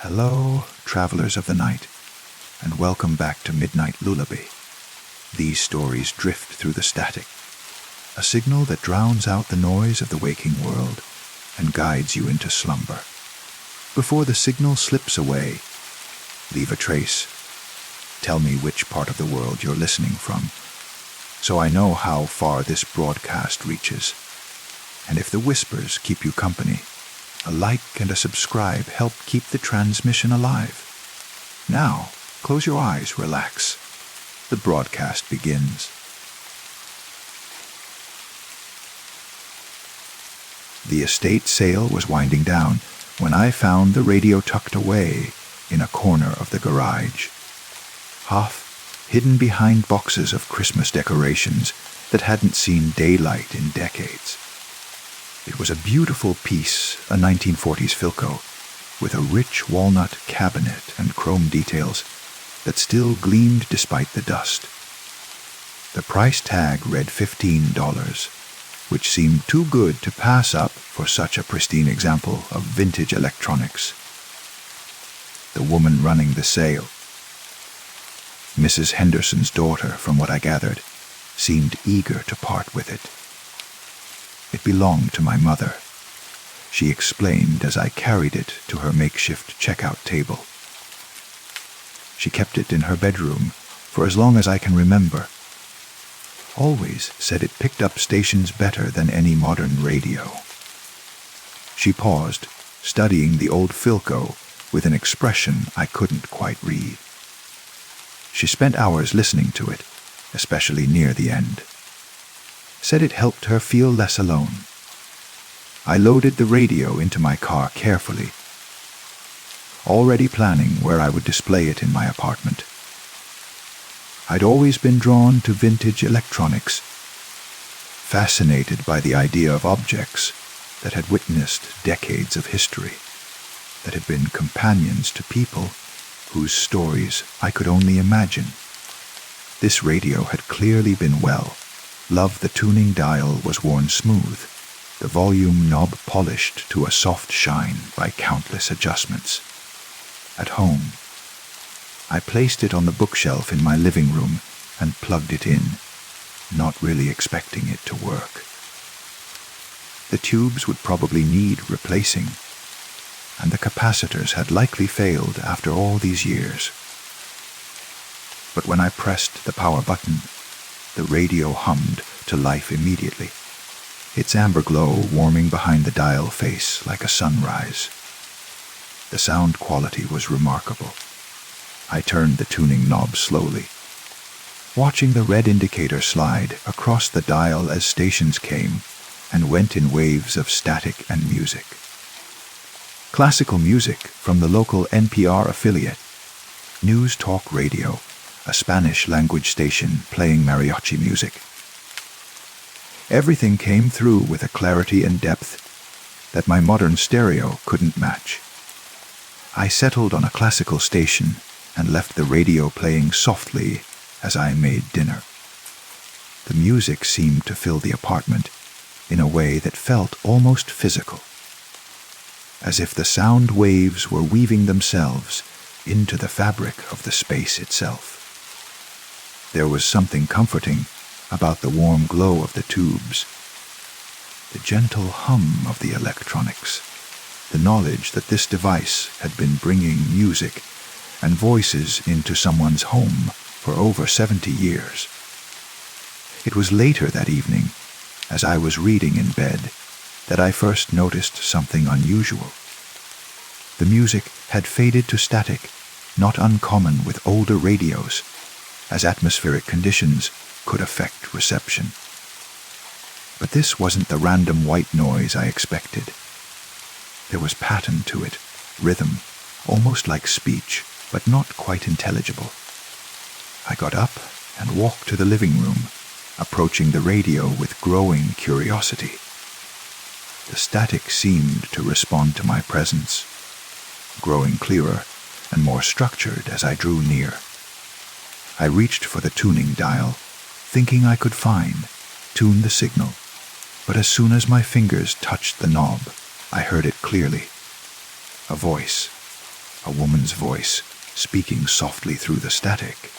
Hello, travelers of the night, and welcome back to Midnight Lullaby. These stories drift through the static, a signal that drowns out the noise of the waking world and guides you into slumber. Before the signal slips away, leave a trace. Tell me which part of the world you're listening from, so I know how far this broadcast reaches. And if the whispers keep you company, a like and a subscribe help keep the transmission alive. Now, close your eyes, relax. The broadcast begins. The estate sale was winding down when I found the radio tucked away in a corner of the garage, half hidden behind boxes of Christmas decorations that hadn't seen daylight in decades. It was a beautiful piece, a 1940s Philco, with a rich walnut cabinet and chrome details that still gleamed despite the dust. The price tag read $15, which seemed too good to pass up for such a pristine example of vintage electronics. The woman running the sale, Mrs. Henderson's daughter, from what I gathered, seemed eager to part with it. It belonged to my mother, she explained as I carried it to her makeshift checkout table. She kept it in her bedroom for as long as I can remember. Always said it picked up stations better than any modern radio. She paused, studying the old Philco with an expression I couldn't quite read. She spent hours listening to it, especially near the end. Said it helped her feel less alone. I loaded the radio into my car carefully, already planning where I would display it in my apartment. I'd always been drawn to vintage electronics, fascinated by the idea of objects that had witnessed decades of history, that had been companions to people whose stories I could only imagine. This radio had clearly been well. Love the tuning dial was worn smooth, the volume knob polished to a soft shine by countless adjustments. At home, I placed it on the bookshelf in my living room and plugged it in, not really expecting it to work. The tubes would probably need replacing, and the capacitors had likely failed after all these years. But when I pressed the power button, the radio hummed to life immediately, its amber glow warming behind the dial face like a sunrise. The sound quality was remarkable. I turned the tuning knob slowly, watching the red indicator slide across the dial as stations came and went in waves of static and music. Classical music from the local NPR affiliate, News Talk Radio, a Spanish-language station playing mariachi music. Everything came through with a clarity and depth that my modern stereo couldn't match. I settled on a classical station and left the radio playing softly as I made dinner. The music seemed to fill the apartment in a way that felt almost physical, as if the sound waves were weaving themselves into the fabric of the space itself. There was something comforting about the warm glow of the tubes, the gentle hum of the electronics, the knowledge that this device had been bringing music and voices into someone's home for over 70 years. It was later that evening, as I was reading in bed, that I first noticed something unusual. The music had faded to static, not uncommon with older radios, as atmospheric conditions could affect reception. But this wasn't the random white noise I expected. There was pattern to it, rhythm, almost like speech, but not quite intelligible. I got up and walked to the living room, approaching the radio with growing curiosity. The static seemed to respond to my presence, growing clearer and more structured as I drew near. I reached for the tuning dial, thinking I could tune the signal, but as soon as my fingers touched the knob, I heard it clearly. A voice, a woman's voice, speaking softly through the static.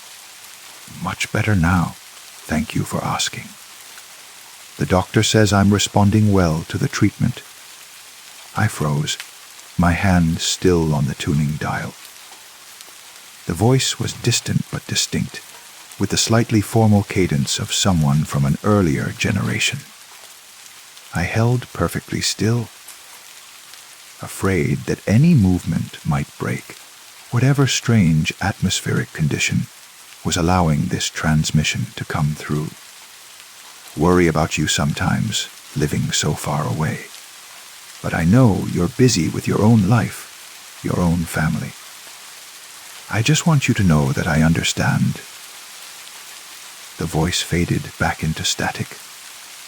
"Much better now. Thank you for asking. The doctor says I'm responding well to the treatment." I froze, my hand still on the tuning dial. The voice was distant but distinct, with the slightly formal cadence of someone from an earlier generation. I held perfectly still, afraid that any movement might break whatever strange atmospheric condition was allowing this transmission to come through. "Worry about you sometimes, living so far away. But I know you're busy with your own life, your own family. I just want you to know that I understand." The voice faded back into static,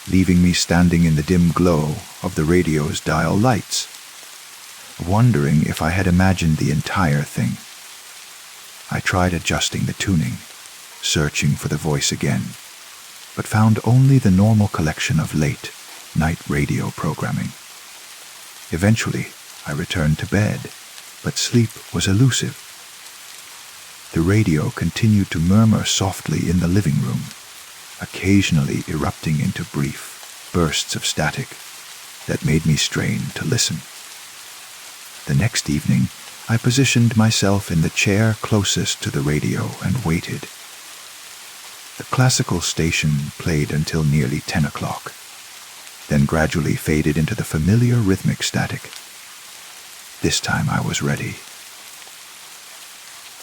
leaving me standing in the dim glow of the radio's dial lights, wondering if I had imagined the entire thing. I tried adjusting the tuning, searching for the voice again, but found only the normal collection of late night radio programming. Eventually, I returned to bed, but sleep was elusive. The radio continued to murmur softly in the living room, occasionally erupting into brief bursts of static that made me strain to listen. The next evening, I positioned myself in the chair closest to the radio and waited. The classical station played until nearly 10 o'clock, then gradually faded into the familiar rhythmic static. This time I was ready.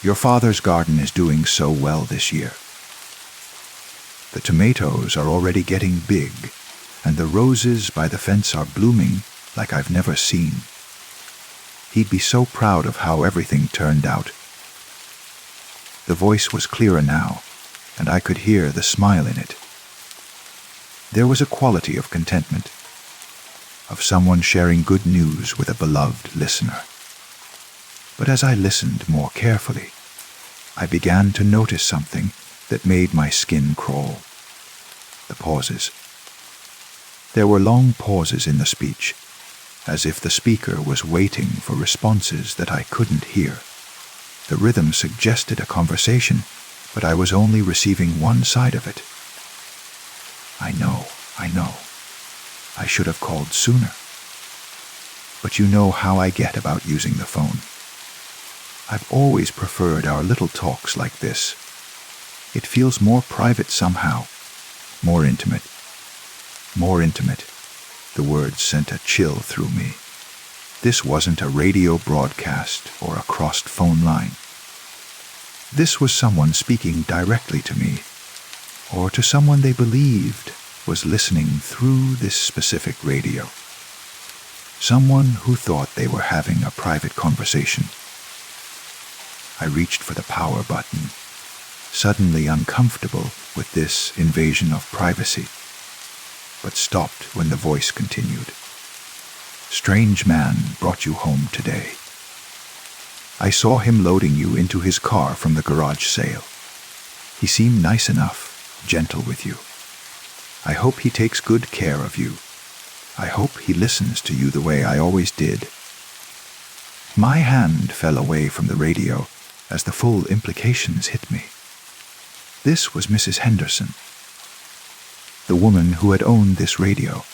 "Your father's garden is doing so well this year. The tomatoes are already getting big, and the roses by the fence are blooming like I've never seen. He'd be so proud of how everything turned out." The voice was clearer now, and I could hear the smile in it. There was a quality of contentment, of someone sharing good news with a beloved listener. But as I listened more carefully, I began to notice something that made my skin crawl. The pauses. There were long pauses in the speech, as if the speaker was waiting for responses that I couldn't hear. The rhythm suggested a conversation, but I was only receiving one side of it. I know. I should have called sooner. But you know how I get about using the phone. I've always preferred our little talks like this. It feels more private somehow, more intimate. More intimate. The words sent a chill through me. This wasn't a radio broadcast or a crossed phone line. This was someone speaking directly to me, or to someone they believed was listening through this specific radio. Someone who thought they were having a private conversation. I reached for the power button, suddenly uncomfortable with this invasion of privacy, but stopped when the voice continued. "Strange man brought you home today. I saw him loading you into his car from the garage sale. He seemed nice enough, gentle with you. I hope he takes good care of you. I hope he listens to you the way I always did." My hand fell away from the radio as the full implications hit me. This was Mrs. Henderson, the woman who had owned this radio,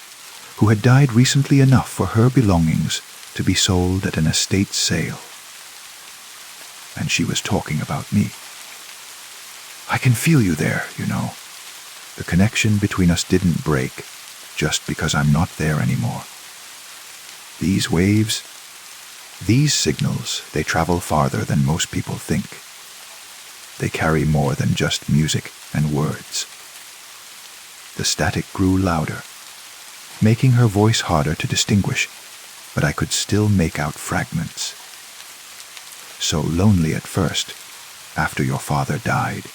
who had died recently enough for her belongings to be sold at an estate sale. And she was talking about me. "I can feel you there, you know. The connection between us didn't break just because I'm not there anymore. These waves, these signals, they travel farther than most people think. They carry more than just music and words." The static grew louder, making her voice harder to distinguish, but I could still make out fragments. "So lonely at first, after your father died.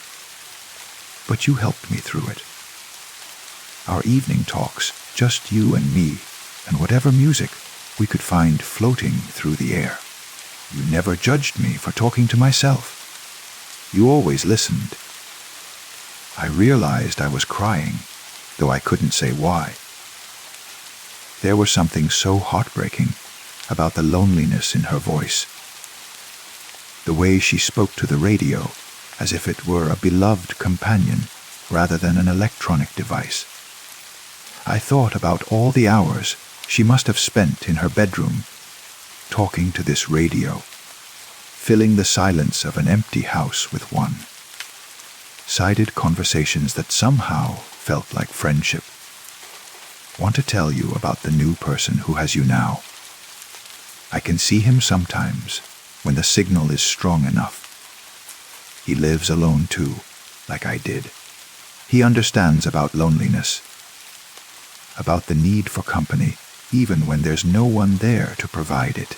But you helped me through it. Our evening talks, just you and me, and whatever music we could find floating through the air. You never judged me for talking to myself. You always listened." I realized I was crying, though I couldn't say why. There was something so heartbreaking about the loneliness in her voice. the way she spoke to the radio, as if it were a beloved companion rather than an electronic device. I thought about all the hours she must have spent in her bedroom talking to this radio, filling the silence of an empty house with one-sided conversations that somehow felt like friendship. Want to tell you about the new person who has you now. I can see him sometimes when the signal is strong enough. He lives alone too, like I did. He understands about loneliness, about the need for company, even when there's no one there to provide it.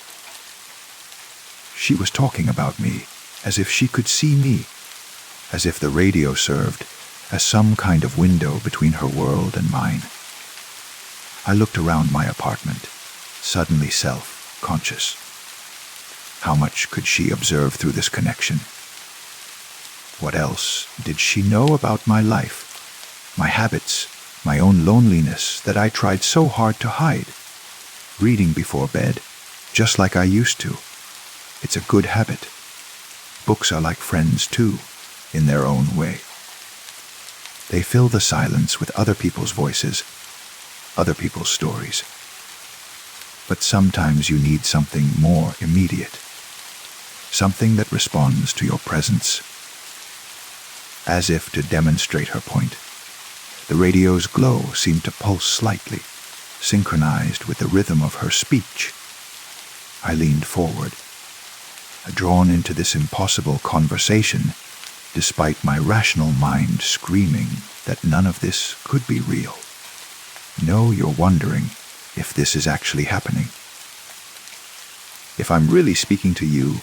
She was talking about me as if she could see me, as if the radio served as some kind of window between her world and mine. I looked around my apartment, suddenly self-conscious. How much could she observe through this connection? What else did she know about my life, my habits, my own loneliness that I tried so hard to hide? Reading before bed, just like I used to. It's a good habit. Books are like friends too, in their own way. They fill the silence with other people's voices, other people's stories. But sometimes you need something more immediate, something that responds to your presence. As if to demonstrate her point, the radio's glow seemed to pulse slightly, synchronized with the rhythm of her speech. I leaned forward, drawn into this impossible conversation, despite my rational mind screaming that none of this could be real. No, you're wondering if this is actually happening. If I'm really speaking to you,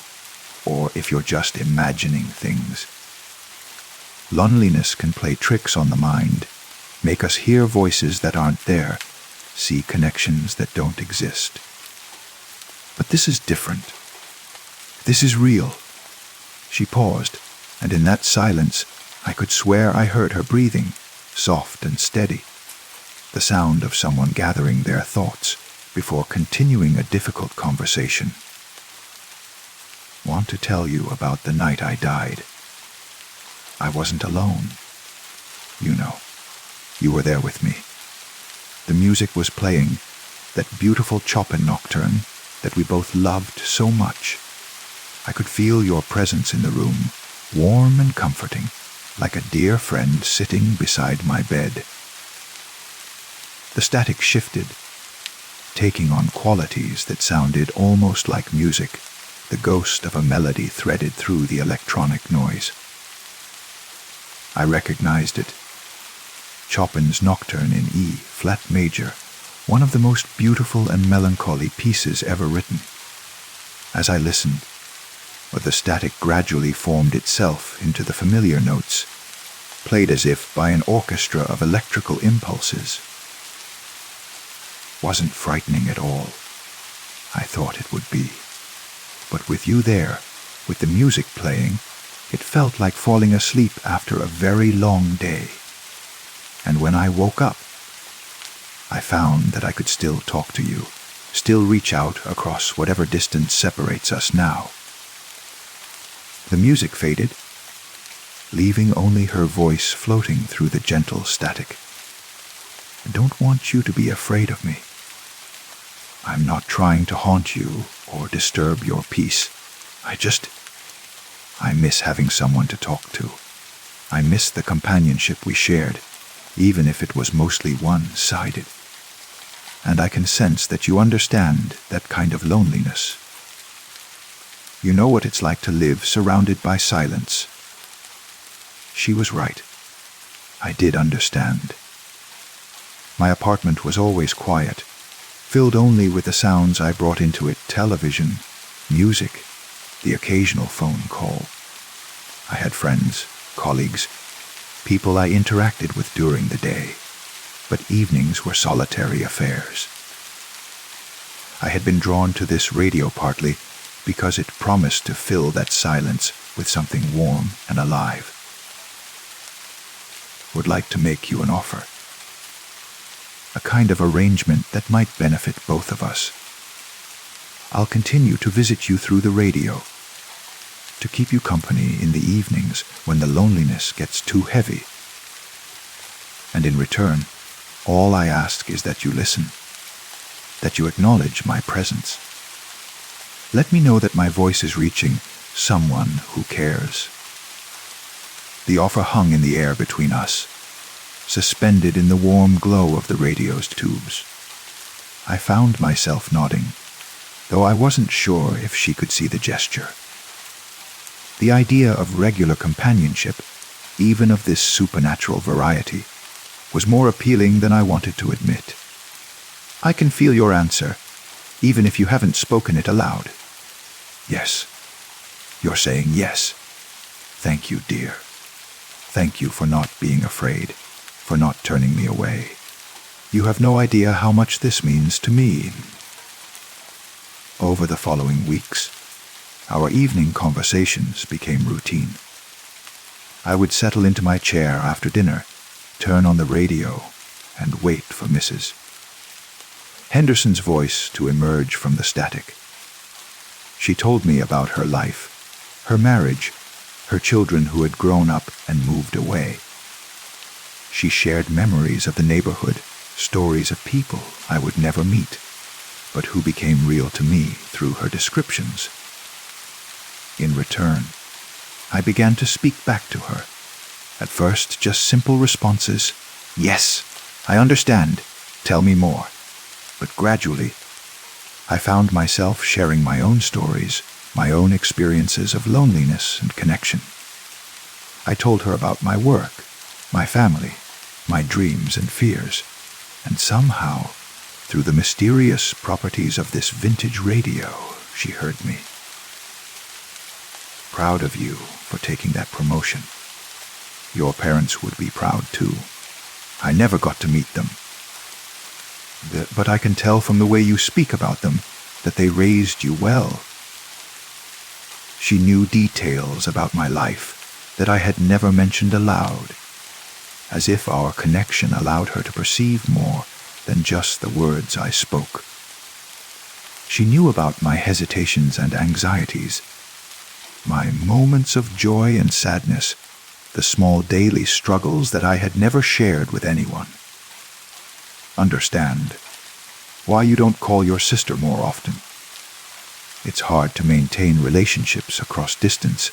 or if you're just imagining things. Loneliness can play tricks on the mind, make us hear voices that aren't there, see connections that don't exist. But this is different. This is real. She paused, and in that silence, I could swear I heard her breathing, soft and steady, the sound of someone gathering their thoughts before continuing a difficult conversation. Want to tell you about the night I died. I wasn't alone. You know, you were there with me. The music was playing, that beautiful Chopin nocturne that we both loved so much. I could feel your presence in the room, warm and comforting, like a dear friend sitting beside my bed. The static shifted, taking on qualities that sounded almost like music, the ghost of a melody threaded through the electronic noise. I recognized it. Chopin's Nocturne in E, flat major, one of the most beautiful and melancholy pieces ever written. As I listened, the static gradually formed itself into the familiar notes, played as if by an orchestra of electrical impulses. Wasn't frightening at all. I thought it would be. But with you there, with the music playing, it felt like falling asleep after a very long day. And when I woke up, I found that I could still talk to you, still reach out across whatever distance separates us now. The music faded, leaving only her voice floating through the gentle static. I don't want you to be afraid of me. I'm not trying to haunt you or disturb your peace. I miss having someone to talk to. I miss the companionship we shared, even if it was mostly one-sided. And I can sense that you understand that kind of loneliness. You know what it's like to live surrounded by silence. She was right. I did understand. My apartment was always quiet, filled only with the sounds I brought into it: television, music, the occasional phone call. I had friends, colleagues, people I interacted with during the day, but evenings were solitary affairs. I had been drawn to this radio partly because it promised to fill that silence with something warm and alive. Would like to make you an offer. A kind of arrangement that might benefit both of us. I'll continue to visit you through the radio. to keep you company in the evenings when the loneliness gets too heavy. And in return, all I ask is that you listen, that you acknowledge my presence. Let me know that my voice is reaching someone who cares. The offer hung in the air between us, suspended in the warm glow of the radio's tubes. I found myself nodding, though I wasn't sure if she could see the gesture. The idea of regular companionship, even of this supernatural variety, was more appealing than I wanted to admit. I can feel your answer, even if you haven't spoken it aloud. Yes. You're saying yes. Thank you, dear. Thank you for not being afraid, for not turning me away. You have no idea how much this means to me. Over the following weeks, our evening conversations became routine. I would settle into my chair after dinner, turn on the radio, and wait for Mrs. Henderson's voice to emerge from the static. She told me about her life, her marriage, her children who had grown up and moved away. She shared memories of the neighborhood, stories of people I would never meet, but who became real to me through her descriptions. In return, I began to speak back to her. At first, just simple responses. Yes, I understand. Tell me more. But gradually, I found myself sharing my own stories, my own experiences of loneliness and connection. I told her about my work, my family, my dreams and fears, and somehow, through the mysterious properties of this vintage radio, she heard me. Proud of you for taking that promotion. Your parents would be proud too. I never got to meet them. But I can tell from the way you speak about them that they raised you well. She knew details about my life that I had never mentioned aloud, as if our connection allowed her to perceive more than just the words I spoke. She knew about my hesitations and anxieties, my moments of joy and sadness, the small daily struggles that I had never shared with anyone. Understand why you don't call your sister more often. It's hard to maintain relationships across distance,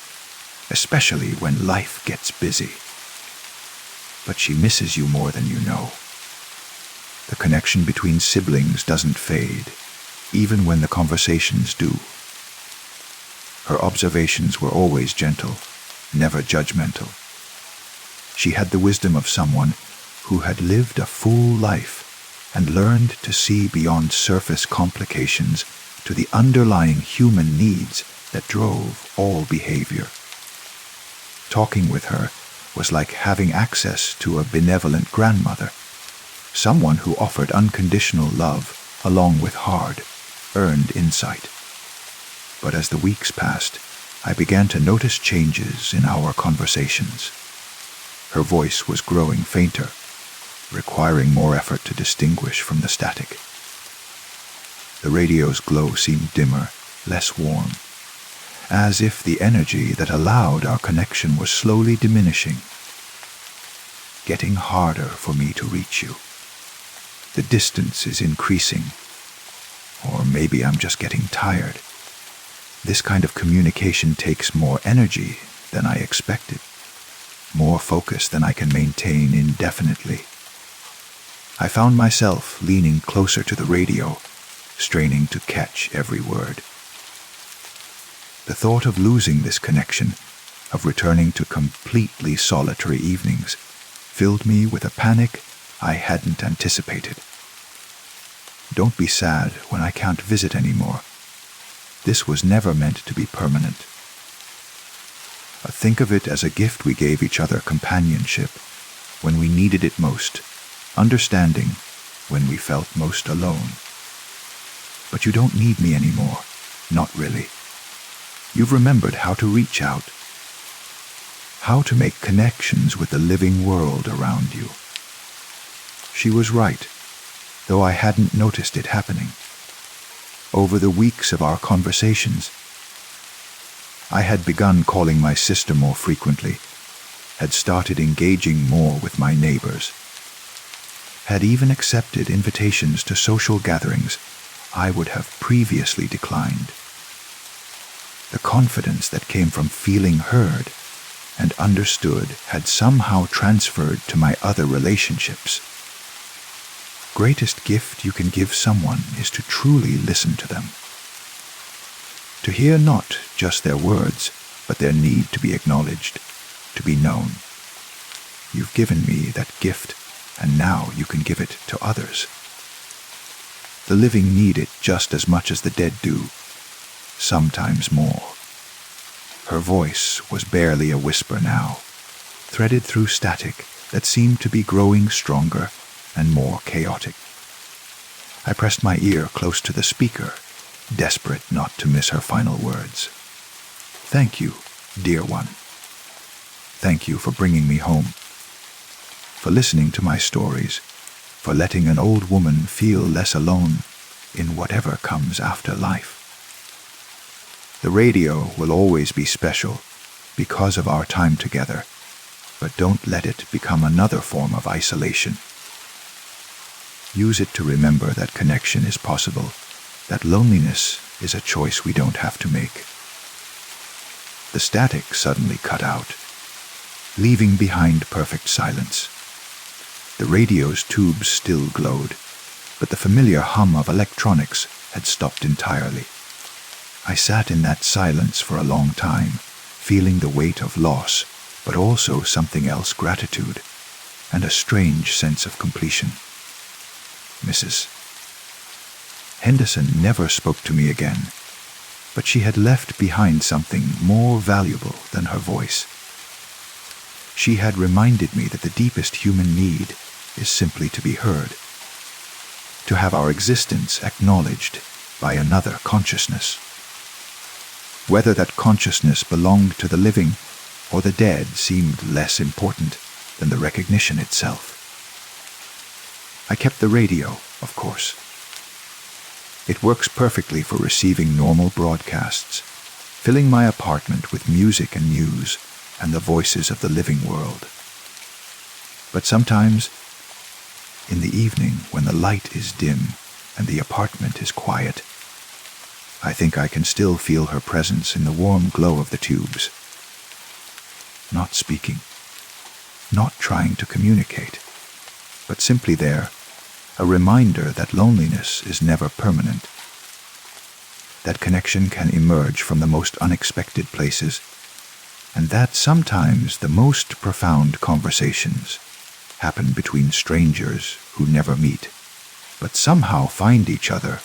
especially when life gets busy. But she misses you more than you know. The connection between siblings doesn't fade, even when the conversations do. Her observations were always gentle, never judgmental. She had the wisdom of someone who had lived a full life and learned to see beyond surface complications to the underlying human needs that drove all behavior. Talking with her was like having access to a benevolent grandmother, someone who offered unconditional love along with hard, earned insight. But as the weeks passed, I began to notice changes in our conversations. Her voice was growing fainter, requiring more effort to distinguish from the static. The radio's glow seemed dimmer, less warm, as if the energy that allowed our connection was slowly diminishing, getting harder for me to reach you. The distance is increasing, or maybe I'm just getting tired. This kind of communication takes more energy than I expected, more focus than I can maintain indefinitely. I found myself leaning closer to the radio, straining to catch every word. The thought of losing this connection, of returning to completely solitary evenings, filled me with a panic I hadn't anticipated. Don't be sad when I can't visit anymore. This was never meant to be permanent. Think of it as a gift we gave each other, companionship when we needed it most, understanding when we felt most alone. But you don't need me anymore, not really. You've remembered how to reach out, how to make connections with the living world around you. She was right, though I hadn't noticed it happening. Over the weeks of our conversations, I had begun calling my sister more frequently, had started engaging more with my neighbors, had even accepted invitations to social gatherings I would have previously declined. The confidence that came from feeling heard and understood had somehow transferred to my other relationships. Greatest gift you can give someone is to truly listen to them. To hear not just their words, but their need to be acknowledged, to be known. You've given me that gift, and now you can give it to others. The living need it just as much as the dead do, sometimes more. Her voice was barely a whisper now, threaded through static that seemed to be growing stronger and more chaotic. I pressed my ear close to the speaker, desperate not to miss her final words. Thank you, dear one. Thank you for bringing me home, for listening to my stories, for letting an old woman feel less alone in whatever comes after life. The radio will always be special because of our time together, but don't let it become another form of isolation. Use it to remember that connection is possible, that loneliness is a choice we don't have to make. The static suddenly cut out, leaving behind perfect silence. The radio's tubes still glowed, but the familiar hum of electronics had stopped entirely. I sat in that silence for a long time, feeling the weight of loss, but also something else, gratitude, and a strange sense of completion. Mrs. Henderson never spoke to me again, but she had left behind something more valuable than her voice. She had reminded me that the deepest human need is simply to be heard, to have our existence acknowledged by another consciousness. Whether that consciousness belonged to the living or the dead seemed less important than the recognition itself. I kept the radio, of course. It works perfectly for receiving normal broadcasts, filling my apartment with music and news and the voices of the living world. But sometimes, in the evening when the light is dim and the apartment is quiet, I think I can still feel her presence in the warm glow of the tubes. Not speaking, not trying to communicate, but simply there, a reminder that loneliness is never permanent, that connection can emerge from the most unexpected places, and that sometimes the most profound conversations happen between strangers who never meet, but somehow find each other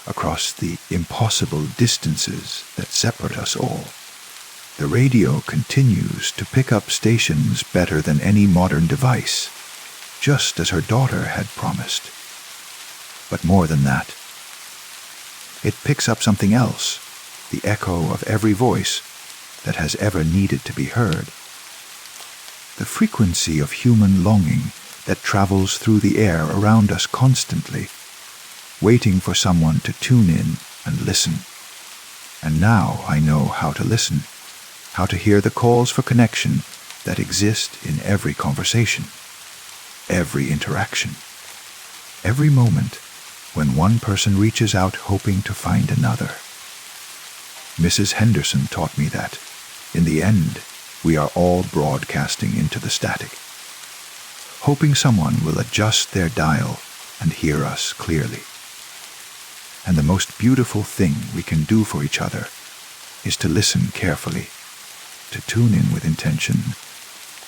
across the impossible distances that separate us all. The radio continues to pick up stations better than any modern device, just as her daughter had promised. But more than that, it picks up something else, the echo of every voice that has ever needed to be heard. The frequency of human longing that travels through the air around us constantly, waiting for someone to tune in and listen. And now I know how to listen, how to hear the calls for connection that exist in every conversation, every interaction, every moment when one person reaches out hoping to find another. Mrs. Henderson taught me that, in the end, we are all broadcasting into the static, hoping someone will adjust their dial and hear us clearly. And the most beautiful thing we can do for each other is to listen carefully, to tune in with intention,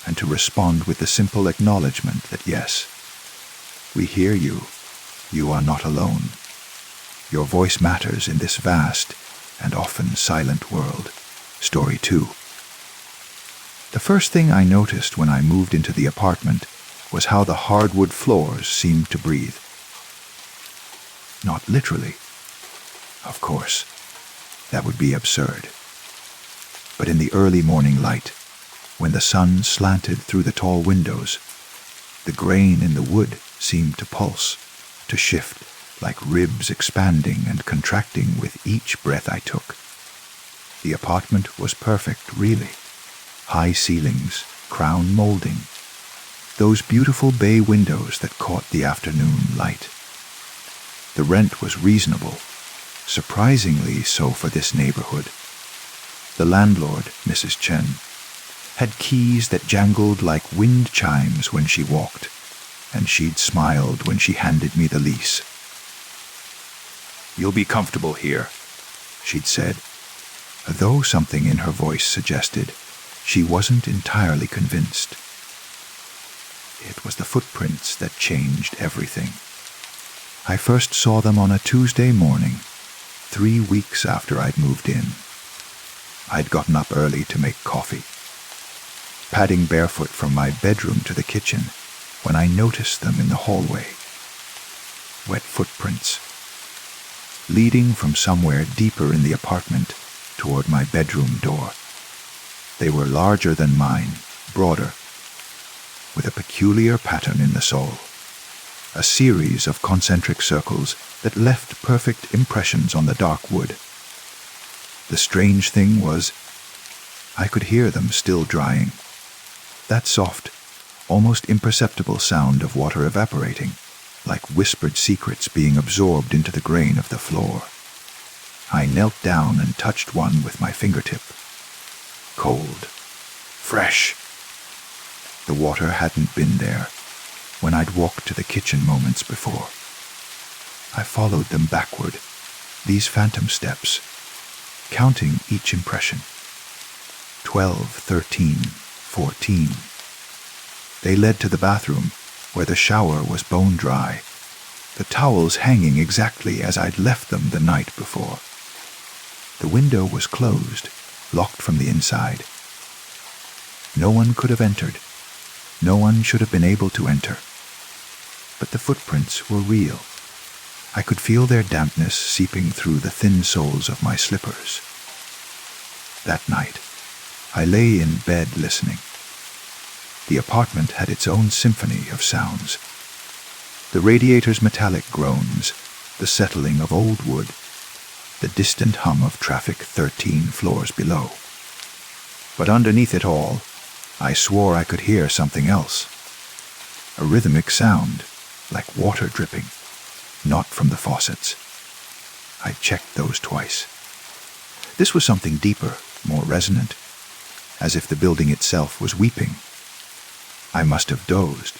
and to respond with the simple acknowledgement that yes, we hear you. You are not alone. Your voice matters in this vast and often silent world. Story 2. The first thing I noticed when I moved into the apartment was how the hardwood floors seemed to breathe. Not literally. Of course, that would be absurd. But in the early morning light, when the sun slanted through the tall windows, the grain in the wood seemed to pulse, to shift like ribs expanding and contracting with each breath I took. The apartment was perfect, really. High ceilings, crown molding, those beautiful bay windows that caught the afternoon light. The rent was reasonable, surprisingly so for this neighborhood. The landlord, Mrs. Chen, had keys that jangled like wind chimes when she walked, and she'd smiled when she handed me the lease. "You'll be comfortable here," she'd said, though something in her voice suggested she wasn't entirely convinced. It was the footprints that changed everything. I first saw them on a Tuesday morning, 3 weeks after I'd moved in. I'd gotten up early to make coffee, padding barefoot from my bedroom to the kitchen when I noticed them in the hallway. Wet footprints, leading from somewhere deeper in the apartment toward my bedroom door. They were larger than mine, broader, with a peculiar pattern in the sole, a series of concentric circles that left perfect impressions on the dark wood. The strange thing was, I could hear them still drying. That soft, almost imperceptible sound of water evaporating, like whispered secrets being absorbed into the grain of the floor. I knelt down and touched one with my fingertip. Cold. Fresh. The water hadn't been there when I'd walked to the kitchen moments before. I followed them backward, these phantom steps, counting each impression. 12, 13, 14. They led to the bathroom, where the shower was bone dry, the towels hanging exactly as I'd left them the night before. The window was closed, locked from the inside. No one could have entered. No one should have been able to enter. But the footprints were real. I could feel their dampness seeping through the thin soles of my slippers. That night, I lay in bed listening. The apartment had its own symphony of sounds. The radiator's metallic groans, the settling of old wood, the distant hum of traffic 13 floors below. But underneath it all, I swore I could hear something else. A rhythmic sound, like water dripping, not from the faucets. I checked those twice. This was something deeper, more resonant, as if the building itself was weeping. I must have dozed,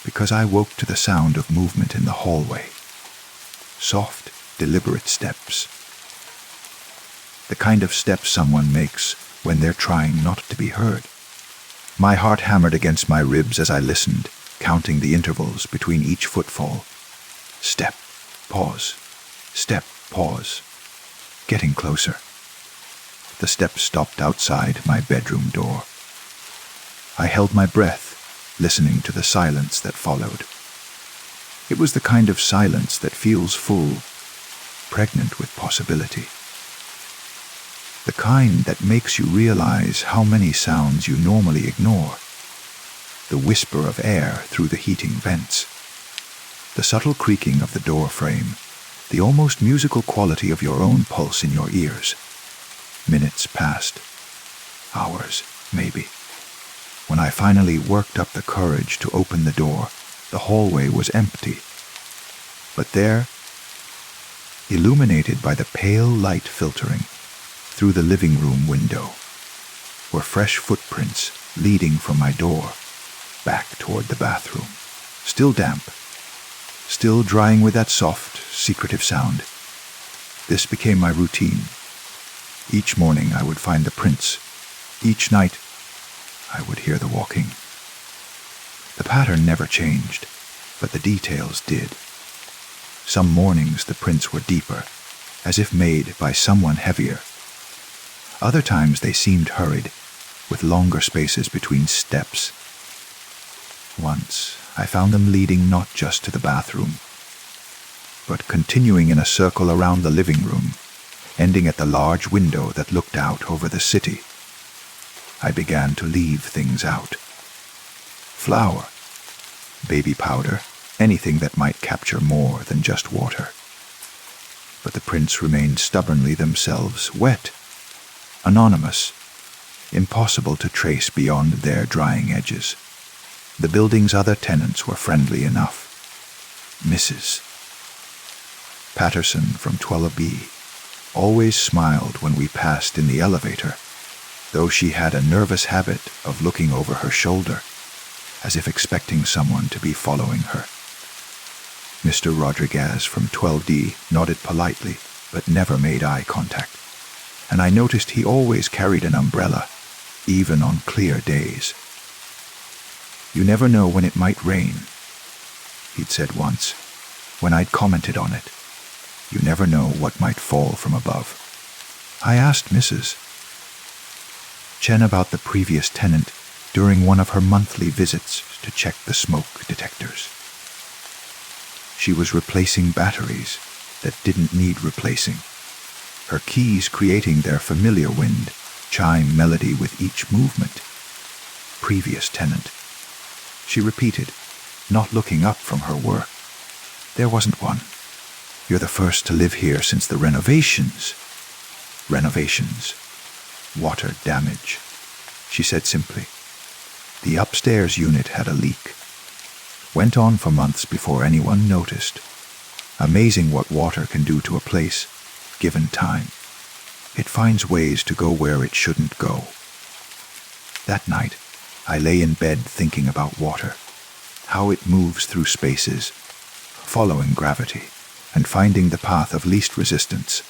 because I woke to the sound of movement in the hallway. Soft, deliberate steps. The kind of steps someone makes when they're trying not to be heard. My heart hammered against my ribs as I listened, counting the intervals between each footfall. Step, pause, step, pause. Getting closer. The steps stopped outside my bedroom door. I held my breath, listening to the silence that followed. It was the kind of silence that feels full, pregnant with possibility. The kind that makes you realize how many sounds you normally ignore. The whisper of air through the heating vents. The subtle creaking of the door frame. The almost musical quality of your own pulse in your ears. Minutes passed. Hours, maybe. When I finally worked up the courage to open the door, the hallway was empty. But there, illuminated by the pale light filtering through the living room window, were fresh footprints leading from my door back toward the bathroom. Still damp, still drying with that soft, secretive sound. This became my routine. Each morning I would find the prints. Each night I would hear the walking. The pattern never changed, but the details did. Some mornings the prints were deeper, as if made by someone heavier. Other times they seemed hurried, with longer spaces between steps. Once I found them leading not just to the bathroom, but continuing in a circle around the living room, ending at the large window that looked out over the city. I began to leave things out. Flour, baby powder, anything that might capture more than just water. But the prints remained stubbornly themselves, wet, anonymous, impossible to trace beyond their drying edges. The building's other tenants were friendly enough. Mrs. Patterson from 12B always smiled when we passed in the elevator, though she had a nervous habit of looking over her shoulder, as if expecting someone to be following her. Mr. Rodriguez from 12D nodded politely, but never made eye contact, and I noticed he always carried an umbrella, even on clear days. "You never know when it might rain," he'd said once, when I'd commented on it. "You never know what might fall from above." I asked Mrs. Chen about the previous tenant during one of her monthly visits to check the smoke detectors. She was replacing batteries that didn't need replacing, her keys creating their familiar wind chime melody with each movement. "Previous tenant," she repeated, not looking up from her work. "There wasn't one. You're the first to live here since the renovations." "Renovations. Water damage," she said simply. "The upstairs unit had a leak. Went on for months before anyone noticed. Amazing what water can do to a place, given time. It finds ways to go where it shouldn't go." That night, I lay in bed thinking about water, how it moves through spaces, following gravity and finding the path of least resistance,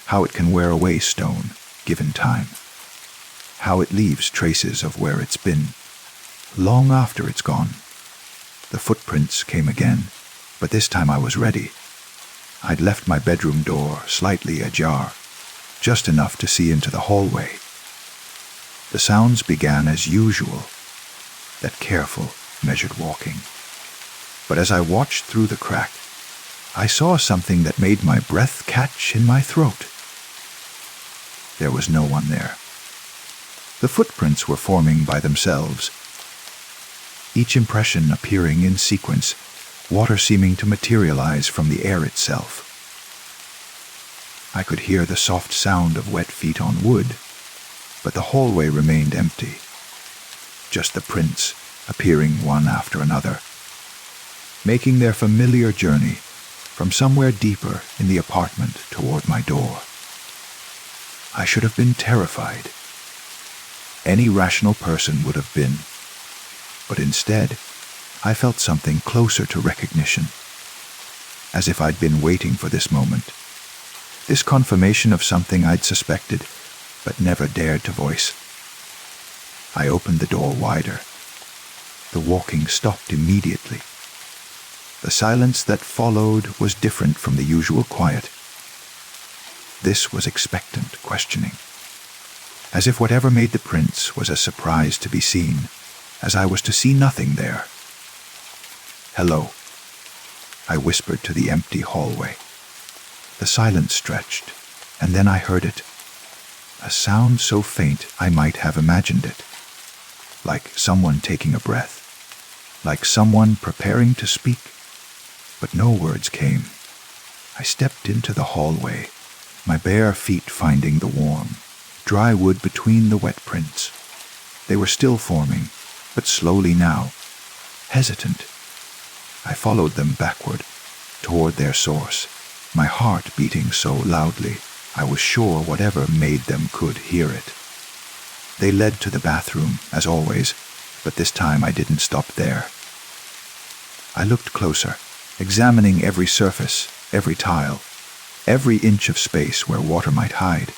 how it can wear away stone, given time, how it leaves traces of where it's been, long after it's gone. The footprints came again, but this time I was ready. I'd left my bedroom door slightly ajar, just enough to see into the hallway. The sounds began as usual, that careful, measured walking. But as I watched through the crack, I saw something that made my breath catch in my throat. There was no one there. The footprints were forming by themselves, each impression appearing in sequence, water seeming to materialize from the air itself. I could hear the soft sound of wet feet on wood, but the hallway remained empty, just the prints appearing one after another, making their familiar journey from somewhere deeper in the apartment toward my door. I should have been terrified. Any rational person would have been. But instead, I felt something closer to recognition, as if I'd been waiting for this moment, this confirmation of something I'd suspected but never dared to voice. I opened the door wider. The walking stopped immediately. The silence that followed was different from the usual quiet. This was expectant questioning, as if whatever made the prints was a surprise to be seen, as I was to see nothing there. "Hello," I whispered to the empty hallway. The silence stretched, and then I heard it, a sound so faint I might have imagined it, like someone taking a breath, like someone preparing to speak, but no words came. I stepped into the hallway, my bare feet finding the warm, dry wood between the wet prints. They were still forming, but slowly now, hesitant. I followed them backward, toward their source, my heart beating so loudly I was sure whatever made them could hear it. They led to the bathroom, as always, but this time I didn't stop there. I looked closer, examining every surface, every tile, every inch of space where water might hide.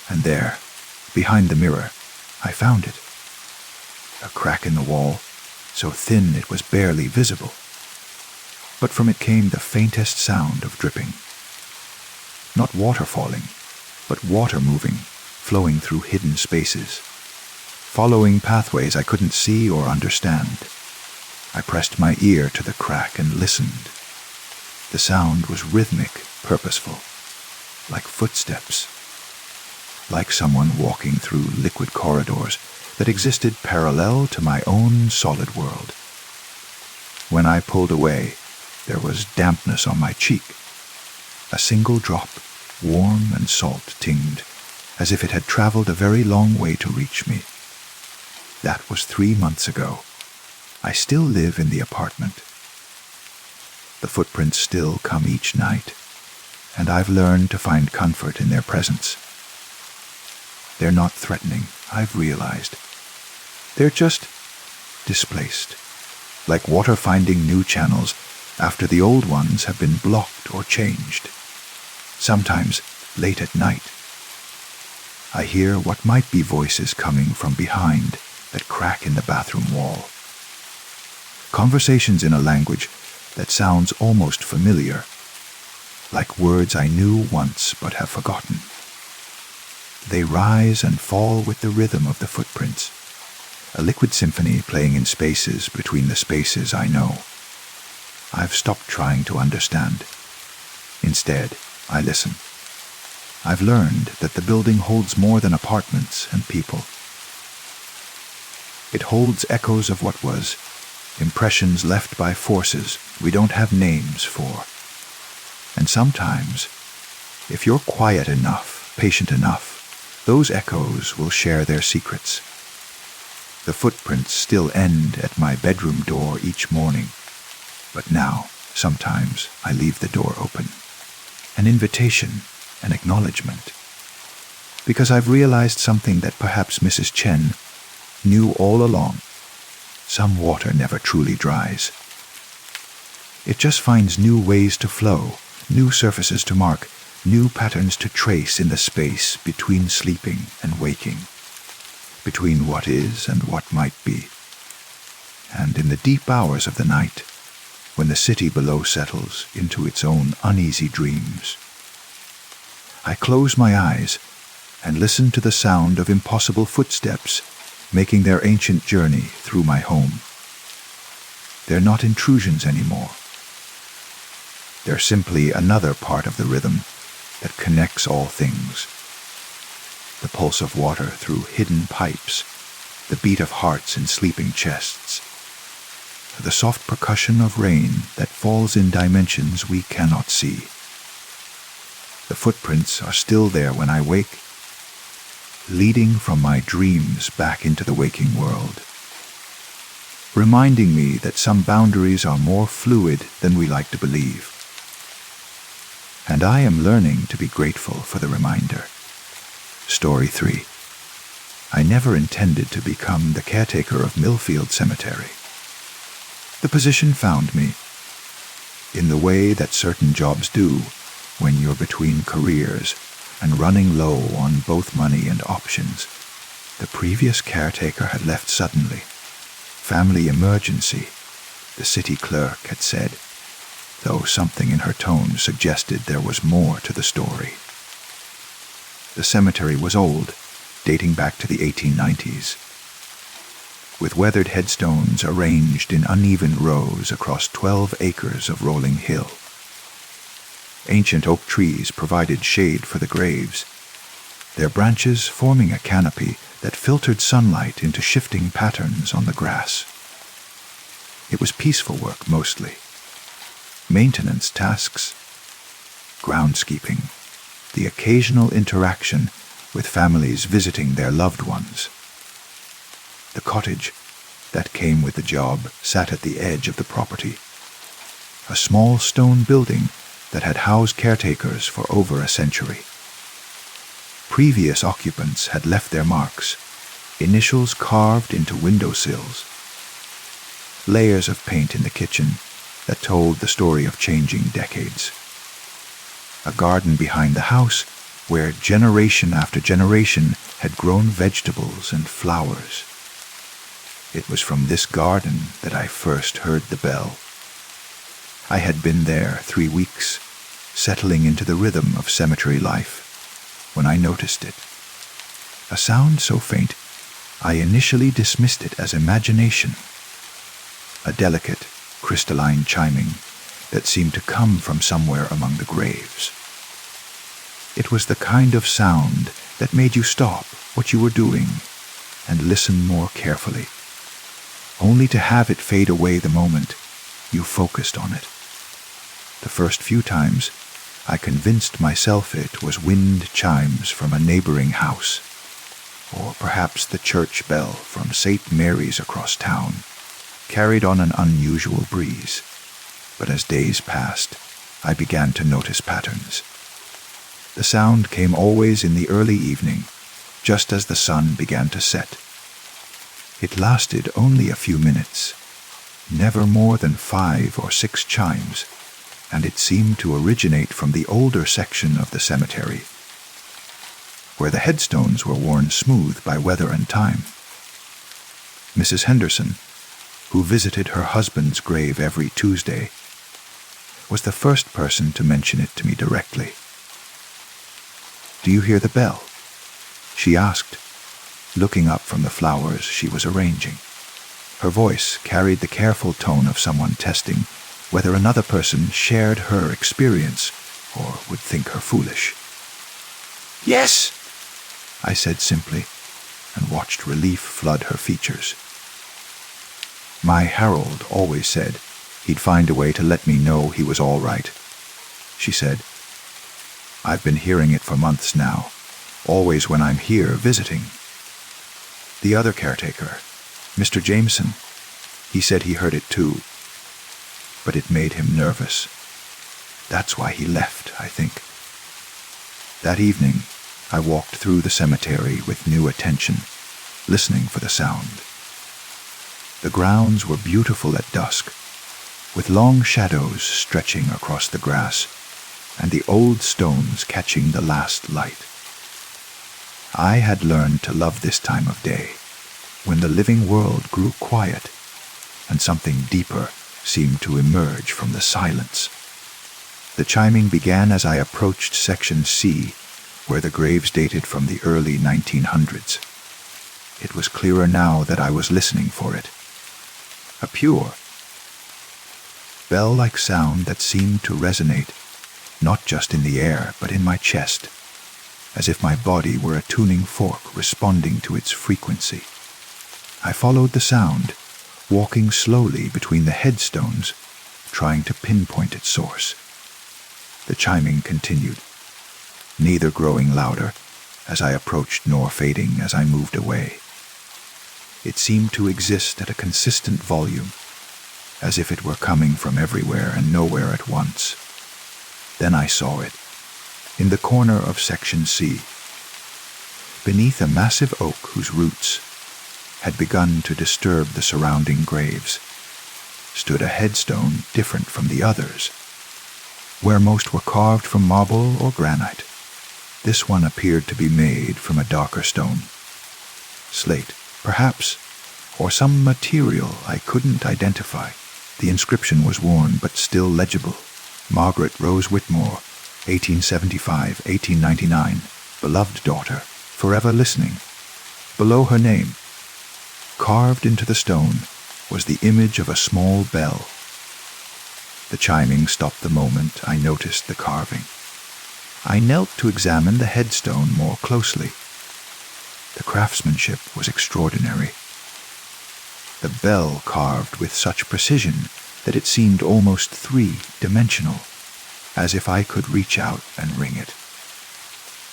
And there, behind the mirror, I found it. A crack in the wall, so thin it was barely visible. But from it came the faintest sound of dripping. Not water falling, but water moving, flowing through hidden spaces, following pathways I couldn't see or understand. I pressed my ear to the crack and listened. The sound was rhythmic, purposeful, like footsteps, like someone walking through liquid corridors that existed parallel to my own solid world. When I pulled away, there was dampness on my cheek, a single drop, warm and salt-tinged, as if it had traveled a very long way to reach me. That was 3 months ago. I still live in the apartment. The footprints still come each night, and I've learned to find comfort in their presence. They're not threatening, I've realized. They're just displaced, like water finding new channels after the old ones have been blocked or changed. Sometimes late at night, I hear what might be voices coming from behind that crack in the bathroom wall. Conversations in a language that sounds almost familiar, like words I knew once but have forgotten. They rise and fall with the rhythm of the footprints, a liquid symphony playing in spaces between the spaces I know. I've stopped trying to understand. Instead, I listen. I've learned that the building holds more than apartments and people. It holds echoes of what was, impressions left by forces we don't have names for. And sometimes, if you're quiet enough, patient enough, those echoes will share their secrets. The footprints still end at my bedroom door each morning, but now, sometimes, I leave the door open. An invitation, an acknowledgement. Because I've realized something that perhaps Mrs. Chen knew all along. Some water never truly dries. It just finds new ways to flow, new surfaces to mark, new patterns to trace in the space between sleeping and waking, between what is and what might be. And in the deep hours of the night, when the city below settles into its own uneasy dreams, I close my eyes and listen to the sound of impossible footsteps making their ancient journey through my home. They're not intrusions anymore. They're simply another part of the rhythm that connects all things. The pulse of water through hidden pipes, the beat of hearts in sleeping chests, the soft percussion of rain that falls in dimensions we cannot see. The footprints are still there when I wake, leading from my dreams back into the waking world, reminding me that some boundaries are more fluid than we like to believe. And I am learning to be grateful for the reminder. Story 3. I never intended to become the caretaker of Millfield Cemetery. The position found me, in the way that certain jobs do when you're between careers and running low on both money and options. The previous caretaker had left suddenly. Family emergency, the city clerk had said, though something in her tone suggested there was more to the story. The cemetery was old, dating back to the 1890s, with weathered headstones arranged in uneven rows across 12 acres of rolling hill. Ancient oak trees provided shade for the graves, their branches forming a canopy that filtered sunlight into shifting patterns on the grass. It was peaceful work mostly. Maintenance tasks, groundskeeping, the occasional interaction with families visiting their loved ones. The cottage that came with the job sat at the edge of the property, a small stone building that had housed caretakers for over a century. Previous occupants had left their marks, initials carved into windowsills, layers of paint in the kitchen that told the story of changing decades, a garden behind the house where generation after generation had grown vegetables and flowers. It was from this garden that I first heard the bell. I had been there 3 weeks, settling into the rhythm of cemetery life, when I noticed it. A sound so faint, I initially dismissed it as imagination. A delicate, crystalline chiming that seemed to come from somewhere among the graves. It was the kind of sound that made you stop what you were doing and listen more carefully, only to have it fade away the moment you focused on it. The first few times, I convinced myself it was wind chimes from a neighboring house, or perhaps the church bell from St. Mary's across town, carried on an unusual breeze. But as days passed, I began to notice patterns. The sound came always in the early evening, just as the sun began to set. It lasted only a few minutes, never more than 5 or 6 chimes, and it seemed to originate from the older section of the cemetery, where the headstones were worn smooth by weather and time. Mrs. Henderson, who visited her husband's grave every Tuesday, was the first person to mention it to me directly. "Do you hear the bell?" she asked, looking up from the flowers she was arranging. Her voice carried the careful tone of someone testing whether another person shared her experience or would think her foolish. "Yes," I said simply, and watched relief flood her features. "My Harold always said he'd find a way to let me know he was all right," she said. "I've been hearing it for months now, always when I'm here visiting. The other caretaker, Mr. Jameson, he said he heard it too, but it made him nervous. That's why he left, I think." That evening, I walked through the cemetery with new attention, listening for the sound. The grounds were beautiful at dusk, with long shadows stretching across the grass, and the old stones catching the last light. I had learned to love this time of day, when the living world grew quiet, and something deeper seemed to emerge from the silence. The chiming began as I approached Section C, where the graves dated from the early 1900s. It was clearer now that I was listening for it. A pure, bell-like sound that seemed to resonate, not just in the air, but in my chest, as if my body were a tuning fork responding to its frequency. I followed the sound, walking slowly between the headstones, trying to pinpoint its source. The chiming continued, neither growing louder as I approached nor fading as I moved away. It seemed to exist at a consistent volume, as if it were coming from everywhere and nowhere at once. Then I saw it, in the corner of Section C. Beneath a massive oak whose roots had begun to disturb the surrounding graves, stood a headstone different from the others. Where most were carved from marble or granite, this one appeared to be made from a darker stone. Slate, perhaps, or some material I couldn't identify. The inscription was worn but still legible. Margaret Rose Whitmore, 1875-1899, beloved daughter, forever listening. Below her name, carved into the stone, was the image of a small bell. The chiming stopped the moment I noticed the carving. I knelt to examine the headstone more closely. The craftsmanship was extraordinary. The bell carved with such precision that it seemed almost three-dimensional, as if I could reach out and ring it.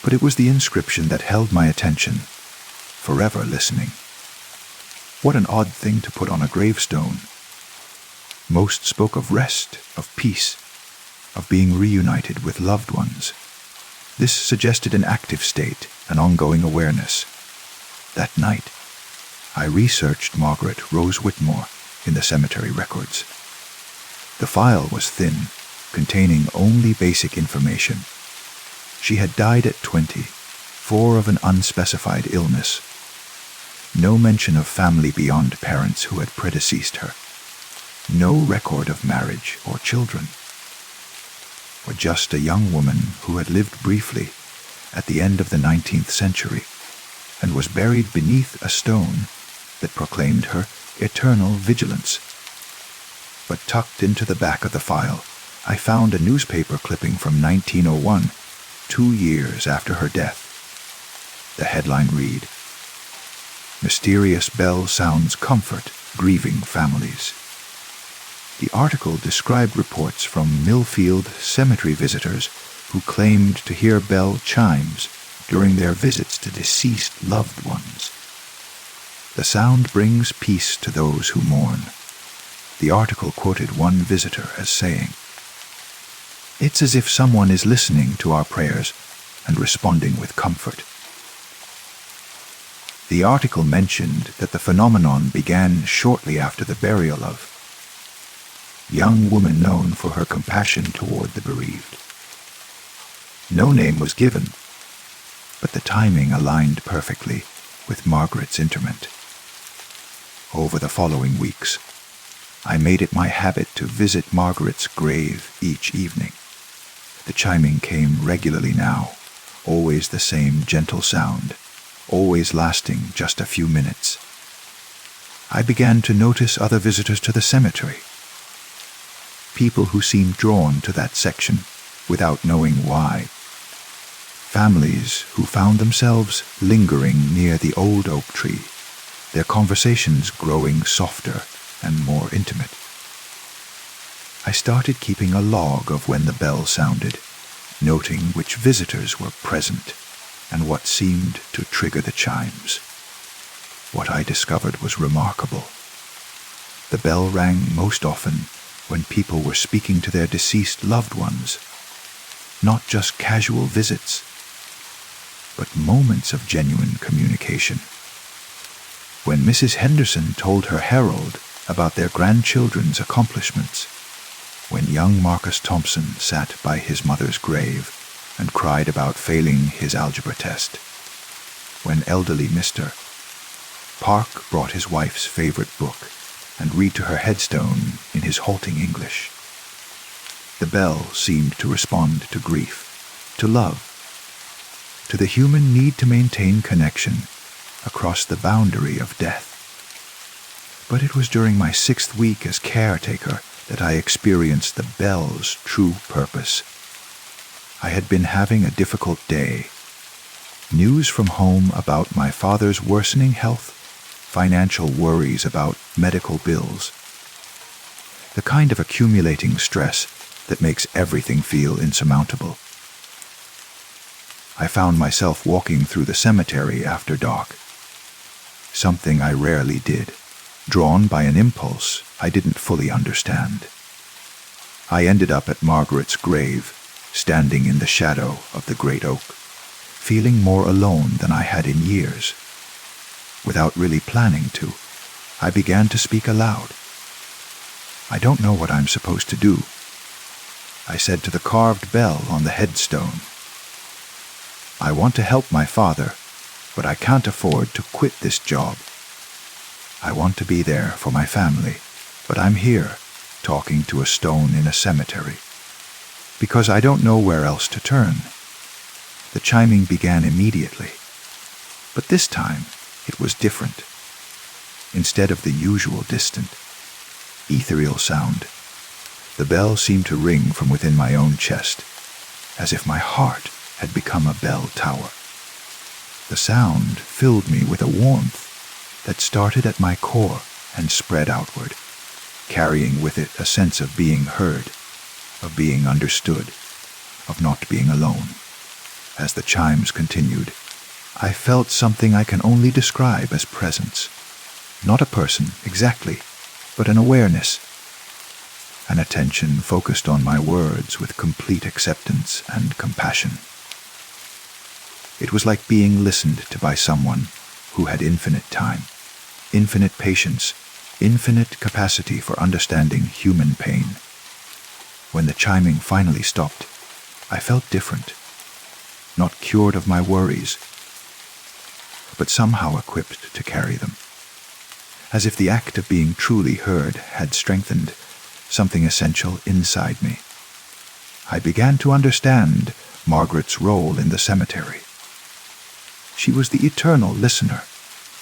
But it was the inscription that held my attention, forever listening. What an odd thing to put on a gravestone. Most spoke of rest, of peace, of being reunited with loved ones. This suggested an active state, an ongoing awareness. That night, I researched Margaret Rose Whitmore in the cemetery records. The file was thin, containing only basic information. She had died at 20, 4 of an unspecified illness. No mention of family beyond parents who had predeceased her. No record of marriage or children. Or just a young woman who had lived briefly at the end of the 19th century and was buried beneath a stone that proclaimed her eternal vigilance. But tucked into the back of the file, I found a newspaper clipping from 1901, 2 years after her death. The headline read, "Mysterious bell sounds comfort grieving families." The article described reports from Millfield cemetery visitors who claimed to hear bell chimes during their visits to deceased loved ones. The sound brings peace to those who mourn. The article quoted one visitor as saying, "It's as if someone is listening to our prayers and responding with comfort." The article mentioned that the phenomenon began shortly after the burial of a young woman known for her compassion toward the bereaved. No name was given, but the timing aligned perfectly with Margaret's interment. Over the following weeks, I made it my habit to visit Margaret's grave each evening. The chiming came regularly now, always the same gentle sound, always lasting just a few minutes. I began to notice other visitors to the cemetery, people who seemed drawn to that section without knowing why. Families who found themselves lingering near the old oak tree, their conversations growing softer and more intimate. I started keeping a log of when the bell sounded, noting which visitors were present and what seemed to trigger the chimes. What I discovered was remarkable. The bell rang most often when people were speaking to their deceased loved ones, not just casual visits, but moments of genuine communication. When Mrs. Henderson told her herald about their grandchildren's accomplishments, when young Marcus Thompson sat by his mother's grave and cried about failing his algebra test, when elderly Mr. Park brought his wife's favorite book and read to her headstone in his halting English, the bell seemed to respond to grief, to love, to the human need to maintain connection across the boundary of death. But it was during my 6th week as caretaker that I experienced the bell's true purpose. I had been having a difficult day. News from home about my father's worsening health, financial worries about medical bills, the kind of accumulating stress that makes everything feel insurmountable. I found myself walking through the cemetery after dark, something I rarely did, drawn by an impulse I didn't fully understand. I ended up at Margaret's grave, standing in the shadow of the great oak, feeling more alone than I had in years. Without really planning to, I began to speak aloud. "I don't know what I'm supposed to do," I said to the carved bell on the headstone. "I want to help my father, but I can't afford to quit this job. I want to be there for my family, but I'm here, talking to a stone in a cemetery, because I don't know where else to turn." The chiming began immediately, but this time it was different. Instead of the usual distant, ethereal sound, the bell seemed to ring from within my own chest, as if my heart had become a bell tower. The sound filled me with a warmth that started at my core and spread outward, carrying with it a sense of being heard, of being understood, of not being alone. As the chimes continued, I felt something I can only describe as presence. Not a person, exactly, but an awareness, an attention focused on my words with complete acceptance and compassion. It was like being listened to by someone who had infinite time, infinite patience, infinite capacity for understanding human pain. When the chiming finally stopped, I felt different, not cured of my worries, but somehow equipped to carry them, as if the act of being truly heard had strengthened something essential inside me. I began to understand Margaret's role in the cemetery. She was the eternal listener,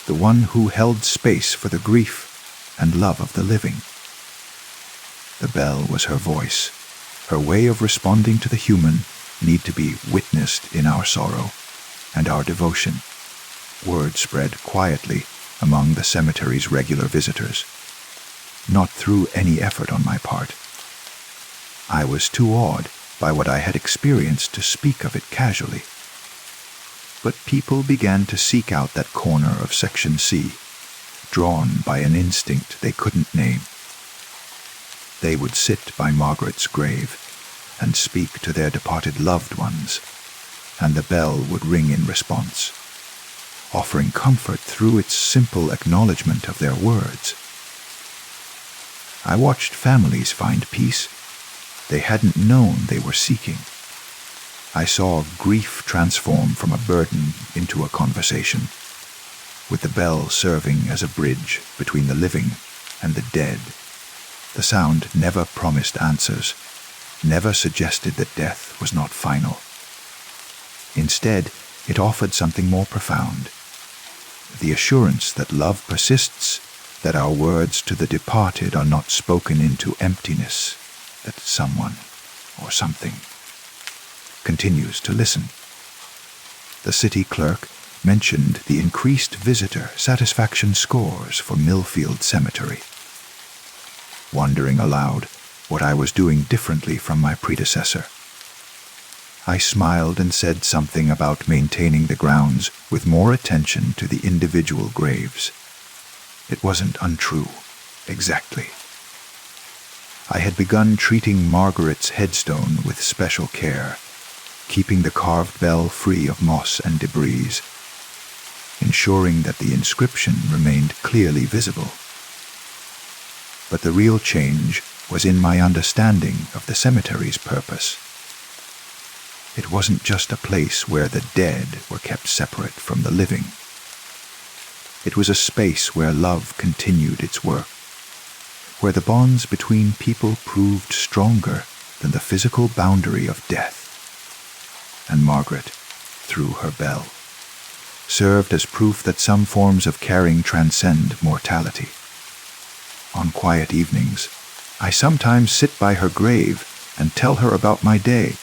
the one who held space for the grief and love of the living. The bell was her voice, her way of responding to the human need to be witnessed in our sorrow and our devotion. Word spread quietly among the cemetery's regular visitors, not through any effort on my part. I was too awed by what I had experienced to speak of it casually. But people began to seek out that corner of Section C, drawn by an instinct they couldn't name. They would sit by Margaret's grave and speak to their departed loved ones, and the bell would ring in response, offering comfort through its simple acknowledgement of their words. I watched families find peace they hadn't known they were seeking. I saw grief transform from a burden into a conversation, with the bell serving as a bridge between the living and the dead. The sound never promised answers, never suggested that death was not final. Instead, it offered something more profound, the assurance that love persists, that our words to the departed are not spoken into emptiness, that someone or something continues to listen. The city clerk mentioned the increased visitor satisfaction scores for Millfield Cemetery. Wondering aloud what I was doing differently from my predecessor, I smiled and said something about maintaining the grounds with more attention to the individual graves. It wasn't untrue, exactly. I had begun treating Margaret's headstone with special care, keeping the carved bell free of moss and debris, ensuring that the inscription remained clearly visible. But the real change was in my understanding of the cemetery's purpose. It wasn't just a place where the dead were kept separate from the living. It was a space where love continued its work, where the bonds between people proved stronger than the physical boundary of death. And Margaret, through her bell, served as proof that some forms of caring transcend mortality. On quiet evenings, I sometimes sit by her grave and tell her about my day,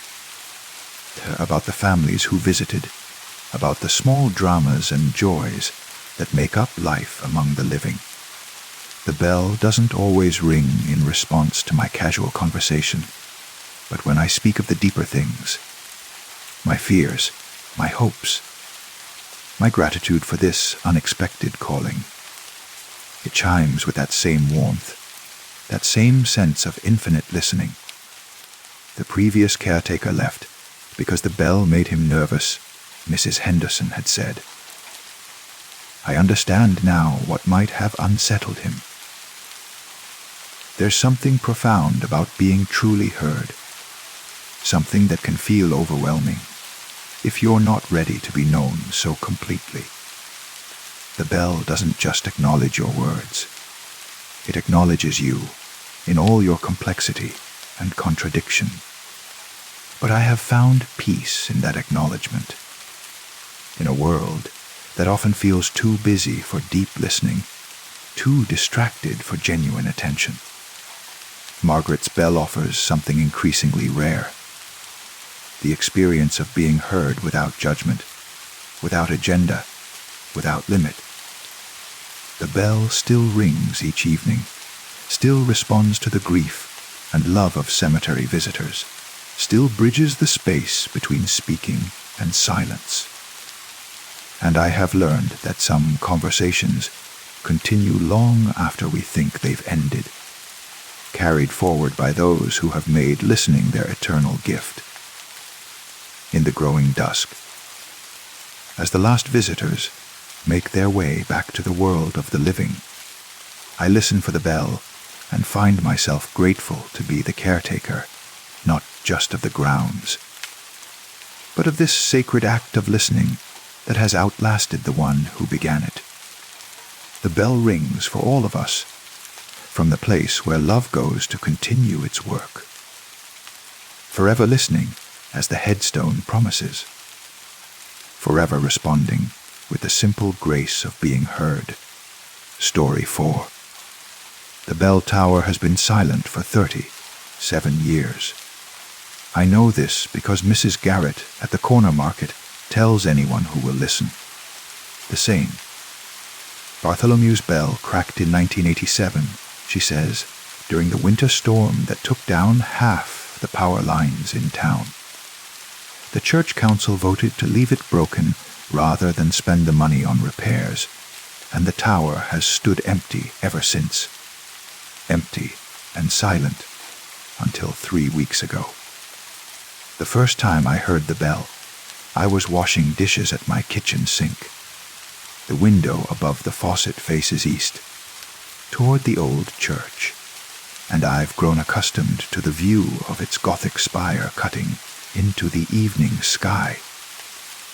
about the families who visited, about the small dramas and joys that make up life among the living. The bell doesn't always ring in response to my casual conversation, but when I speak of the deeper things, my fears, my hopes, my gratitude for this unexpected calling, it chimes with that same warmth, that same sense of infinite listening. The previous caretaker left because the bell made him nervous, Mrs. Henderson had said. I understand now what might have unsettled him. There's something profound about being truly heard, something that can feel overwhelming if you're not ready to be known so completely. The bell doesn't just acknowledge your words. It acknowledges you in all your complexity and contradiction. But I have found peace in that acknowledgement. In a world that often feels too busy for deep listening, too distracted for genuine attention, Margaret's bell offers something increasingly rare. The experience of being heard without judgment, without agenda, without limit. The bell still rings each evening, still responds to the grief and love of cemetery visitors, still bridges the space between speaking and silence. And I have learned that some conversations continue long after we think they've ended, carried forward by those who have made listening their eternal gift. In the growing dusk, as the last visitors make their way back to the world of the living, I listen for the bell and find myself grateful to be the caretaker, not just of the grounds, but of this sacred act of listening that has outlasted the one who began it. The bell rings for all of us, from the place where love goes to continue its work. Forever listening, as the headstone promises. Forever responding with the simple grace of being heard. Story 4. The bell tower has been silent for 37 years. I know this because Mrs. Garrett at the corner market tells anyone who will listen. The same. Bartholomew's bell cracked in 1987, she says, during the winter storm that took down half the power lines in town. The church council voted to leave it broken rather than spend the money on repairs, and the tower has stood empty ever since. Empty and silent until 3 weeks ago. The first time I heard the bell, I was washing dishes at my kitchen sink. The window above the faucet faces east, toward the old church, and I've grown accustomed to the view of its Gothic spire cutting into the evening sky.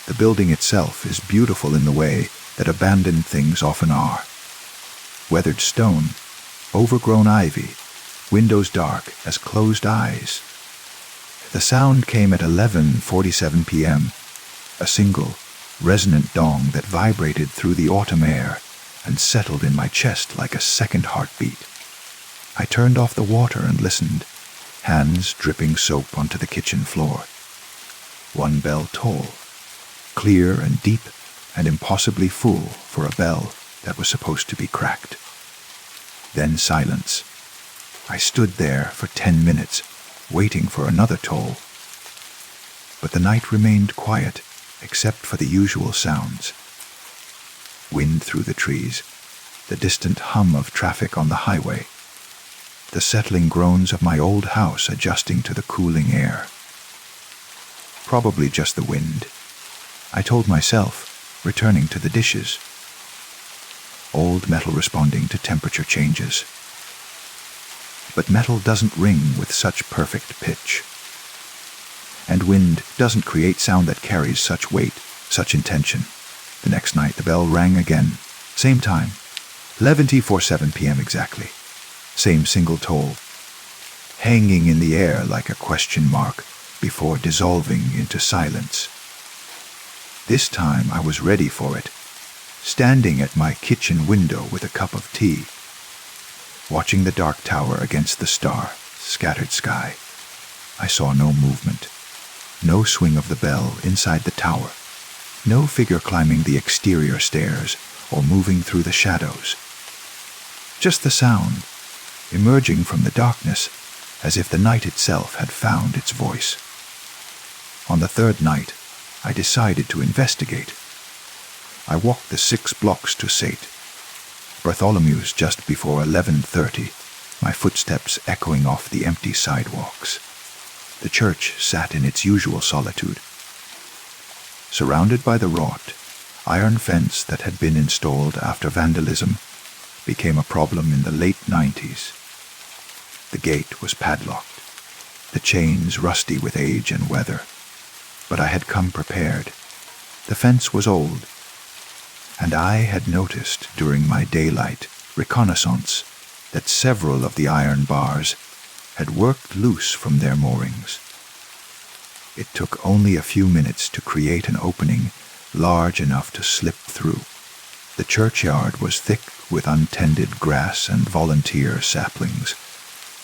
The building itself is beautiful in the way that abandoned things often are. Weathered stone, overgrown ivy, windows dark as closed eyes. The sound came at 11:47 p.m., a single, resonant dong that vibrated through the autumn air and settled in my chest like a second heartbeat. I turned off the water and listened, hands dripping soap onto the kitchen floor. One bell toll, clear and deep and impossibly full for a bell that was supposed to be cracked. Then silence. I stood there for 10 minutes, waiting for another toll. But the night remained quiet, except for the usual sounds. Wind through the trees, the distant hum of traffic on the highway, the settling groans of my old house adjusting to the cooling air. Probably just the wind, I told myself, returning to the dishes. Old metal responding to temperature changes. But metal doesn't ring with such perfect pitch. And wind doesn't create sound that carries such weight, such intention. The next night the bell rang again. Same time, 11:47 p.m. exactly. Same single toll, hanging in the air like a question mark before dissolving into silence. This time I was ready for it, standing at my kitchen window with a cup of tea, watching the dark tower against the star-scattered sky. I saw no movement, no swing of the bell inside the tower, no figure climbing the exterior stairs or moving through the shadows. Just the sound, emerging from the darkness as if the night itself had found its voice. On the third night, I decided to investigate. I walked the 6 blocks to St. Bartholomew's just before 11:30, my footsteps echoing off the empty sidewalks. The church sat in its usual solitude, surrounded by the wrought, iron fence that had been installed after vandalism became a problem in the late 90s. The gate was padlocked, the chains rusty with age and weather, but I had come prepared. The fence was old, and I had noticed during my daylight reconnaissance that several of the iron bars had worked loose from their moorings. It took only a few minutes to create an opening large enough to slip through. The churchyard was thick with untended grass and volunteer saplings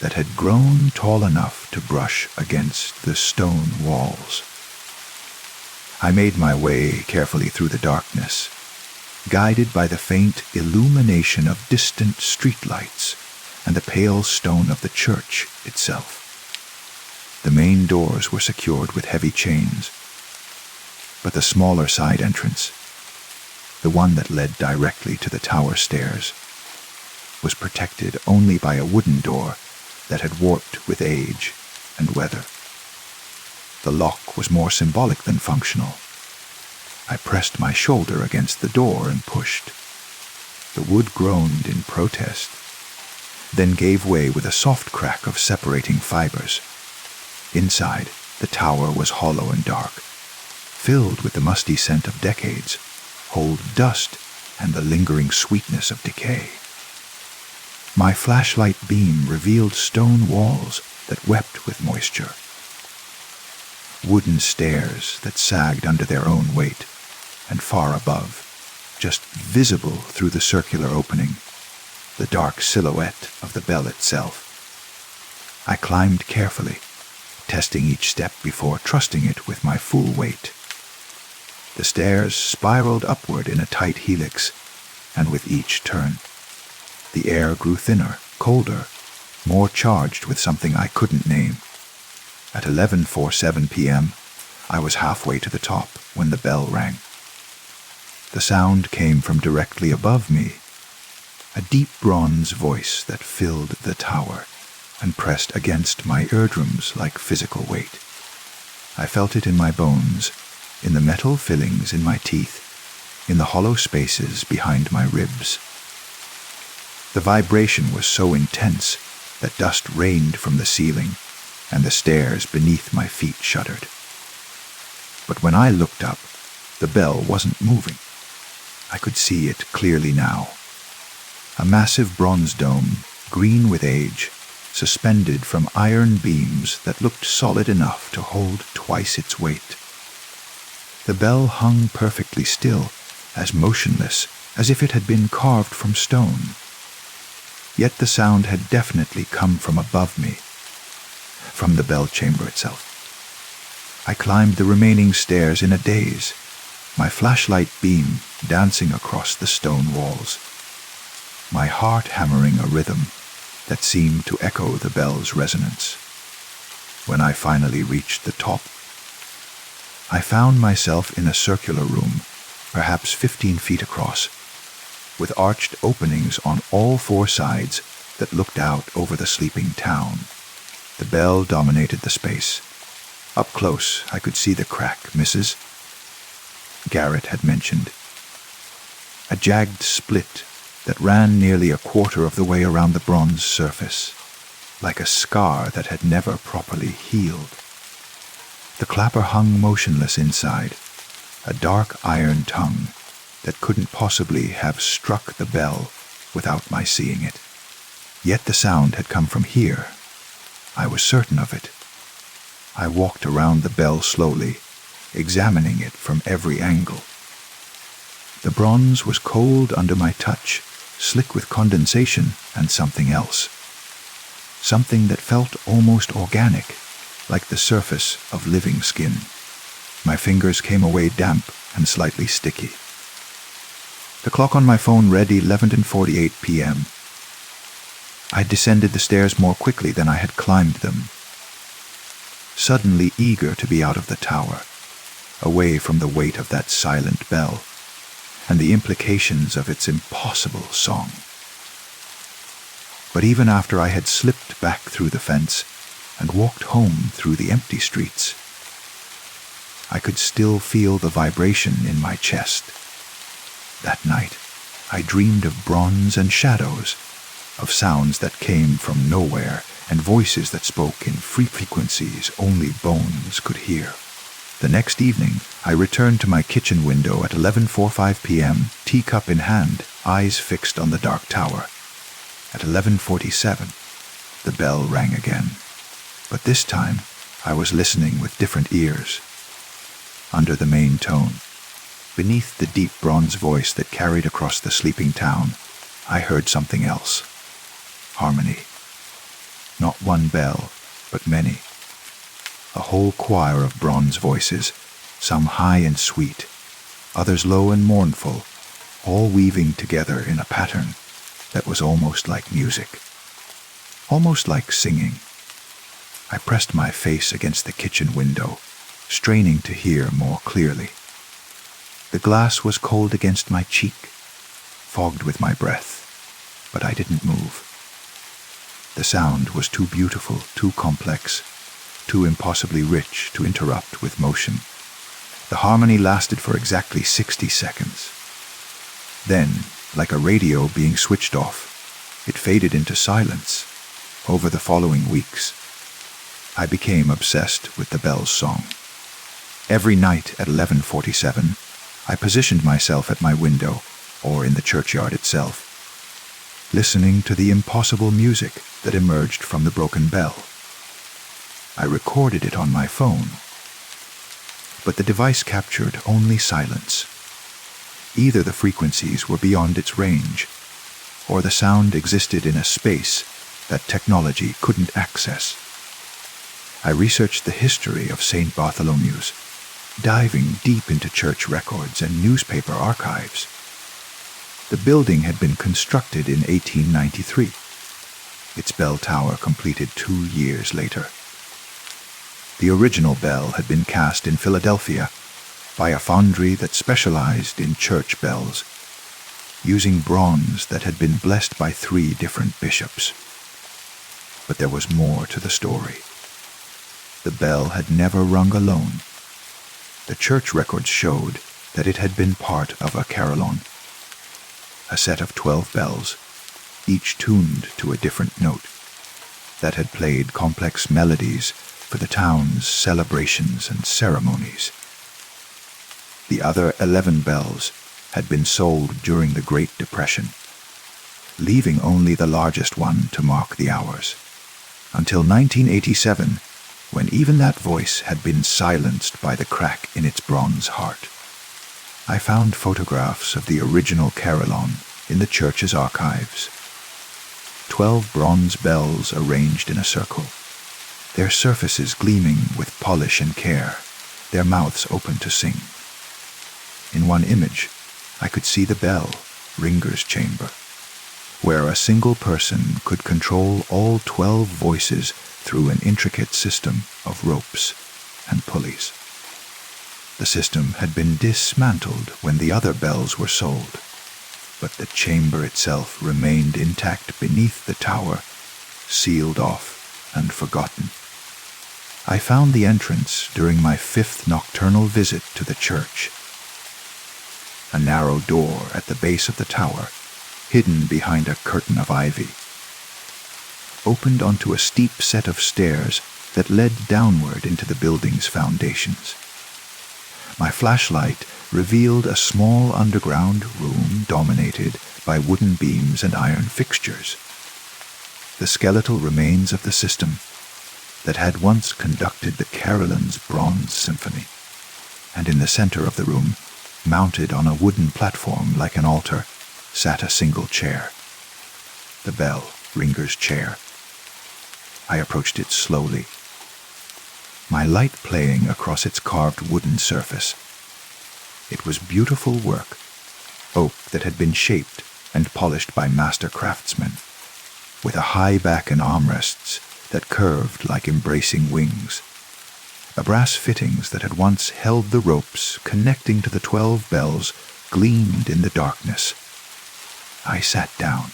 that had grown tall enough to brush against the stone walls. I made my way carefully through the darkness, guided by the faint illumination of distant streetlights and the pale stone of the church itself. The main doors were secured with heavy chains, but the smaller side entrance, the one that led directly to the tower stairs, was protected only by a wooden door that had warped with age and weather. The lock was more symbolic than functional. I pressed my shoulder against the door and pushed. The wood groaned in protest, then gave way with a soft crack of separating fibers. Inside, the tower was hollow and dark, filled with the musty scent of decades, old dust, and the lingering sweetness of decay. My flashlight beam revealed stone walls that wept with moisture, wooden stairs that sagged under their own weight, and far above, just visible through the circular opening, the dark silhouette of the bell itself. I climbed carefully, testing each step before trusting it with my full weight. The stairs spiraled upward in a tight helix, and with each turn, the air grew thinner, colder, more charged with something I couldn't name. At 11:47 p.m., I was halfway to the top when the bell rang. The sound came from directly above me, a deep bronze voice that filled the tower and pressed against my eardrums like physical weight. I felt it in my bones, in the metal fillings in my teeth, in the hollow spaces behind my ribs. The vibration was so intense that dust rained from the ceiling, and the stairs beneath my feet shuddered. But when I looked up, the bell wasn't moving. I could see it clearly now. A massive bronze dome, green with age, suspended from iron beams that looked solid enough to hold twice its weight. The bell hung perfectly still, as motionless as if it had been carved from stone. Yet the sound had definitely come from above me, from the bell chamber itself. I climbed the remaining stairs in a daze, my flashlight beam dancing across the stone walls, my heart hammering a rhythm that seemed to echo the bell's resonance. When I finally reached the top, I found myself in a circular room, perhaps 15 feet across, with arched openings on all four sides that looked out over the sleeping town. The bell dominated the space. Up close, I could see the crack Mrs. Garrett had mentioned. A jagged split that ran nearly a quarter of the way around the bronze surface, like a scar that had never properly healed. The clapper hung motionless inside, a dark iron tongue that couldn't possibly have struck the bell without my seeing it. Yet the sound had come from here. I was certain of it. I walked around the bell slowly, examining it from every angle. The bronze was cold under my touch, slick with condensation and something else. Something that felt almost organic, like the surface of living skin. My fingers came away damp and slightly sticky. The clock on my phone read 11:48 p.m. I descended the stairs more quickly than I had climbed them, suddenly eager to be out of the tower, away from the weight of that silent bell and the implications of its impossible song. But even after I had slipped back through the fence and walked home through the empty streets, I could still feel the vibration in my chest. That night, I dreamed of bronze and shadows, of sounds that came from nowhere and voices that spoke in frequencies only bones could hear. The next evening, I returned to my kitchen window at 11:45 p.m., teacup in hand, eyes fixed on the dark tower. At 11:47, the bell rang again. But this time, I was listening with different ears. Under the main tone, beneath the deep bronze voice that carried across the sleeping town, I heard something else. Harmony. Not one bell, but many. A whole choir of bronze voices, some high and sweet, others low and mournful, all weaving together in a pattern that was almost like music, almost like singing. I pressed my face against the kitchen window, straining to hear more clearly. The glass was cold against my cheek, fogged with my breath, but I didn't move. The sound was too beautiful, too complex, too impossibly rich to interrupt with motion. The harmony lasted for exactly 60 seconds. Then, like a radio being switched off, it faded into silence. Over the following weeks, I became obsessed with the bell's song. Every night at 11:47, I positioned myself at my window, or in the churchyard itself, listening to the impossible music that emerged from the broken bell. I recorded it on my phone, but the device captured only silence. Either the frequencies were beyond its range, or the sound existed in a space that technology couldn't access. I researched the history of St. Bartholomew's, diving deep into church records and newspaper archives. The building had been constructed in 1893, its bell tower completed 2 years later. The original bell had been cast in Philadelphia by a foundry that specialized in church bells, using bronze that had been blessed by 3 different bishops. But there was more to the story. The bell had never rung alone. The church records showed that it had been part of a carillon, a set of 12 bells, each tuned to a different note, that had played complex melodies for the town's celebrations and ceremonies. The other 11 bells had been sold during the Great Depression, leaving only the largest one to mark the hours, until 1987, when even that voice had been silenced by the crack in its bronze heart. I found photographs of the original carillon in the church's archives. 12 bronze bells arranged in a circle, their surfaces gleaming with polish and care, their mouths open to sing. In one image, I could see the bell ringer's chamber, where a single person could control all 12 voices through an intricate system of ropes and pulleys. The system had been dismantled when the other bells were sold, but the chamber itself remained intact beneath the tower, sealed off and forgotten. I found the entrance during my 5th nocturnal visit to the church. A narrow door at the base of the tower, hidden behind a curtain of ivy, opened onto a steep set of stairs that led downward into the building's foundations. My flashlight revealed a small underground room dominated by wooden beams and iron fixtures, the skeletal remains of the system that had once conducted the carillon's bronze symphony. And in the center of the room, mounted on a wooden platform like an altar, sat a single chair. The bell ringer's chair. I approached it slowly, my light playing across its carved wooden surface. It was beautiful work, oak that had been shaped and polished by master craftsmen, with a high back and armrests that curved like embracing wings. The brass fittings that had once held the ropes connecting to the 12 bells gleamed in the darkness. I sat down.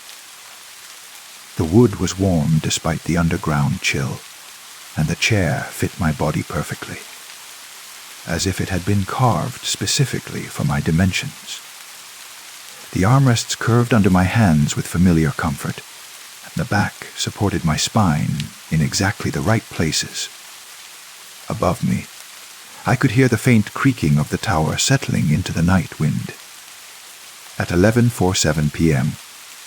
The wood was warm despite the underground chill, and the chair fit my body perfectly, as if it had been carved specifically for my dimensions. The armrests curved under my hands with familiar comfort, and the back supported my spine in exactly the right places. Above me, I could hear the faint creaking of the tower settling into the night wind. At 11:47 p.m.,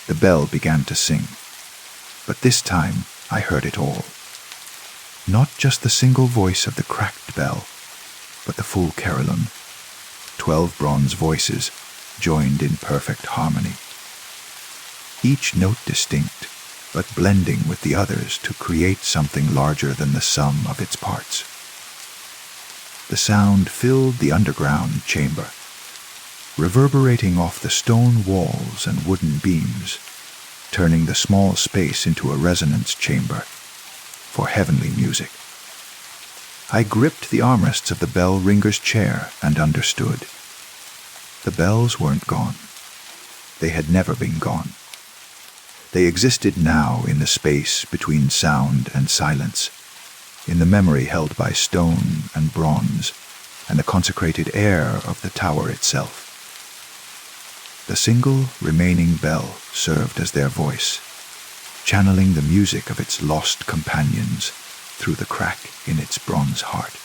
the bell began to sing, but this time I heard it all. Not just the single voice of the cracked bell, but the full carillon, 12 bronze voices joined in perfect harmony, each note distinct, but blending with the others to create something larger than the sum of its parts. The sound filled the underground chamber, reverberating off the stone walls and wooden beams, turning the small space into a resonance chamber for heavenly music. I gripped the armrests of the bell ringer's chair and understood. The bells weren't gone. They had never been gone. They existed now in the space between sound and silence, in the memory held by stone and bronze, and the consecrated air of the tower itself. The single remaining bell served as their voice, channeling the music of its lost companions through the crack in its bronze heart.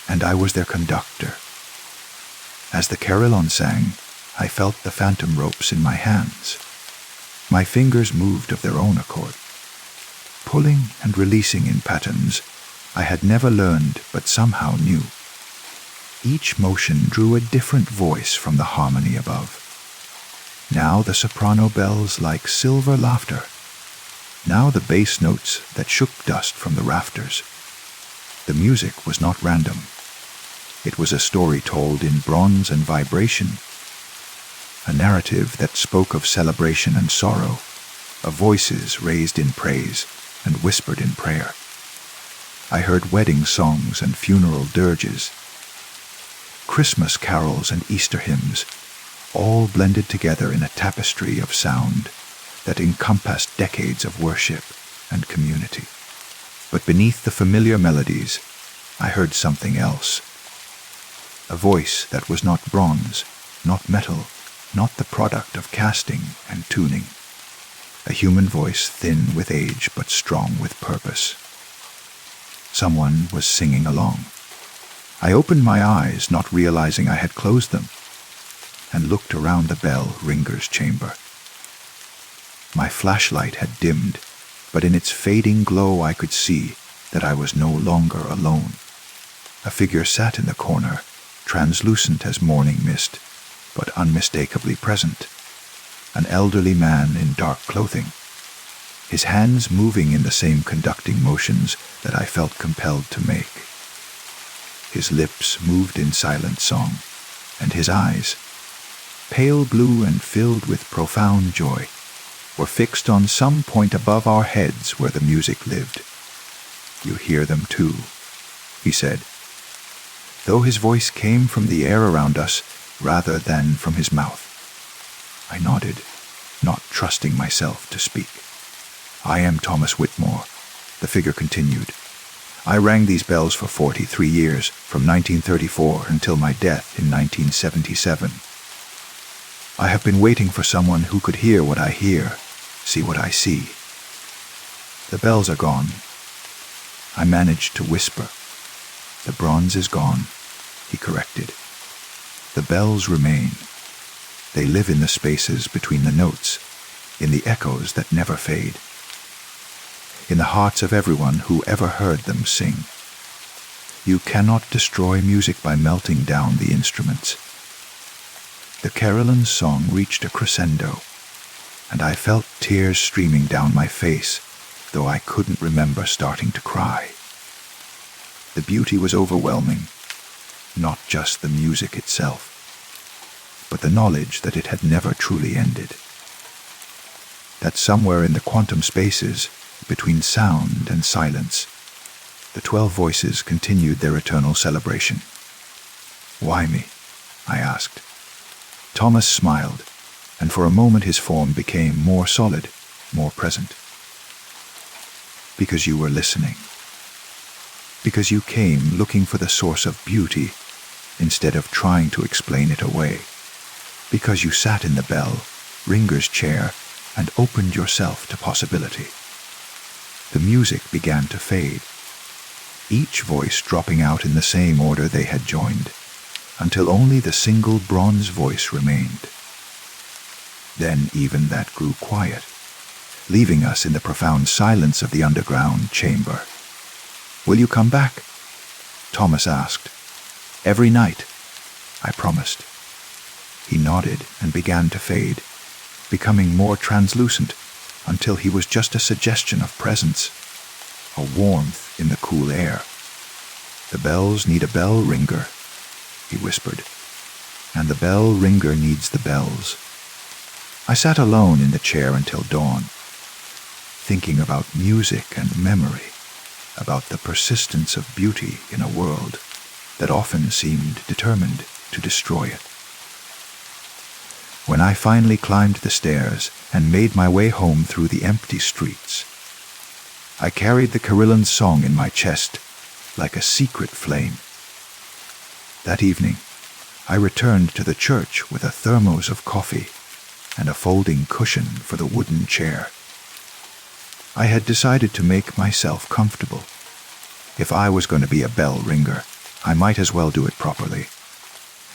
And I was their conductor. As the carillon sang, I felt the phantom ropes in my hands. My fingers moved of their own accord, pulling and releasing in patterns I had never learned but somehow knew. Each motion drew a different voice from the harmony above. Now the soprano bells like silver laughter, now the bass notes that shook dust from the rafters. The music was not random. It was a story told in bronze and vibration, a narrative that spoke of celebration and sorrow, of voices raised in praise and whispered in prayer. I heard wedding songs and funeral dirges, Christmas carols and Easter hymns, all blended together in a tapestry of sound that encompassed decades of worship and community. But beneath the familiar melodies, I heard something else. A voice that was not bronze, not metal, not the product of casting and tuning. A human voice thin with age but strong with purpose. Someone was singing along. I opened my eyes, not realizing I had closed them, and looked around the bell ringer's chamber. My flashlight had dimmed, but in its fading glow I could see that I was no longer alone. A figure sat in the corner, translucent as morning mist, but unmistakably present. An elderly man in dark clothing, his hands moving in the same conducting motions that I felt compelled to make. His lips moved in silent song, and his eyes, pale blue and filled with profound joy, were fixed on some point above our heads where the music lived. "You hear them too," he said, though his voice came from the air around us rather than from his mouth. I nodded, not trusting myself to speak. "I am Thomas Whitmore," the figure continued. "I rang these bells for 43 years, from 1934 until my death in 1977. I have been waiting for someone who could hear what I hear, see what I see. The bells are gone." I managed to whisper. "The bronze is gone," he corrected. "The bells remain. They live in the spaces between the notes, in the echoes that never fade, in the hearts of everyone who ever heard them sing. You cannot destroy music by melting down the instruments." The carillon's song reached a crescendo, and I felt tears streaming down my face, though I couldn't remember starting to cry. The beauty was overwhelming, not just the music itself, but the knowledge that it had never truly ended. That somewhere in the quantum spaces, between sound and silence, the 12 voices continued their eternal celebration. "Why me?" I asked. Thomas smiled, and for a moment his form became more solid, more present. "Because you were listening. Because you came looking for the source of beauty instead of trying to explain it away. Because you sat in the bell ringer's chair and opened yourself to possibility." The music began to fade, each voice dropping out in the same order they had joined, until only the single bronze voice remained. Then even that grew quiet, leaving us in the profound silence of the underground chamber. "Will you come back?" Thomas asked. "Every night," I promised. He nodded and began to fade, becoming more translucent until he was just a suggestion of presence, a warmth in the cool air. "The bells need a bell ringer," he whispered, "and the bell ringer needs the bells." I sat alone in the chair until dawn, thinking about music and memory, about the persistence of beauty in a world that often seemed determined to destroy it. When I finally climbed the stairs and made my way home through the empty streets, I carried the carillon's song in my chest like a secret flame. That evening, I returned to the church with a thermos of coffee and a folding cushion for the wooden chair. I had decided to make myself comfortable. If I was going to be a bell ringer, I might as well do it properly.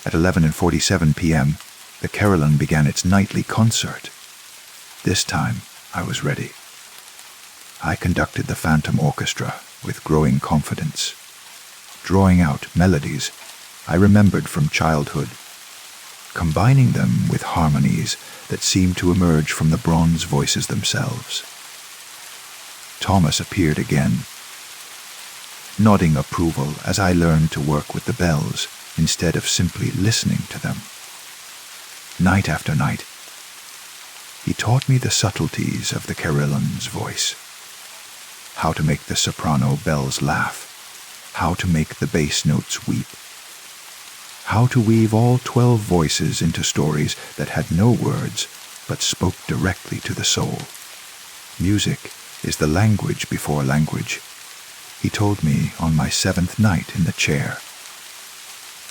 At 11:47 p.m., the carillon began its nightly concert. This time, I was ready. I conducted the phantom orchestra with growing confidence, drawing out melodies I remembered from childhood, combining them with harmonies that seemed to emerge from the bronze voices themselves. Thomas appeared again, nodding approval as I learned to work with the bells instead of simply listening to them. Night after night, he taught me the subtleties of the carillon's voice. how to make the soprano bells laugh, how to make the bass notes weep, how to weave all 12 voices into stories that had no words but spoke directly to the soul. Music is the language before language, he told me on my 7th night in the chair.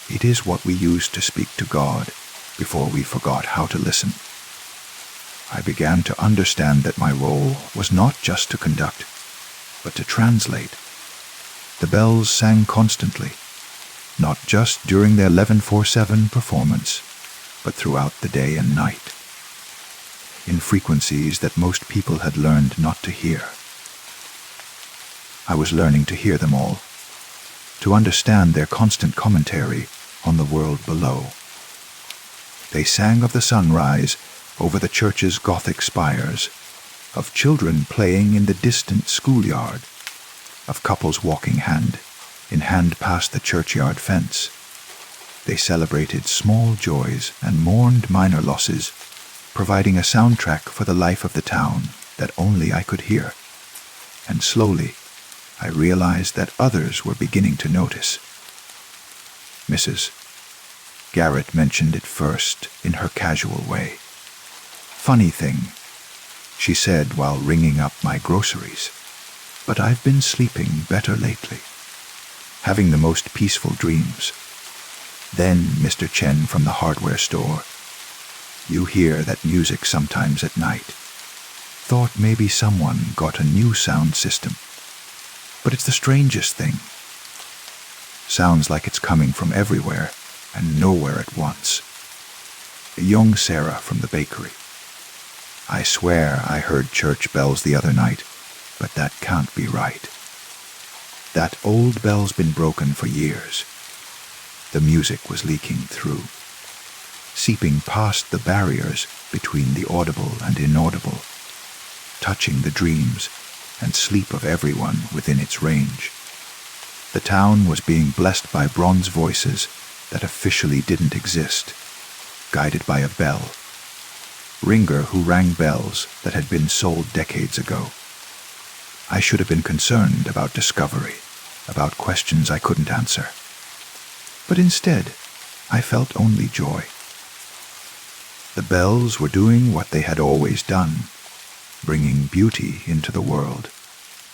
It is what we used to speak to God before we forgot how to listen. I began to understand that my role was not just to conduct, but to translate. The bells sang constantly, not just during their 11/4/7 performance, but throughout the day and night, in frequencies that most people had learned not to hear. I was learning to hear them all, to understand their constant commentary on the world below. They sang of the sunrise over the church's Gothic spires, of children playing in the distant schoolyard, of couples walking hand in hand past the churchyard fence. They celebrated small joys and mourned minor losses, providing a soundtrack for the life of the town that only I could hear. And slowly, I realized that others were beginning to notice. Mrs. Garrett mentioned it first in her casual way. "Funny thing," she said while ringing up my groceries, "but I've been sleeping better lately, having the most peaceful dreams." Then Mr. Chen from the hardware store, "You hear that music sometimes at night. Thought maybe someone got a new sound system. But it's the strangest thing. Sounds like it's coming from everywhere and nowhere at once." Young Sarah from the bakery, "I swear I heard church bells the other night, but that can't be right. That old bell's been broken for years." The music was leaking through, seeping past the barriers between the audible and inaudible, touching the dreams and sleep of everyone within its range. The town was being blessed by bronze voices that officially didn't exist, guided by a bell ringer who rang bells that had been sold decades ago. I should have been concerned about discovery, about questions I couldn't answer. But instead, I felt only joy. The bells were doing what they had always done, bringing beauty into the world,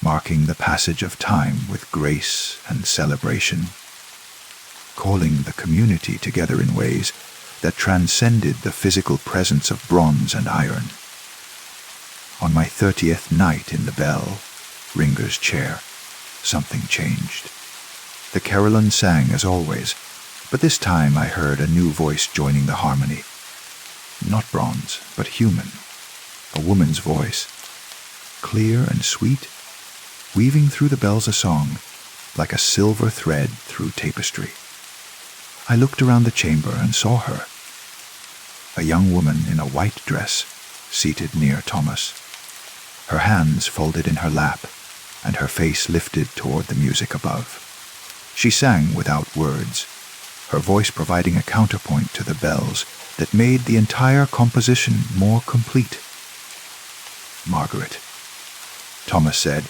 marking the passage of time with grace and celebration, calling the community together in ways that transcended the physical presence of bronze and iron. On my 30th night in the bell ringer's chair, something changed. The carillon sang as always, but this time I heard a new voice joining the harmony. Not bronze, but human. A woman's voice, clear and sweet, weaving through the bells a song like a silver thread through tapestry. I looked around the chamber and saw her, a young woman in a white dress, seated near Thomas, her hands folded in her lap and her face lifted toward the music above. She sang without words, her voice providing a counterpoint to the bells that made the entire composition more complete. "Margaret," Thomas said,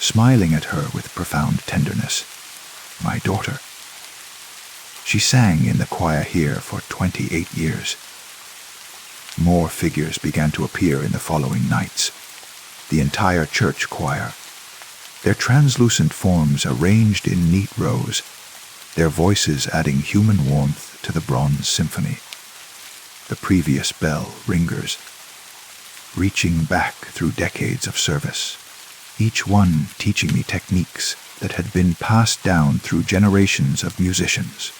smiling at her with profound tenderness. "My daughter." She sang in the choir here for 28 years. More figures began to appear in the following nights. The entire church choir, their translucent forms arranged in neat rows, their voices adding human warmth to the bronze symphony. The previous bell ringers, reaching back through decades of service, each one teaching me techniques that had been passed down through generations of musicians.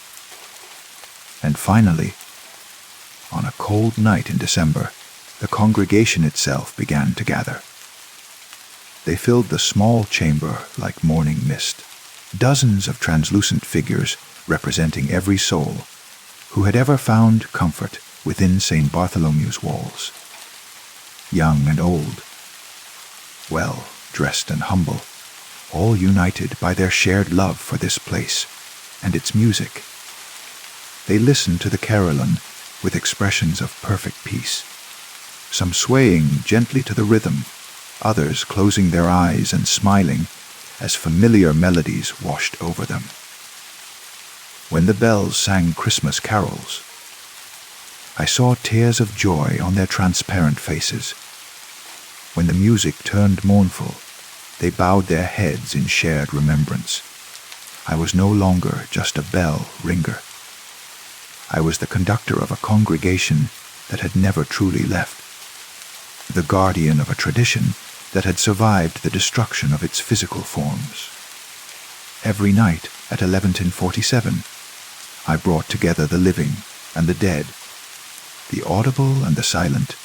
And finally, on a cold night in December, the congregation itself began to gather. They filled the small chamber like morning mist, dozens of translucent figures representing every soul who had ever found comfort within St. Bartholomew's walls. Young and old, well dressed and humble, all united by their shared love for this place and its music. They listened to the carillon with expressions of perfect peace, some swaying gently to the rhythm, others closing their eyes and smiling as familiar melodies washed over them. When the bells sang Christmas carols, I saw tears of joy on their transparent faces. When the music turned mournful, they bowed their heads in shared remembrance. I was no longer just a bell ringer. I was the conductor of a congregation that had never truly left, the guardian of a tradition that had survived the destruction of its physical forms. Every night at 11:47, I brought together the living and the dead, the audible and the silent,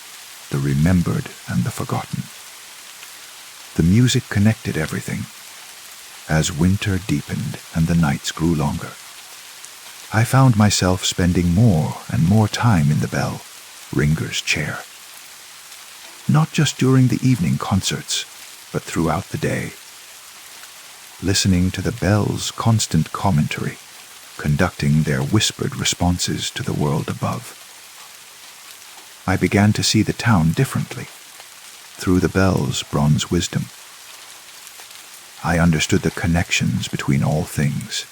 the remembered and the forgotten. The music connected everything. As winter deepened and the nights grew longer, I found myself spending more and more time in the bell ringer's chair. Not just during the evening concerts, but throughout the day, listening to the bells' constant commentary, conducting their whispered responses to the world above. I began to see the town differently, through the bells' bronze wisdom. I understood the connections between all things,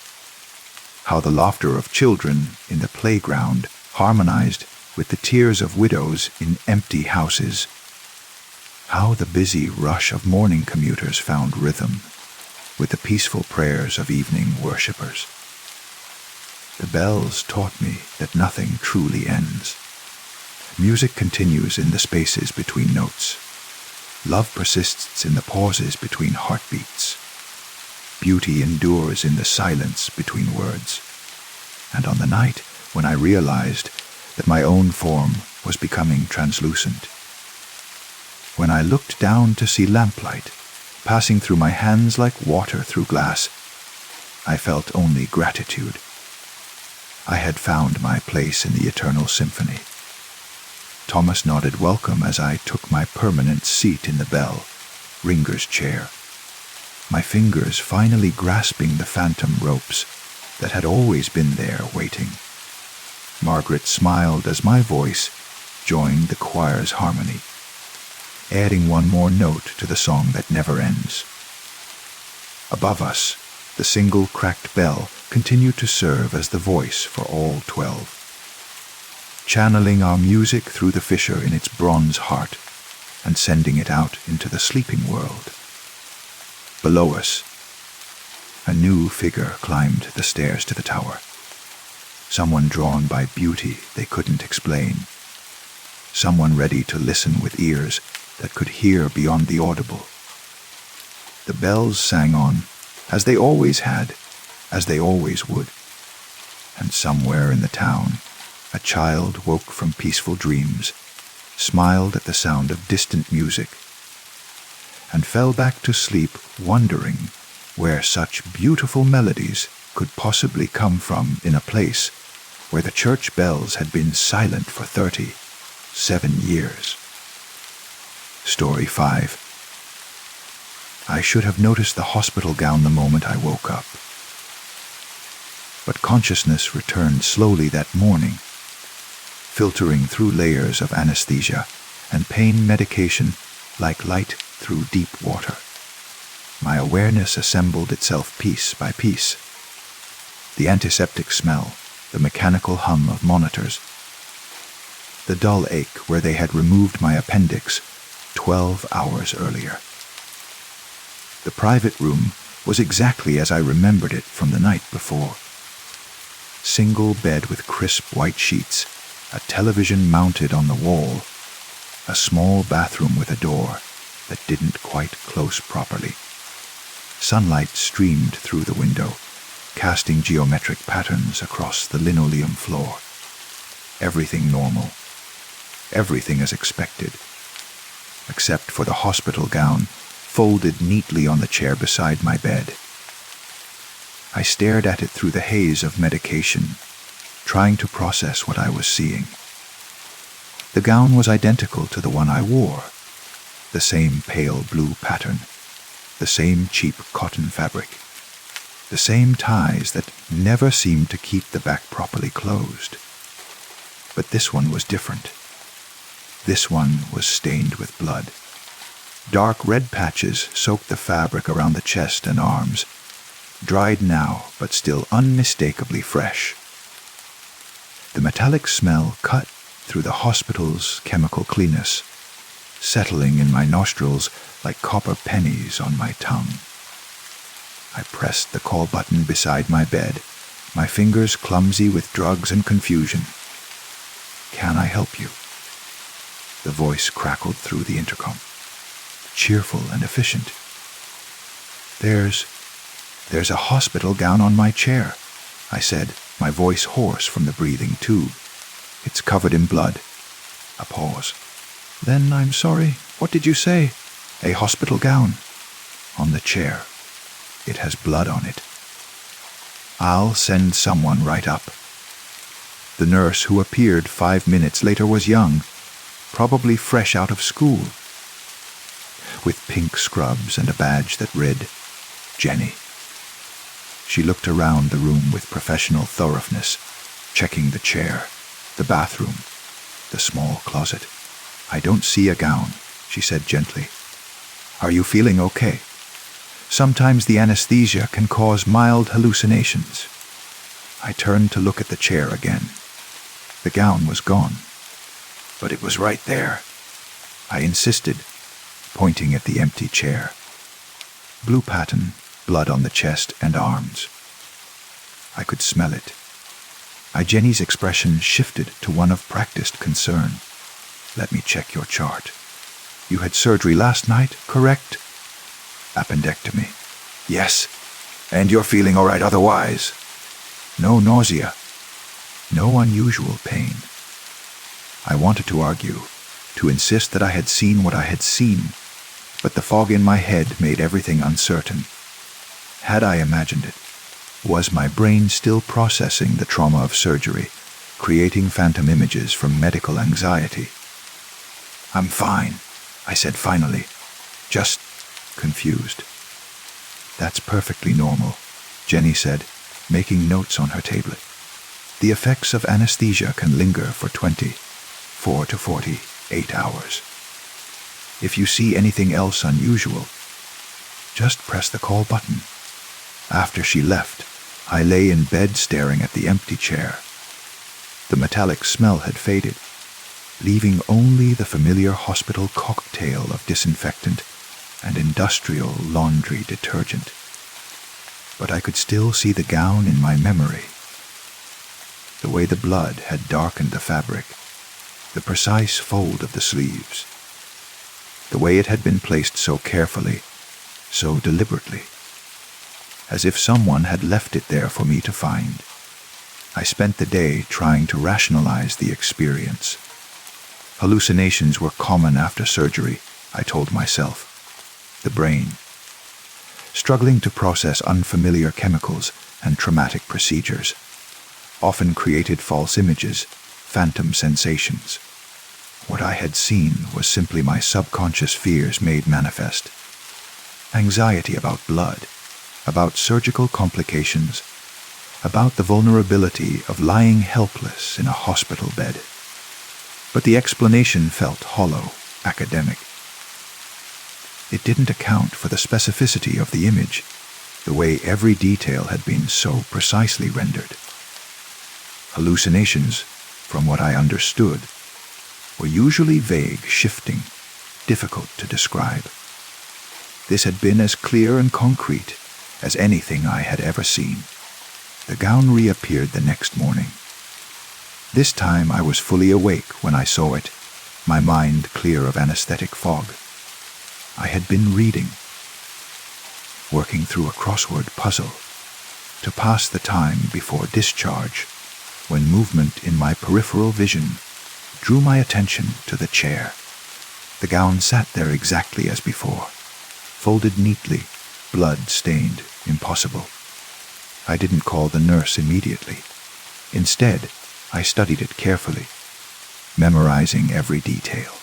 how the laughter of children in the playground harmonized with the tears of widows in empty houses, how the busy rush of morning commuters found rhythm with the peaceful prayers of evening worshippers. The bells taught me that nothing truly ends. Music continues in the spaces between notes. Love persists in the pauses between heartbeats. Beauty endures in the silence between words. And on the night when I realized that my own form was becoming translucent, when I looked down to see lamplight passing through my hands like water through glass, I felt only gratitude. I had found my place in the eternal symphony. Thomas nodded welcome as I took my permanent seat in the bell ringer's chair, my fingers finally grasping the phantom ropes that had always been there waiting. Margaret smiled as my voice joined the choir's harmony, adding one more note to the song that never ends. Above us, the single cracked bell continued to serve as the voice for all 12, channeling our music through the fissure in its bronze heart and sending it out into the sleeping world. Below us, a new figure climbed the stairs to the tower, someone drawn by beauty they couldn't explain, someone ready to listen with ears that could hear beyond the audible. The bells sang on, as they always had, as they always would, and somewhere in the town, a child woke from peaceful dreams, smiled at the sound of distant music, and fell back to sleep wondering where such beautiful melodies could possibly come from in a place where the church bells had been silent for 37 years. Story 5. I should have noticed the hospital gown the moment I woke up. But consciousness returned slowly that morning, filtering through layers of anesthesia and pain medication like light through deep water. My awareness assembled itself piece by piece. The antiseptic smell, the mechanical hum of monitors, the dull ache where they had removed my appendix 12 hours earlier. The private room was exactly as I remembered it from the night before. Single bed with crisp white sheets, a television mounted on the wall, a small bathroom with a door that didn't quite close properly. Sunlight streamed through the window, casting geometric patterns across the linoleum floor. Everything normal. Everything as expected. Except for the hospital gown, folded neatly on the chair beside my bed. I stared at it through the haze of medication, trying to process what I was seeing. The gown was identical to the one I wore. The same pale blue pattern, the same cheap cotton fabric, the same ties that never seemed to keep the back properly closed. But this one was different. This one was stained with blood. Dark red patches soaked the fabric around the chest and arms, dried now but still unmistakably fresh. The metallic smell cut through the hospital's chemical cleanness, settling in my nostrils like copper pennies on my tongue. I pressed the call button beside my bed, my fingers clumsy with drugs and confusion. "Can I help you?" The voice crackled through the intercom, cheerful and efficient. There's a hospital gown on my chair," I said, my voice hoarse from the breathing tube. "It's covered in blood." A pause. "Then I'm sorry. What did you say?" "A hospital gown. On the chair. It has blood on it." "I'll send someone right up." The nurse who appeared 5 minutes later was young, probably fresh out of school, with pink scrubs and a badge that read, "Jenny." She looked around the room with professional thoroughness, checking the chair, the bathroom, the small closet. "I don't see a gown," she said gently. "Are you feeling okay? Sometimes the anesthesia can cause mild hallucinations." I turned to look at the chair again. The gown was gone, but it was right there. I insisted, pointing at the empty chair. Blue pattern, blood on the chest and arms. I could smell it. Jenny's expression shifted to one of practiced concern. "Let me check your chart. You had surgery last night, correct?" "Appendectomy." "Yes. And you're feeling all right otherwise?" "No nausea. No unusual pain." I wanted to argue, to insist that I had seen what I had seen, but the fog in my head made everything uncertain. Had I imagined it? Was my brain still processing the trauma of surgery, creating phantom images from medical anxiety? "I'm fine," I said finally, just confused. "That's perfectly normal," Jenny said, making notes on her tablet. "The effects of anesthesia can linger for 24 to 48 hours. If you see anything else unusual, just press the call button." After she left, I lay in bed staring at the empty chair. The metallic smell had faded, leaving only the familiar hospital cocktail of disinfectant and industrial laundry detergent. But I could still see the gown in my memory. The way the blood had darkened the fabric, the precise fold of the sleeves, the way it had been placed so carefully, so deliberately, as if someone had left it there for me to find. I spent the day trying to rationalize the experience. Hallucinations were common after surgery, I told myself. The brain, struggling to process unfamiliar chemicals and traumatic procedures, often created false images, phantom sensations. What I had seen was simply my subconscious fears made manifest. Anxiety about blood, about surgical complications, about the vulnerability of lying helpless in a hospital bed. But the explanation felt hollow, academic. It didn't account for the specificity of the image, the way every detail had been so precisely rendered. Hallucinations, from what I understood, were usually vague, shifting, difficult to describe. This had been as clear and concrete as anything I had ever seen. The gown reappeared the next morning. This time I was fully awake when I saw it, my mind clear of anesthetic fog. I had been reading, working through a crossword puzzle, to pass the time before discharge, when movement in my peripheral vision drew my attention to the chair. The gown sat there exactly as before, folded neatly, blood-stained, impossible. I didn't call the nurse immediately. Instead, I studied it carefully, memorizing every detail.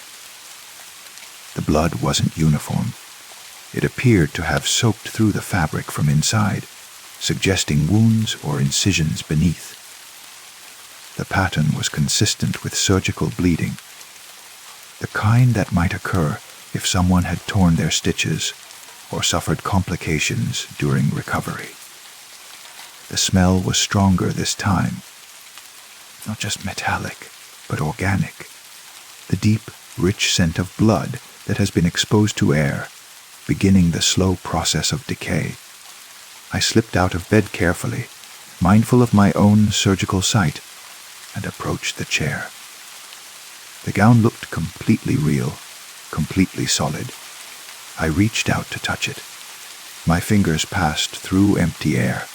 The blood wasn't uniform. It appeared to have soaked through the fabric from inside, suggesting wounds or incisions beneath. The pattern was consistent with surgical bleeding, the kind that might occur if someone had torn their stitches or suffered complications during recovery. The smell was stronger this time, not just metallic, but organic. The deep, rich scent of blood that has been exposed to air, beginning the slow process of decay. I slipped out of bed carefully, mindful of my own surgical sight, and approached the chair. The gown looked completely real, completely solid. I reached out to touch it. My fingers passed through empty air.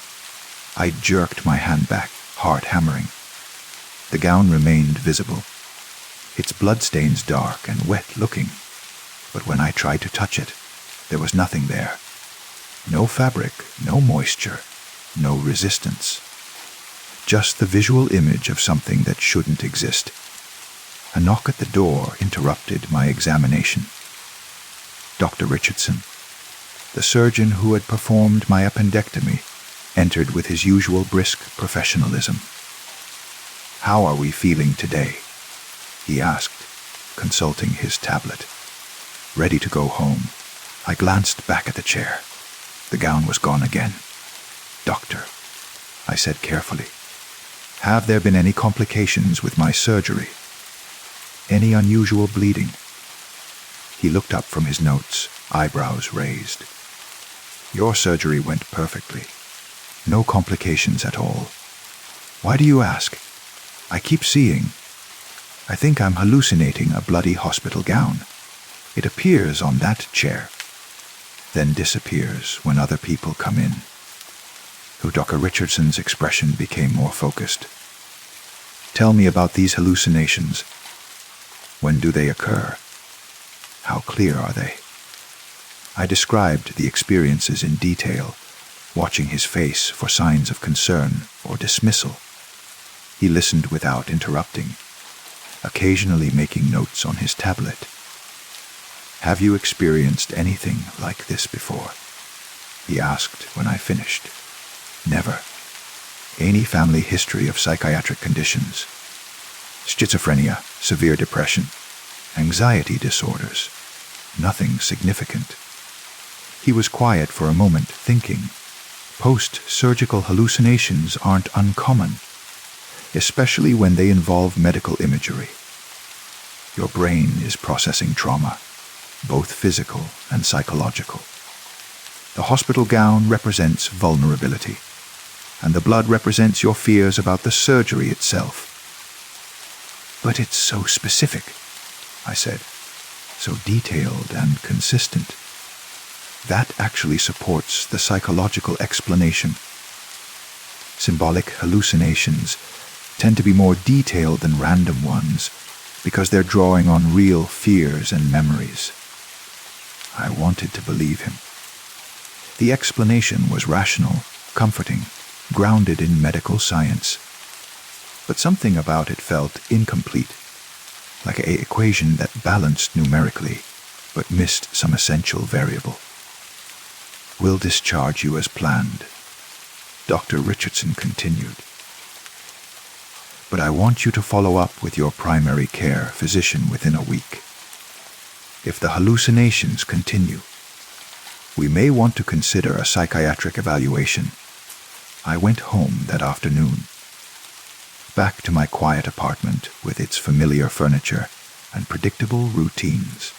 I jerked my hand back, heart hammering. The gown remained visible, its bloodstains dark and wet-looking, but when I tried to touch it, there was nothing there. No fabric, no moisture, no resistance. Just the visual image of something that shouldn't exist. A knock at the door interrupted my examination. Dr. Richardson, the surgeon who had performed my appendectomy, entered with his usual brisk professionalism. "How are we feeling today?" he asked, consulting his tablet. Ready to go home, I glanced back at the chair. The gown was gone again. "Doctor," I said carefully, "have there been any complications with my surgery? Any unusual bleeding?" He looked up from his notes, eyebrows raised. "Your surgery went perfectly. No complications at all. Why do you ask? I keep seeing. I think I'm hallucinating a bloody hospital gown. It appears on that chair, then disappears when other people come in." Dr. Richardson's expression became more focused. "Tell me about these hallucinations. When do they occur? How clear are they?" I described the experiences in detail, watching his face for signs of concern or dismissal. He listened without interrupting, occasionally making notes on his tablet. "Have you experienced anything like this before?" he asked when I finished. "Never. Any family history of psychiatric conditions? Schizophrenia, severe depression, anxiety disorders? Nothing significant." He was quiet for a moment, thinking. Post-surgical hallucinations aren't uncommon, especially when they involve medical imagery. Your brain is processing trauma, both physical and psychological. The hospital gown represents vulnerability, and the blood represents your fears about the surgery itself. "But it's so specific," I said, "so detailed and consistent." That actually supports the psychological explanation. Symbolic hallucinations tend to be more detailed than random ones because they're drawing on real fears and memories. I wanted to believe him. The explanation was rational, comforting, grounded in medical science. But something about it felt incomplete, like an equation that balanced numerically but missed some essential variable. "We'll discharge you as planned," Dr. Richardson continued. "But I want you to follow up with your primary care physician within a week. If the hallucinations continue, we may want to consider a psychiatric evaluation." I went home that afternoon, back to my quiet apartment with its familiar furniture and predictable routines.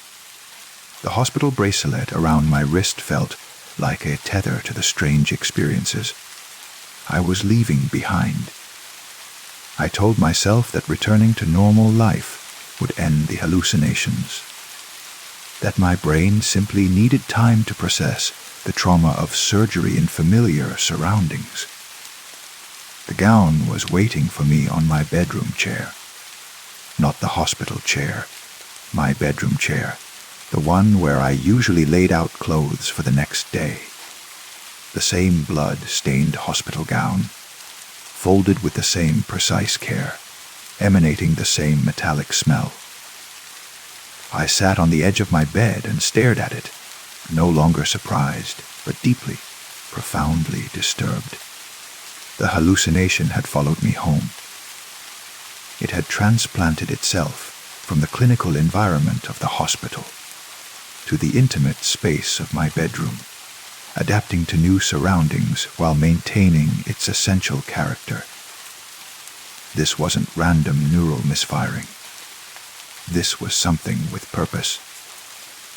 The hospital bracelet around my wrist felt like a tether to the strange experiences I was leaving behind. I told myself that returning to normal life would end the hallucinations, that my brain simply needed time to process the trauma of surgery in familiar surroundings. The gown was waiting for me on my bedroom chair. Not the hospital chair, my bedroom chair, the one where I usually laid out clothes for the next day. The same blood-stained hospital gown, folded with the same precise care, emanating the same metallic smell. I sat on the edge of my bed and stared at it, no longer surprised, but deeply, profoundly disturbed. The hallucination had followed me home. It had transplanted itself from the clinical environment of the hospital to the intimate space of my bedroom, adapting to new surroundings while maintaining its essential character. This wasn't random neural misfiring. This was something with purpose,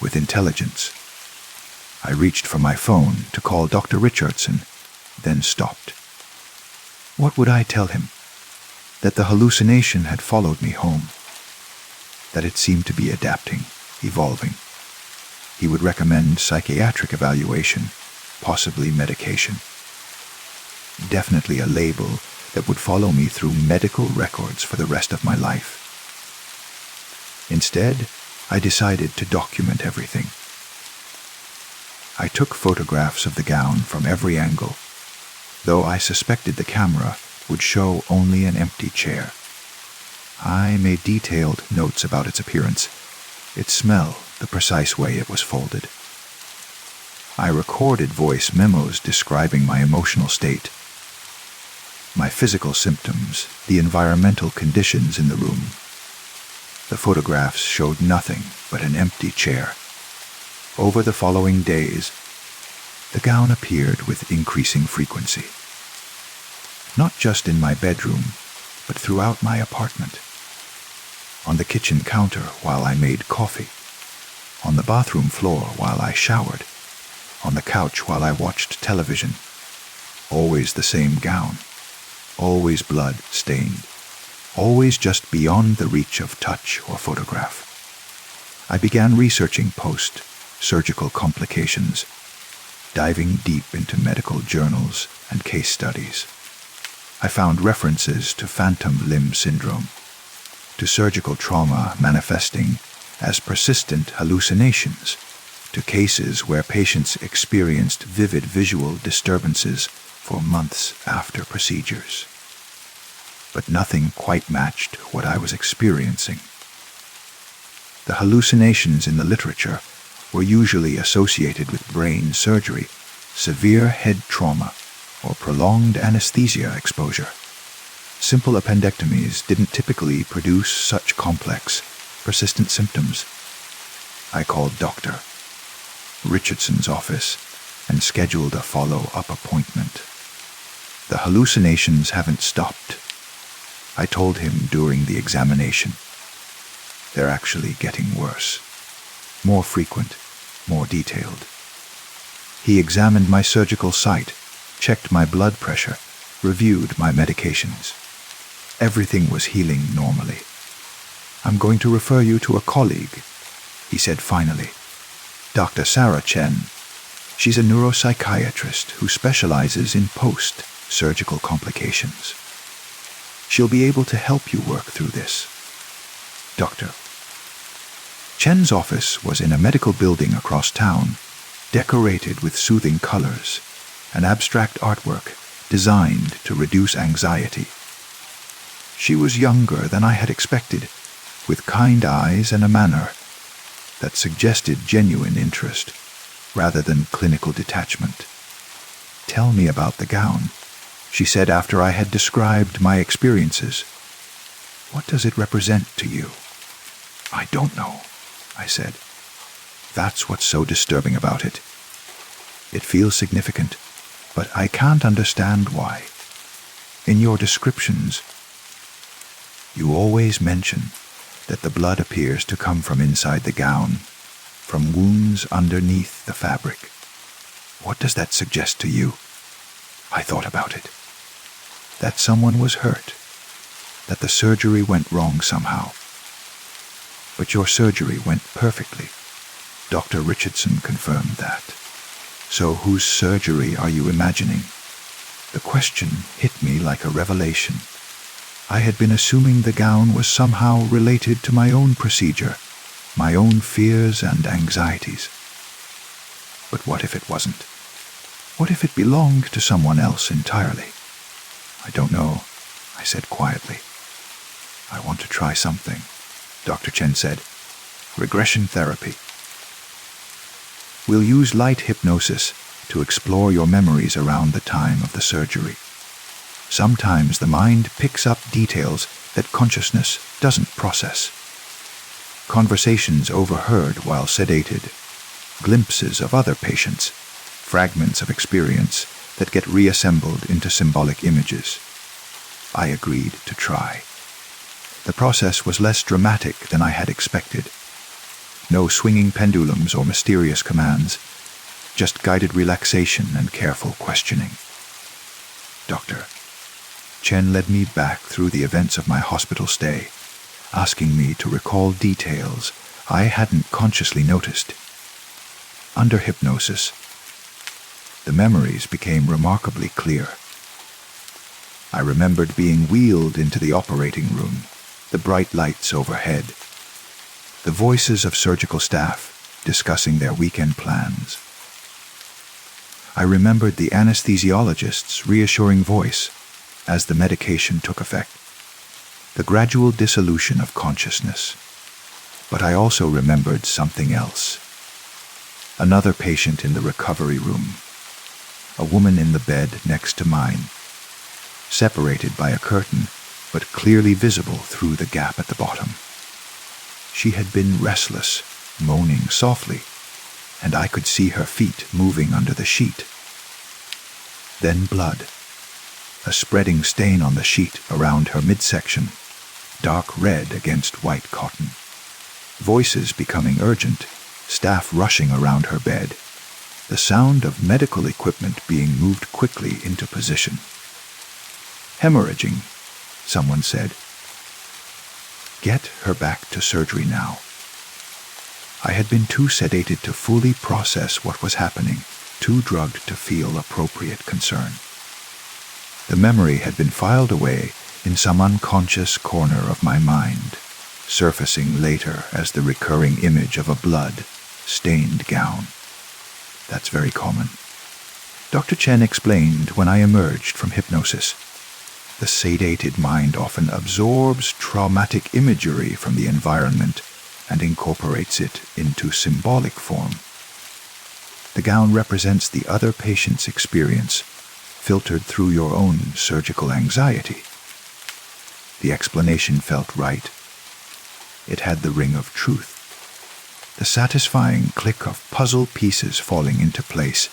with intelligence. I reached for my phone to call Dr. Richardson, then stopped. What would I tell him? That the hallucination had followed me home, that it seemed to be adapting, evolving. He would recommend psychiatric evaluation, possibly medication. Definitely a label that would follow me through medical records for the rest of my life. Instead, I decided to document everything. I took photographs of the gown from every angle, though I suspected the camera would show only an empty chair. I made detailed notes about its appearance, its smell, the precise way it was folded. I recorded voice memos describing my emotional state, my physical symptoms, the environmental conditions in the room. The photographs showed nothing but an empty chair. Over the following days, the gown appeared with increasing frequency. Not just in my bedroom, but throughout my apartment. On the kitchen counter while I made coffee. On the bathroom floor while I showered. On the couch while I watched television. Always the same gown. Always blood-stained. Always just beyond the reach of touch or photograph. I began researching post-surgical complications, diving deep into medical journals and case studies. I found references to phantom limb syndrome, to surgical trauma manifesting as persistent hallucinations, to cases where patients experienced vivid visual disturbances for months after procedures. But nothing quite matched what I was experiencing. The hallucinations in the literature were usually associated with brain surgery, severe head trauma, or prolonged anesthesia exposure. Simple appendectomies didn't typically produce such complex, persistent symptoms. I called Dr. Richardson's office and scheduled a follow-up appointment. The hallucinations haven't stopped, I told him during the examination. They're actually getting worse. More frequent, more detailed. He examined my surgical site, checked my blood pressure, reviewed my medications. Everything was healing normally. I'm going to refer you to a colleague, he said finally. Dr. Sarah Chen. She's a neuropsychiatrist who specializes in post-surgical complications. She'll be able to help you work through this. Doctor. Chen's office was in a medical building across town, decorated with soothing colors, an abstract artwork designed to reduce anxiety. She was younger than I had expected, with kind eyes and a manner that suggested genuine interest rather than clinical detachment. Tell me about the gown, she said after I had described my experiences. What does it represent to you? I don't know, I said. That's what's so disturbing about it. It feels significant, but I can't understand why. In your descriptions, you always mention that the blood appears to come from inside the gown, from wounds underneath the fabric. What does that suggest to you? I thought about it. That someone was hurt, that the surgery went wrong somehow. But your surgery went perfectly. Dr. Richardson confirmed that. So whose surgery are you imagining? The question hit me like a revelation. I had been assuming the gown was somehow related to my own procedure, my own fears and anxieties. But what if it wasn't? What if it belonged to someone else entirely? I don't know, I said quietly. I want to try something, Dr. Chen said. Regression therapy. We'll use light hypnosis to explore your memories around the time of the surgery. Sometimes the mind picks up details that consciousness doesn't process. Conversations overheard while sedated, glimpses of other patients, fragments of experience that get reassembled into symbolic images. I agreed to try. The process was less dramatic than I had expected. No swinging pendulums or mysterious commands, just guided relaxation and careful questioning. Doctor, Chen led me back through the events of my hospital stay, asking me to recall details I hadn't consciously noticed. Under hypnosis, the memories became remarkably clear. I remembered being wheeled into the operating room, the bright lights overhead, the voices of surgical staff discussing their weekend plans. I remembered the anesthesiologist's reassuring voice as the medication took effect, the gradual dissolution of consciousness. But I also remembered something else. Another patient in the recovery room, a woman in the bed next to mine, separated by a curtain, but clearly visible through the gap at the bottom. She had been restless, moaning softly, and I could see her feet moving under the sheet. Then blood, a spreading stain on the sheet around her midsection, dark red against white cotton. Voices becoming urgent, staff rushing around her bed, the sound of medical equipment being moved quickly into position. Hemorrhaging, someone said. Get her back to surgery now. I had been too sedated to fully process what was happening, too drugged to feel appropriate concern. The memory had been filed away in some unconscious corner of my mind, surfacing later as the recurring image of a blood-stained gown. That's very common. Dr. Chen explained when I emerged from hypnosis. The sedated mind often absorbs traumatic imagery from the environment and incorporates it into symbolic form. The gown represents the other patient's experience, filtered through your own surgical anxiety. The explanation felt right. It had the ring of truth, the satisfying click of puzzle pieces falling into place.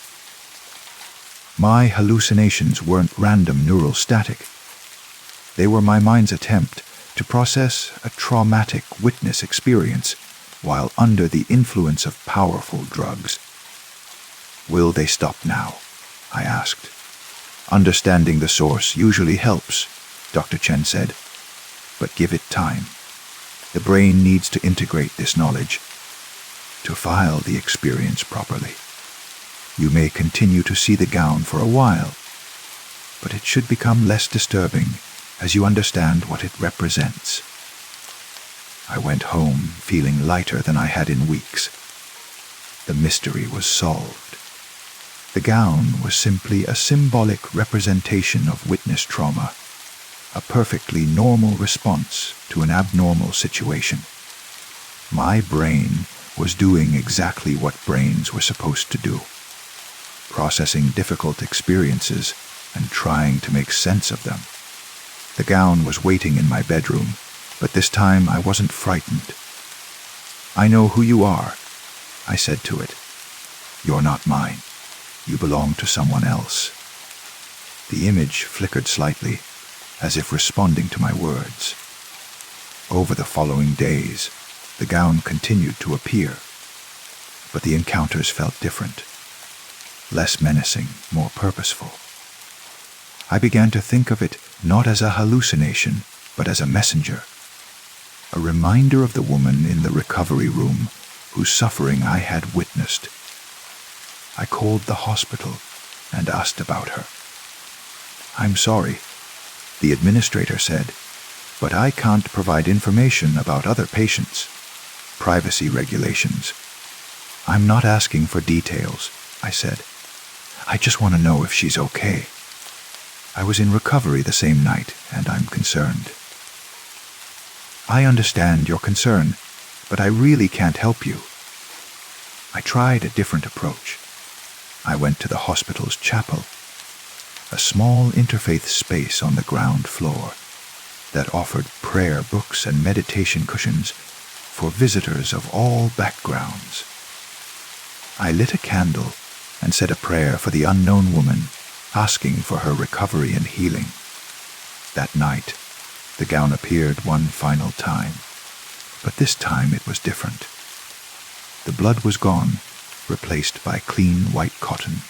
My hallucinations weren't random neural static. They were my mind's attempt to process a traumatic witness experience while under the influence of powerful drugs. Will they stop now? I asked. Understanding the source usually helps, Dr. Chen said, but give it time. The brain needs to integrate this knowledge, to file the experience properly. You may continue to see the gown for a while, but it should become less disturbing as you understand what it represents. I went home feeling lighter than I had in weeks. The mystery was solved. The gown was simply a symbolic representation of witness trauma, a perfectly normal response to an abnormal situation. My brain was doing exactly what brains were supposed to do, processing difficult experiences and trying to make sense of them. The gown was waiting in my bedroom, but this time I wasn't frightened. I know who you are, I said to it. You're not mine. You belong to someone else. The image flickered slightly, as if responding to my words. Over the following days, the gown continued to appear, but the encounters felt different, less menacing, more purposeful. I began to think of it not as a hallucination, but as a messenger, a reminder of the woman in the recovery room whose suffering I had witnessed. I called the hospital and asked about her. I'm sorry, the administrator said, but I can't provide information about other patients. Privacy regulations. I'm not asking for details, I said. I just want to know if she's okay. I was in recovery the same night, and I'm concerned. I understand your concern, but I really can't help you. I tried a different approach. I went to the hospital's chapel, a small interfaith space on the ground floor that offered prayer books and meditation cushions for visitors of all backgrounds. I lit a candle and said a prayer for the unknown woman, asking for her recovery and healing. That night, the gown appeared one final time, but this time it was different. The blood was gone, replaced by clean white cotton.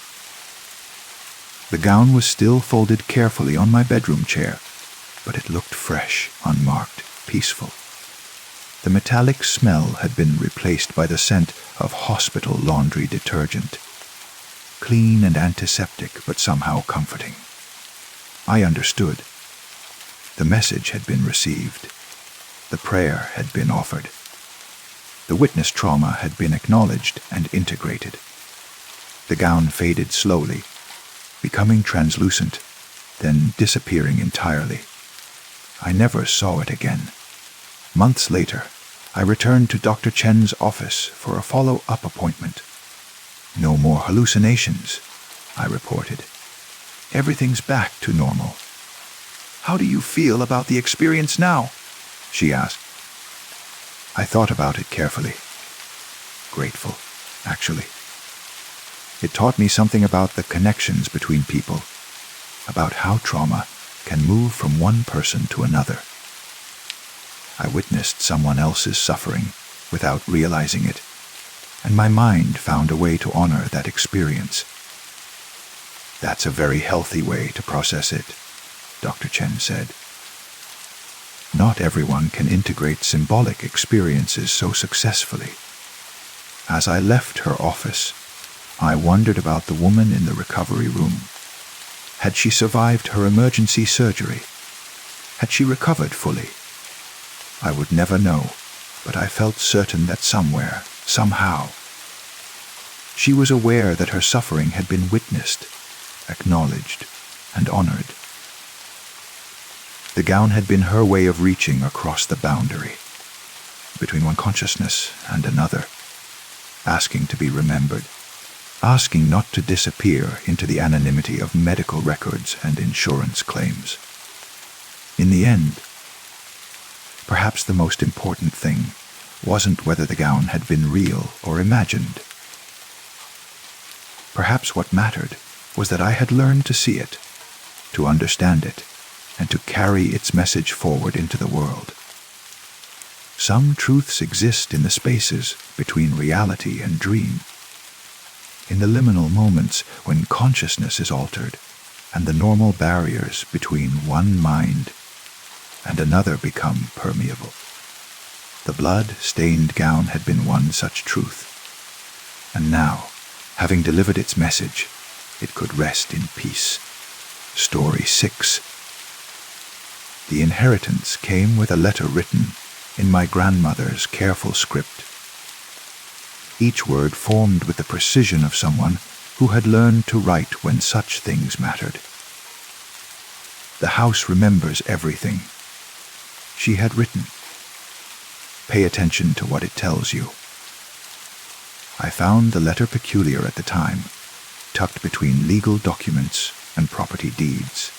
The gown was still folded carefully on my bedroom chair, but it looked fresh, unmarked, peaceful. The metallic smell had been replaced by the scent of hospital laundry detergent. Clean and antiseptic, but somehow comforting. I understood. The message had been received. The prayer had been offered. The witness trauma had been acknowledged and integrated. The gown faded slowly, becoming translucent, then disappearing entirely. I never saw it again. Months later, I returned to Dr. Chen's office for a follow-up appointment. "No more hallucinations," I reported. "Everything's back to normal." "How do you feel about the experience now?" she asked. I thought about it carefully. Grateful, actually. It taught me something about the connections between people, about how trauma can move from one person to another. I witnessed someone else's suffering without realizing it, and my mind found a way to honor that experience. "That's a very healthy way to process it," Dr. Chen said. Not everyone can integrate symbolic experiences so successfully. As I left her office, I wondered about the woman in the recovery room. Had she survived her emergency surgery? Had she recovered fully? I would never know, but I felt certain that somewhere, somehow, she was aware that her suffering had been witnessed, acknowledged, and honored. The gown had been her way of reaching across the boundary, between one consciousness and another, asking to be remembered, asking not to disappear into the anonymity of medical records and insurance claims. In the end, perhaps the most important thing wasn't whether the gown had been real or imagined. Perhaps what mattered was that I had learned to see it, to understand it, and to carry its message forward into the world. Some truths exist in the spaces between reality and dream, in the liminal moments when consciousness is altered and the normal barriers between one mind and another become permeable. The blood-stained gown had been one such truth, and now, having delivered its message, it could rest in peace. Story 6. The inheritance came with a letter written in my grandmother's careful script. Each word formed with the precision of someone who had learned to write when such things mattered. "The house remembers everything," she had written. "Pay attention to what it tells you." I found the letter peculiar at the time, tucked between legal documents and property deeds.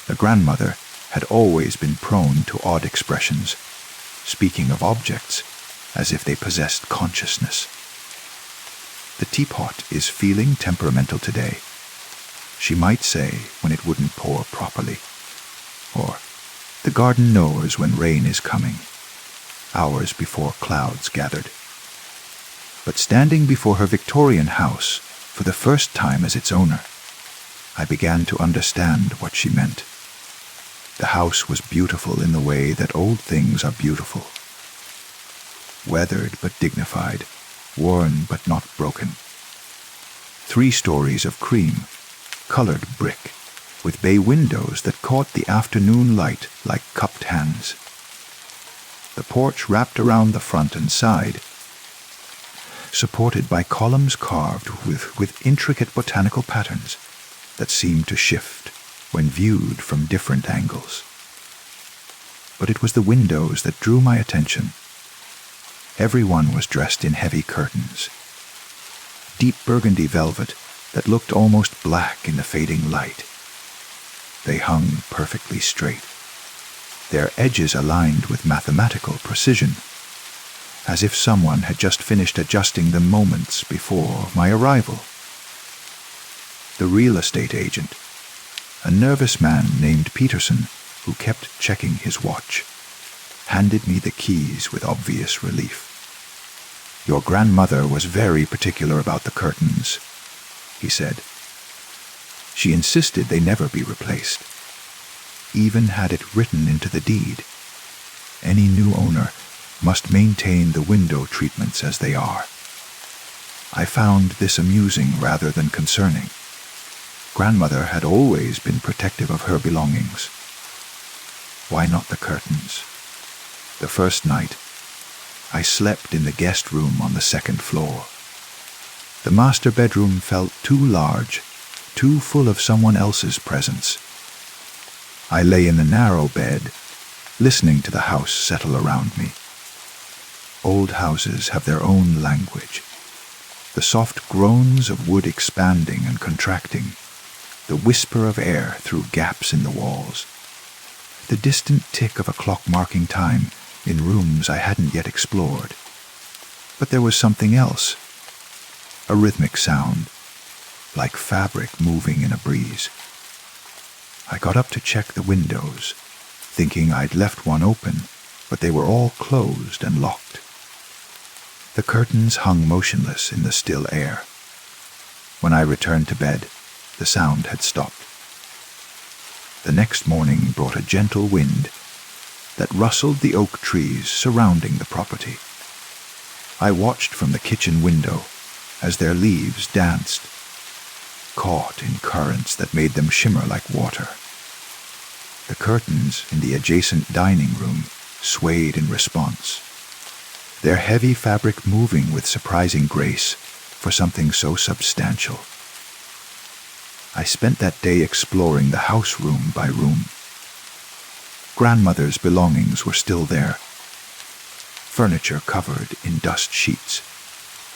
The grandmother had always been prone to odd expressions, speaking of objects as if they possessed consciousness. "The teapot is feeling temperamental today," she might say when it wouldn't pour properly. Or, "The garden knows when rain is coming," hours before clouds gathered. But standing before her Victorian house for the first time as its owner, I began to understand what she meant. The house was beautiful in the way that old things are beautiful. Weathered but dignified, worn but not broken. 3 stories of cream, colored brick, with bay windows that caught the afternoon light like cupped hands. The porch wrapped around the front and side, supported by columns carved with intricate botanical patterns that seemed to shift when viewed from different angles. But it was the windows that drew my attention. Every one was dressed in heavy curtains, deep burgundy velvet that looked almost black in the fading light. They hung perfectly straight, their edges aligned with mathematical precision. as if someone had just finished adjusting them moments before my arrival. The real estate agent, a nervous man named Peterson who kept checking his watch, handed me the keys with obvious relief. "Your grandmother was very particular about the curtains," he said. "She insisted they never be replaced. Even had it written into the deed. Any new owner must maintain the window treatments as they are." I found this amusing rather than concerning. Grandmother had always been protective of her belongings. Why not the curtains? The first night, I slept in the guest room on the second floor. The master bedroom felt too large, too full of someone else's presence. I lay in the narrow bed, listening to the house settle around me. Old houses have their own language. The soft groans of wood expanding and contracting, the whisper of air through gaps in the walls, the distant tick of a clock marking time in rooms I hadn't yet explored. But there was something else, a rhythmic sound, like fabric moving in a breeze. I got up to check the windows, thinking I'd left one open, but they were all closed and locked. The curtains hung motionless in the still air. When I returned to bed, the sound had stopped. The next morning brought a gentle wind that rustled the oak trees surrounding the property. I watched from the kitchen window as their leaves danced, caught in currents that made them shimmer like water. The curtains in the adjacent dining room swayed in response, their heavy fabric moving with surprising grace for something so substantial. I spent that day exploring the house room by room. Grandmother's belongings were still there. Furniture covered in dust sheets,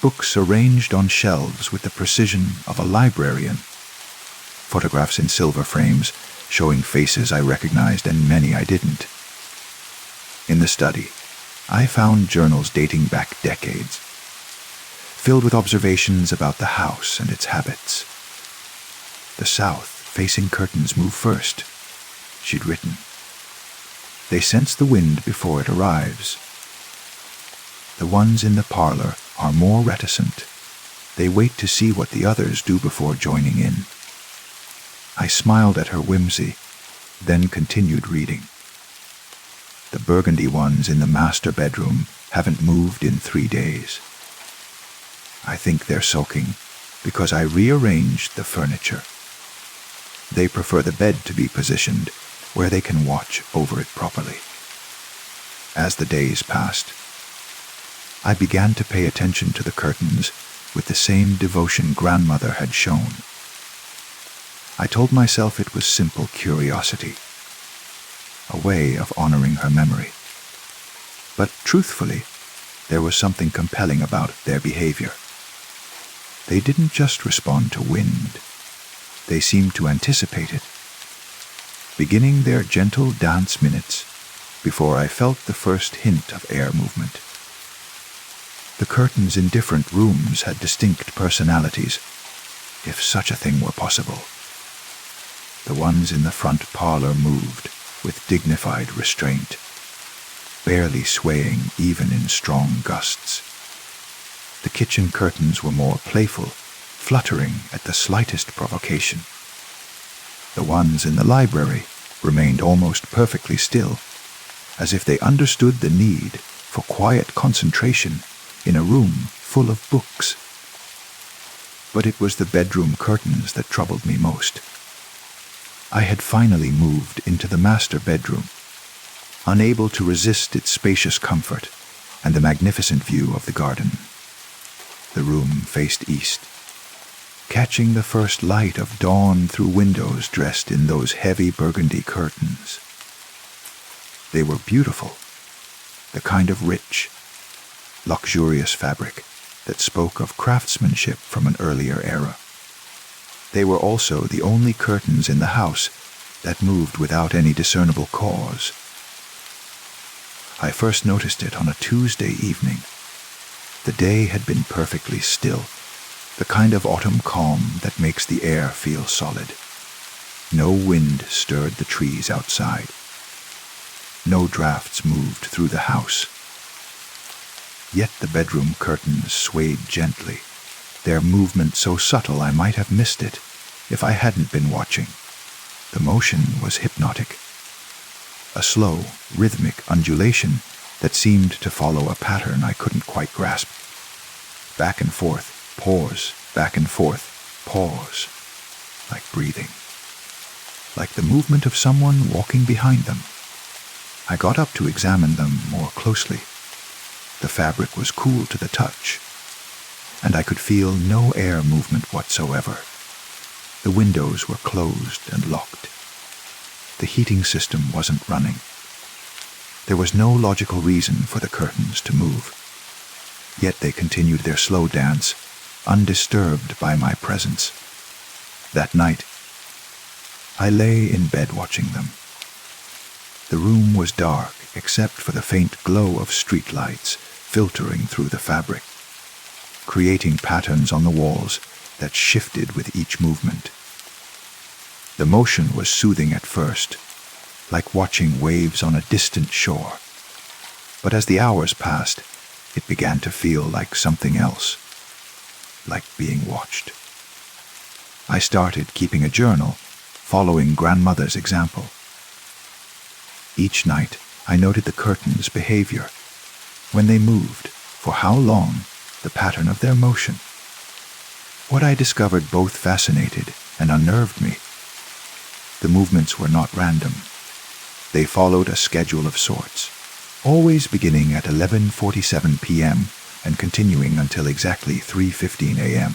books arranged on shelves with the precision of a librarian, photographs in silver frames showing faces I recognized and many I didn't. In the study, I found journals dating back decades, filled with observations about the house and its habits. "The south-facing curtains move first," she'd written. "They sense the wind before it arrives. The ones in the parlor are more reticent. They wait to see what the others do before joining in." I smiled at her whimsy, then continued reading. "The burgundy ones in the master bedroom haven't moved in 3 days. I think they're sulking because I rearranged the furniture. They prefer the bed to be positioned where they can watch over it properly." As the days passed, I began to pay attention to the curtains with the same devotion grandmother had shown. I told myself it was simple curiosity, a way of honoring her memory. But truthfully, there was something compelling about their behavior. They didn't just respond to wind. They seemed to anticipate it, beginning their gentle dance minutes before I felt the first hint of air movement. The curtains in different rooms had distinct personalities, if such a thing were possible. The ones in the front parlor moved with dignified restraint, barely swaying even in strong gusts. The kitchen curtains were more playful, fluttering at the slightest provocation. The ones in the library remained almost perfectly still, as if they understood the need for quiet concentration in a room full of books. But it was the bedroom curtains that troubled me most. I had finally moved into the master bedroom, unable to resist its spacious comfort and the magnificent view of the garden. The room faced east, catching the first light of dawn through windows dressed in those heavy burgundy curtains. They were beautiful, the kind of rich, luxurious fabric that spoke of craftsmanship from an earlier era. They were also the only curtains in the house that moved without any discernible cause. I first noticed it on a Tuesday evening, The day had been perfectly still, the kind of autumn calm that makes the air feel solid. No wind stirred the trees outside. No drafts moved through the house. Yet the bedroom curtains swayed gently, their movement so subtle I might have missed it if I hadn't been watching. The motion was hypnotic. A slow, rhythmic undulation that seemed to follow a pattern I couldn't quite grasp. Back and forth, pause, back and forth, pause, like breathing. Like the movement of someone walking behind them. I got up to examine them more closely. The fabric was cool to the touch, and I could feel no air movement whatsoever. The windows were closed and locked. The heating system wasn't running. There was no logical reason for the curtains to move. Yet they continued their slow dance, undisturbed by my presence. That night, I lay in bed watching them. The room was dark except for the faint glow of street lights filtering through the fabric, creating patterns on the walls that shifted with each movement. The motion was soothing at first, like watching waves on a distant shore. But as the hours passed, it began to feel like something else, like being watched. I started keeping a journal, following grandmother's example. Each night, I noted the curtains' behavior, when they moved, for how long, the pattern of their motion. What I discovered both fascinated and unnerved me. The movements were not random. They followed a schedule of sorts, always beginning at 11:47 p.m. and continuing until exactly 3:15 a.m.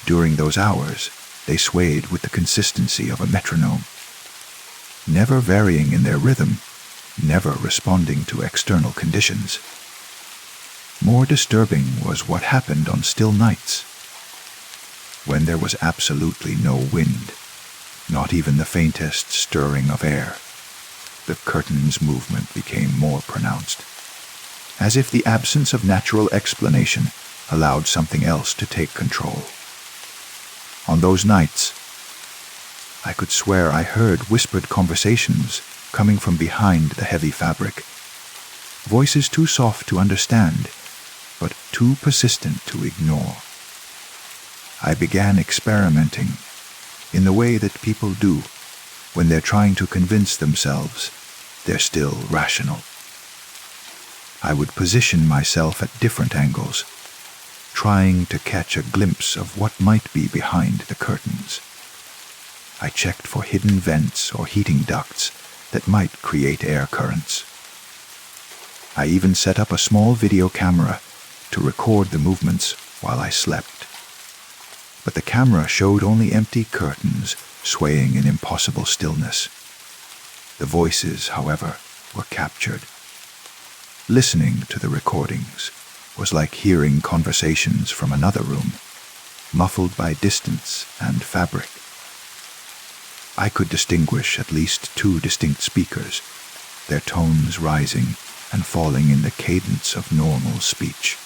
During those hours, they swayed with the consistency of a metronome, never varying in their rhythm, never responding to external conditions. More disturbing was what happened on still nights, when there was absolutely no wind, not even the faintest stirring of air. The curtain's movement became more pronounced, as if the absence of natural explanation allowed something else to take control. On those nights, I could swear I heard whispered conversations coming from behind the heavy fabric, voices too soft to understand, but too persistent to ignore. I began experimenting in the way that people do when they're trying to convince themselves they're still rational. I would position myself at different angles, trying to catch a glimpse of what might be behind the curtains. I checked for hidden vents or heating ducts that might create air currents. I even set up a small video camera to record the movements while I slept. But the camera showed only empty curtains swaying in impossible stillness. The voices, however, were captured. Listening to the recordings was like hearing conversations from another room, muffled by distance and fabric. I could distinguish at least two distinct speakers, their tones rising and falling in the cadence of normal speech.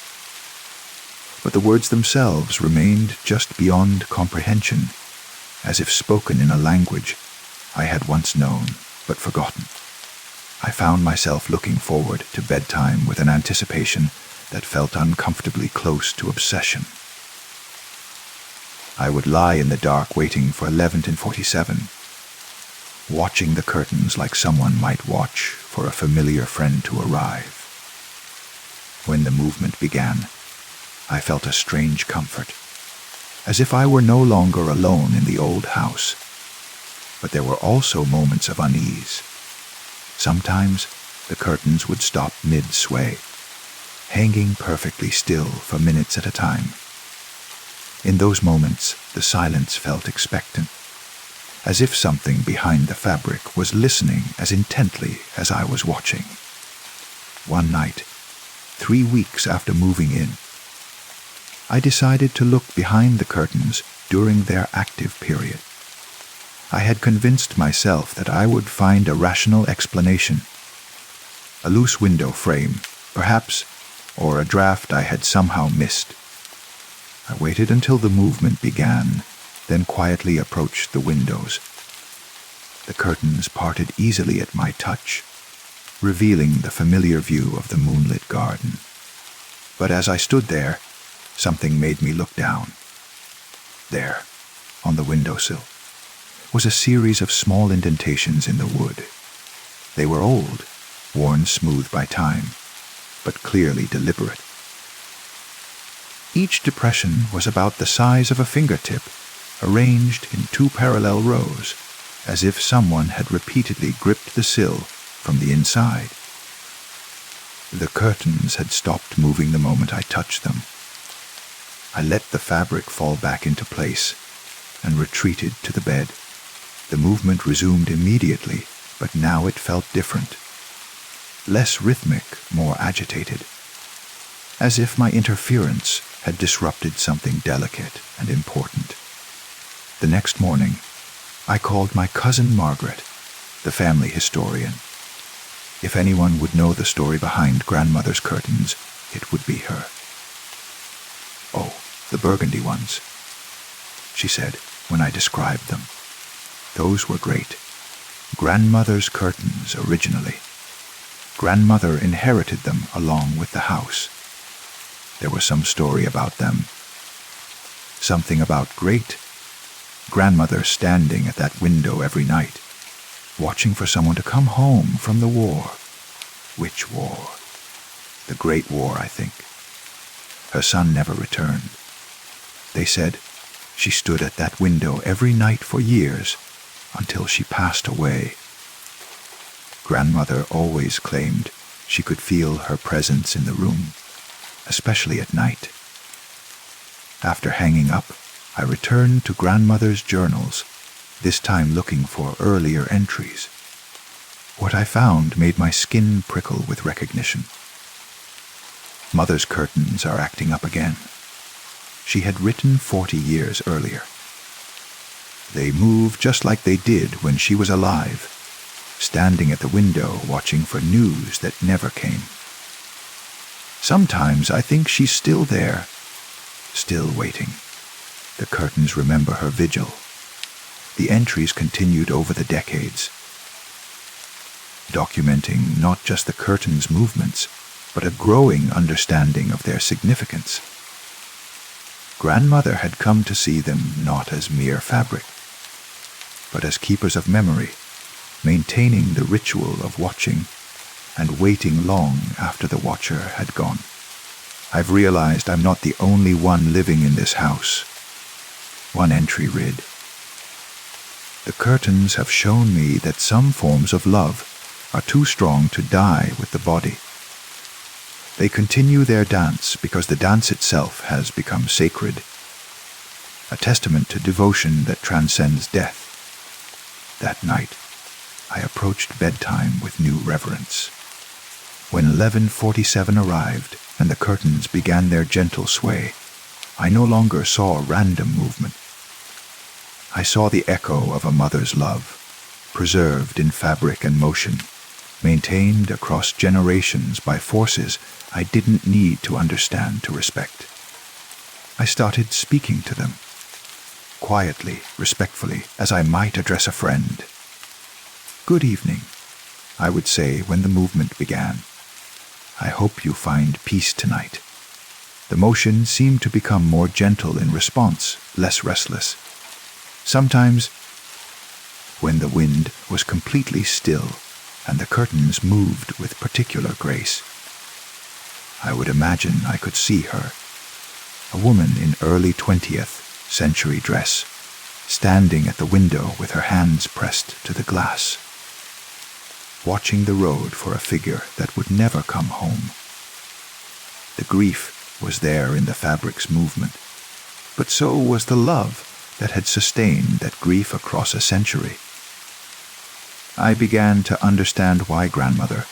But the words themselves remained just beyond comprehension, as if spoken in a language I had once known but forgotten. I found myself looking forward to bedtime with an anticipation that felt uncomfortably close to obsession. I would lie in the dark waiting for 11:47, watching the curtains like someone might watch for a familiar friend to arrive. When the movement began, I felt a strange comfort, as if I were no longer alone in the old house. But there were also moments of unease. Sometimes the curtains would stop mid-sway, hanging perfectly still for minutes at a time. In those moments, the silence felt expectant, as if something behind the fabric was listening as intently as I was watching. One night, 3 weeks after moving in, I decided to look behind the curtains during their active period. I had convinced myself that I would find a rational explanation. A loose window frame, perhaps or a draft I had somehow missed. I waited until the movement began, then quietly approached the windows. The curtains parted easily at my touch, revealing the familiar view of the moonlit garden. But as I stood there, something made me look down. There, on the windowsill, was a series of small indentations in the wood. They were old, worn smooth by time, but clearly deliberate. Each depression was about the size of a fingertip, arranged in 2 parallel rows, as if someone had repeatedly gripped the sill from the inside. The curtains had stopped moving the moment I touched them. I let the fabric fall back into place and retreated to the bed. The movement resumed immediately, but now it felt different. Less rhythmic, more agitated. As if my interference had disrupted something delicate and important. The next morning, I called my cousin Margaret, the family historian. If anyone would know the story behind grandmother's curtains, it would be her. "Oh, the burgundy ones," she said when I described them. "Those were great. Grandmother's curtains originally. Grandmother inherited them along with the house. There was some story about them. Something about great grandmother standing at that window every night, watching for someone to come home from the war. Which war? The Great War, I think. Her son never returned. They said she stood at that window every night for years until she passed away. Grandmother always claimed she could feel her presence in the room, especially at night. After hanging up, I returned to grandmother's journals, this time looking for earlier entries. What I found made my skin prickle with recognition. Mother's curtains are acting up again. She had written 40 years earlier. They move just like they did when she was alive, standing at the window watching for news that never came. Sometimes I think she's still there, still waiting. The curtains remember her vigil. The entries continued over the decades, documenting not just the curtains' movements, but a growing understanding of their significance. Grandmother had come to see them not as mere fabric, but as keepers of memory, maintaining the ritual of watching and waiting long after the watcher had gone. I've realized I'm not the only one living in this house. One entry read, "The curtains have shown me that some forms of love are too strong to die with the body. They continue their dance because the dance itself has become sacred, a testament to devotion that transcends death." That night, I approached bedtime with new reverence. When 11:47 arrived and the curtains began their gentle sway, I no longer saw random movement. I saw the echo of a mother's love, preserved in fabric and motion, maintained across generations by forces I didn't need to understand to respect. I started speaking to them, quietly, respectfully, as I might address a friend. "Good evening," I would say when the movement began. "I hope you find peace tonight." The motion seemed to become more gentle in response, less restless. Sometimes, when the wind was completely still and the curtains moved with particular grace, I would imagine I could see her, a woman in early 20th century dress, standing at the window with her hands pressed to the glass, watching the road for a figure that would never come home. The grief was there in the fabric's movement, but so was the love that had sustained that grief across a century. I began to understand why grandmother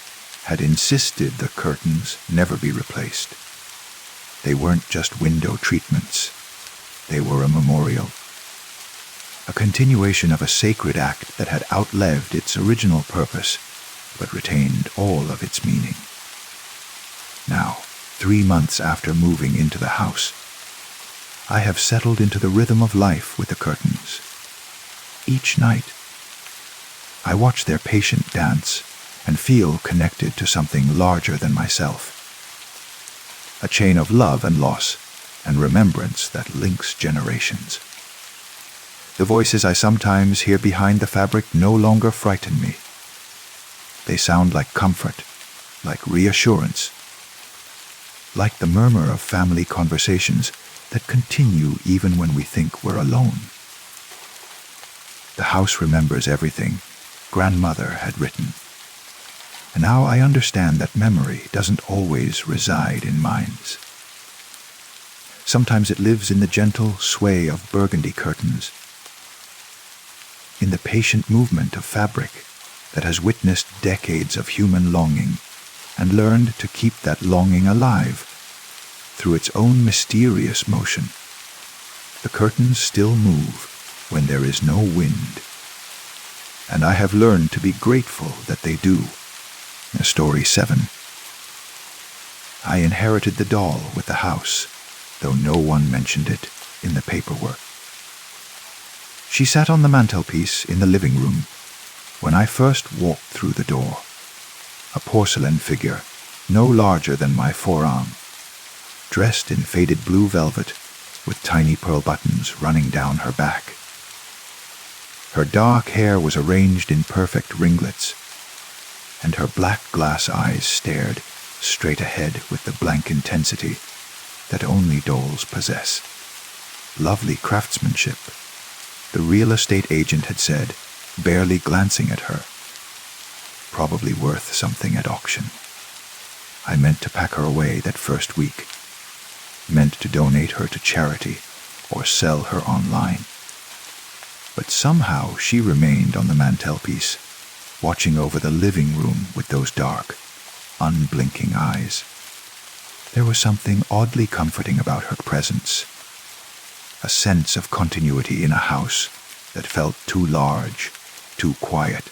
had insisted the curtains never be replaced. They weren't just window treatments. They were a memorial, a continuation of a sacred act that had outlived its original purpose, but retained all of its meaning. Now, 3 months after moving into the house. I have settled into the rhythm of life with the curtains. Each night, I watch their patient dance and feel connected to something larger than myself. A chain of love and loss and remembrance that links generations. The voices I sometimes hear behind the fabric no longer frighten me. They sound like comfort, like reassurance, like the murmur of family conversations that continue even when we think we're alone. The house remembers everything Grandmother had written. And now I understand that memory doesn't always reside in minds. Sometimes it lives in the gentle sway of burgundy curtains, in the patient movement of fabric that has witnessed decades of human longing and learned to keep that longing alive through its own mysterious motion. The curtains still move when there is no wind, and I have learned to be grateful that they do. Story 7. I inherited the doll with the house, though no one mentioned it in the paperwork. She sat on the mantelpiece in the living room when I first walked through the door, a porcelain figure no larger than my forearm, dressed in faded blue velvet with tiny pearl buttons running down her back. Her dark hair was arranged in perfect ringlets, and her black glass eyes stared straight ahead with the blank intensity that only dolls possess. Lovely craftsmanship, the real estate agent had said, barely glancing at her. Probably worth something at auction. I meant to pack her away that first week, meant to donate her to charity or sell her online. But somehow she remained on the mantelpiece, watching over the living room with those dark, unblinking eyes. There was something oddly comforting about her presence, a sense of continuity in a house that felt too large, too quiet,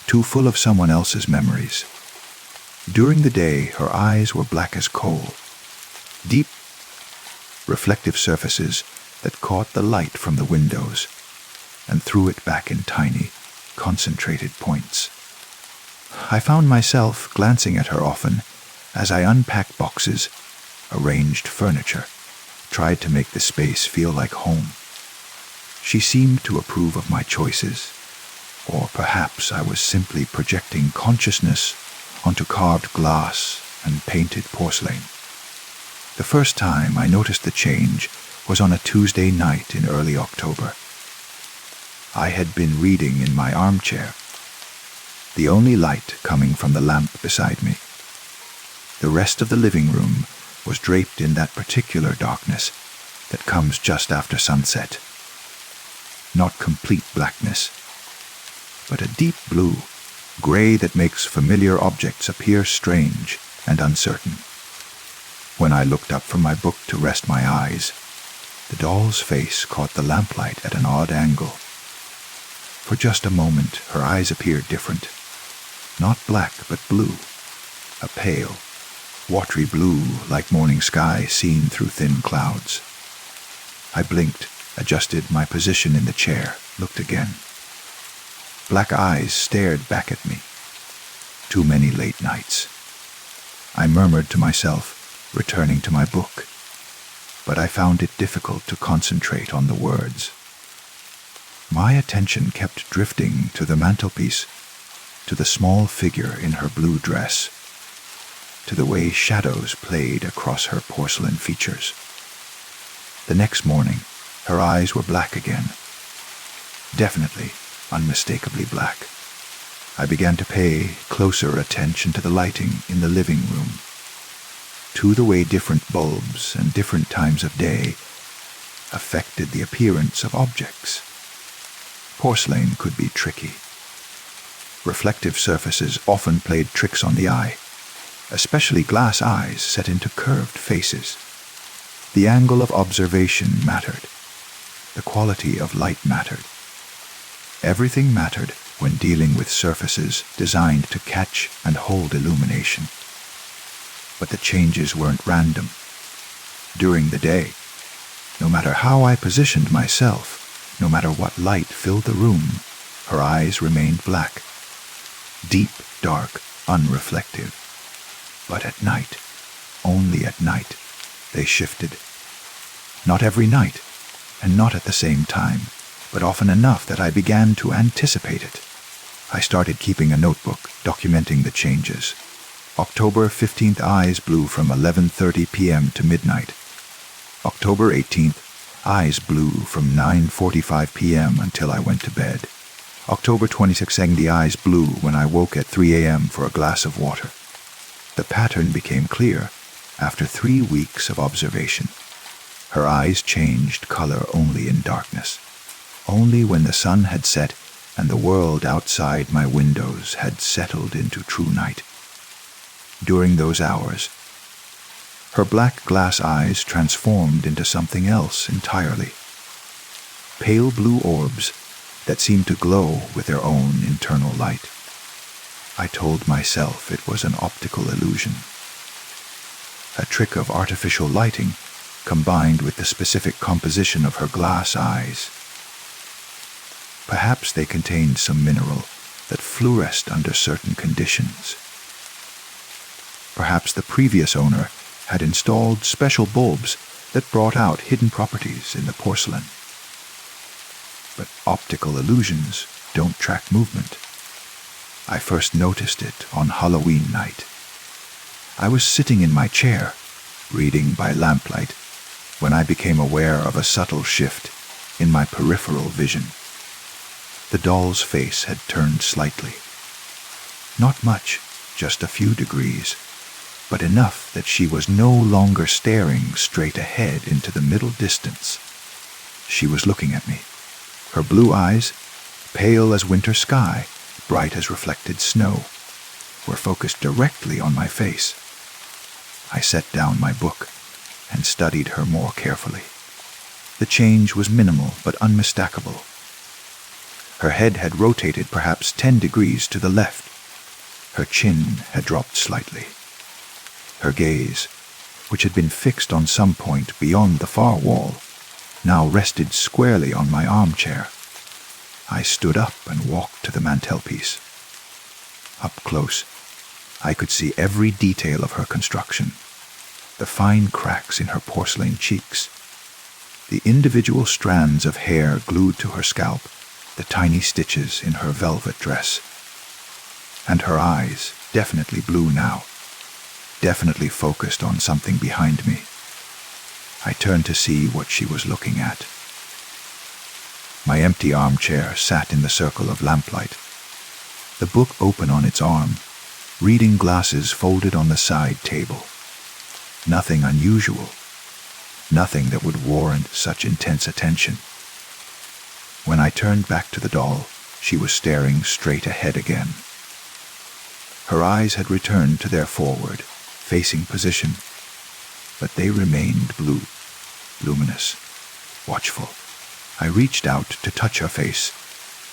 too full of someone else's memories. During the day, her eyes were black as coal, deep, reflective surfaces that caught the light from the windows and threw it back in tiny, concentrated points. I found myself glancing at her often as I unpacked boxes, arranged furniture, tried to make the space feel like home. She seemed to approve of my choices, or perhaps I was simply projecting consciousness onto carved glass and painted porcelain. The first time I noticed the change was on a Tuesday night in early October. I had been reading in my armchair, the only light coming from the lamp beside me. The rest of the living room was draped in that particular darkness that comes just after sunset. Not complete blackness, but a deep blue, gray that makes familiar objects appear strange and uncertain. When I looked up from my book to rest my eyes, the doll's face caught the lamplight at an odd angle. For just a moment, her eyes appeared different. Not black, but blue. A pale, watery blue like morning sky seen through thin clouds. I blinked, adjusted my position in the chair, looked again. Black eyes stared back at me. Too many late nights. I murmured to myself, returning to my book, but I found it difficult to concentrate on the words. My attention kept drifting to the mantelpiece, to the small figure in her blue dress, to the way shadows played across her porcelain features. The next morning, her eyes were black again. Definitely, unmistakably black. I began to pay closer attention to the lighting in the living room, to the way different bulbs and different times of day affected the appearance of objects. Porcelain could be tricky. Reflective surfaces often played tricks on the eye, especially glass eyes set into curved faces. The angle of observation mattered. The quality of light mattered. Everything mattered when dealing with surfaces designed to catch and hold illumination. But the changes weren't random. During the day, no matter how I positioned myself, no matter what light filled the room, her eyes remained black. Deep, dark, unreflective. But at night, only at night, they shifted. Not every night, and not at the same time, but often enough that I began to anticipate it. I started keeping a notebook, documenting the changes. October 15th, eyes blue from 11:30 p.m. to midnight. October 18th, eyes blue from 9:45 p.m. until I went to bed. October 26th, the eyes blue when I woke at 3 a.m. for a glass of water. The pattern became clear after 3 weeks of observation. Her eyes changed color only in darkness, only when the sun had set and the world outside my windows had settled into true night. During those hours, her black glass eyes transformed into something else entirely. Pale blue orbs that seemed to glow with their own internal light. I told myself it was an optical illusion, a trick of artificial lighting combined with the specific composition of her glass eyes. Perhaps they contained some mineral that fluoresced under certain conditions. Perhaps the previous owner had installed special bulbs that brought out hidden properties in the porcelain. But optical illusions don't track movement. I first noticed it on Halloween night. I was sitting in my chair, reading by lamplight, when I became aware of a subtle shift in my peripheral vision. The doll's face had turned slightly. Not much, just a few degrees, but enough that she was no longer staring straight ahead into the middle distance. She was looking at me. Her blue eyes, pale as winter sky, bright as reflected snow, were focused directly on my face. I set down my book and studied her more carefully. The change was minimal but unmistakable. Her head had rotated perhaps 10 degrees to the left. Her chin had dropped slightly. Her gaze, which had been fixed on some point beyond the far wall, now rested squarely on my armchair. I stood up and walked to the mantelpiece. Up close, I could see every detail of her construction. The fine cracks in her porcelain cheeks, the individual strands of hair glued to her scalp, the tiny stitches in her velvet dress. And her eyes, definitely blue now, definitely focused on something behind me. I turned to see what she was looking at. My empty armchair sat in the circle of lamplight, the book open on its arm, reading glasses folded on the side table. Nothing unusual, nothing that would warrant such intense attention. When I turned back to the doll, she was staring straight ahead again. Her eyes had returned to their forward, facing position, but they remained blue, luminous, watchful. I reached out to touch her face,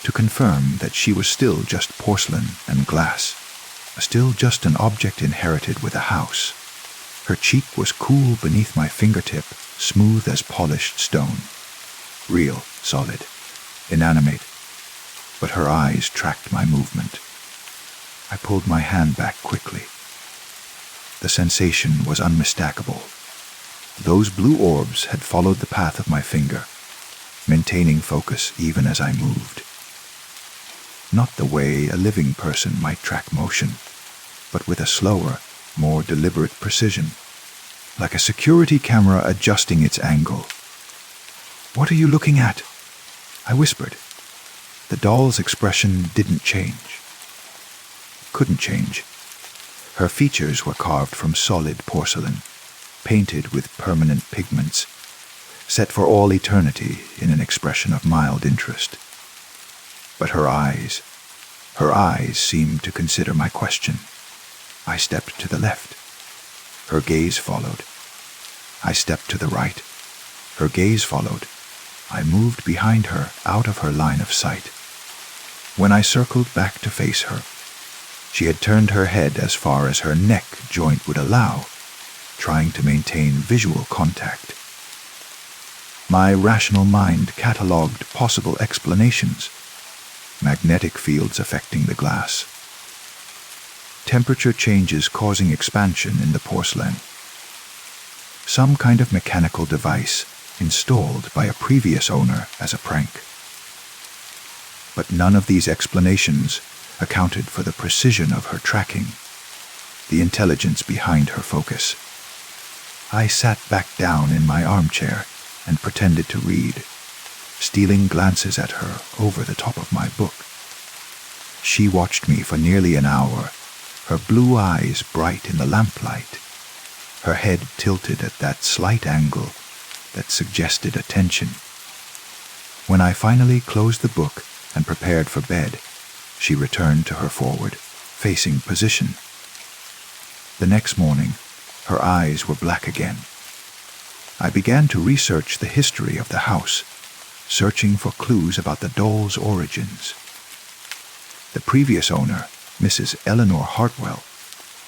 to confirm that she was still just porcelain and glass, still just an object inherited with a house. Her cheek was cool beneath my fingertip, smooth as polished stone. Real, solid, inanimate, but her eyes tracked my movement. I pulled my hand back quickly. The sensation was unmistakable. Those blue orbs had followed the path of my finger, maintaining focus even as I moved. Not the way a living person might track motion, but with a slower, more deliberate precision, like a security camera adjusting its angle. "What are you looking at?" I whispered. The doll's expression didn't change. Couldn't change. Her features were carved from solid porcelain, painted with permanent pigments, set for all eternity in an expression of mild interest. But her eyes seemed to consider my question. I stepped to the left. Her gaze followed. I stepped to the right. Her gaze followed. I moved behind her, out of her line of sight. When I circled back to face her, she had turned her head as far as her neck joint would allow, trying to maintain visual contact. My rational mind catalogued possible explanations. Magnetic fields affecting the glass. Temperature changes causing expansion in the porcelain. Some kind of mechanical device installed by a previous owner as a prank. But none of these explanations accounted for the precision of her tracking, the intelligence behind her focus. I sat back down in my armchair and pretended to read, stealing glances at her over the top of my book. She watched me for nearly an hour, her blue eyes bright in the lamplight, her head tilted at that slight angle that suggested attention. When I finally closed the book and prepared for bed, she returned to her forward-facing position. The next morning, her eyes were black again. I began to research the history of the house, searching for clues about the doll's origins. The previous owner, Mrs. Eleanor Hartwell,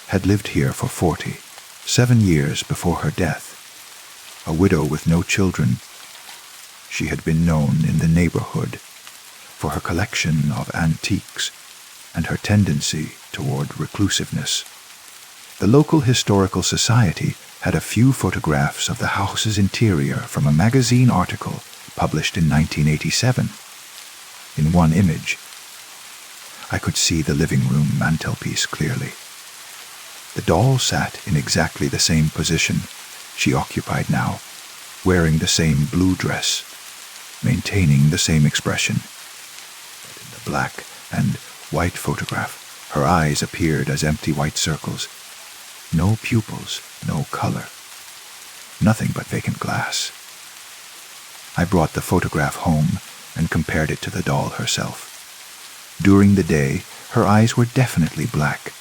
had lived here for 47 years before her death. A widow with no children, she had been known in the neighborhood for her collection of antiques and her tendency toward reclusiveness. The local historical society had a few photographs of the house's interior from a magazine article published in 1987. In one image, I could see the living room mantelpiece clearly. The doll sat in exactly the same position she occupied now, wearing the same blue dress, maintaining the same expression. But in the black and white photograph, her eyes appeared as empty white circles. No pupils, no color. Nothing but vacant glass. I brought the photograph home and compared it to the doll herself. During the day, her eyes were definitely black,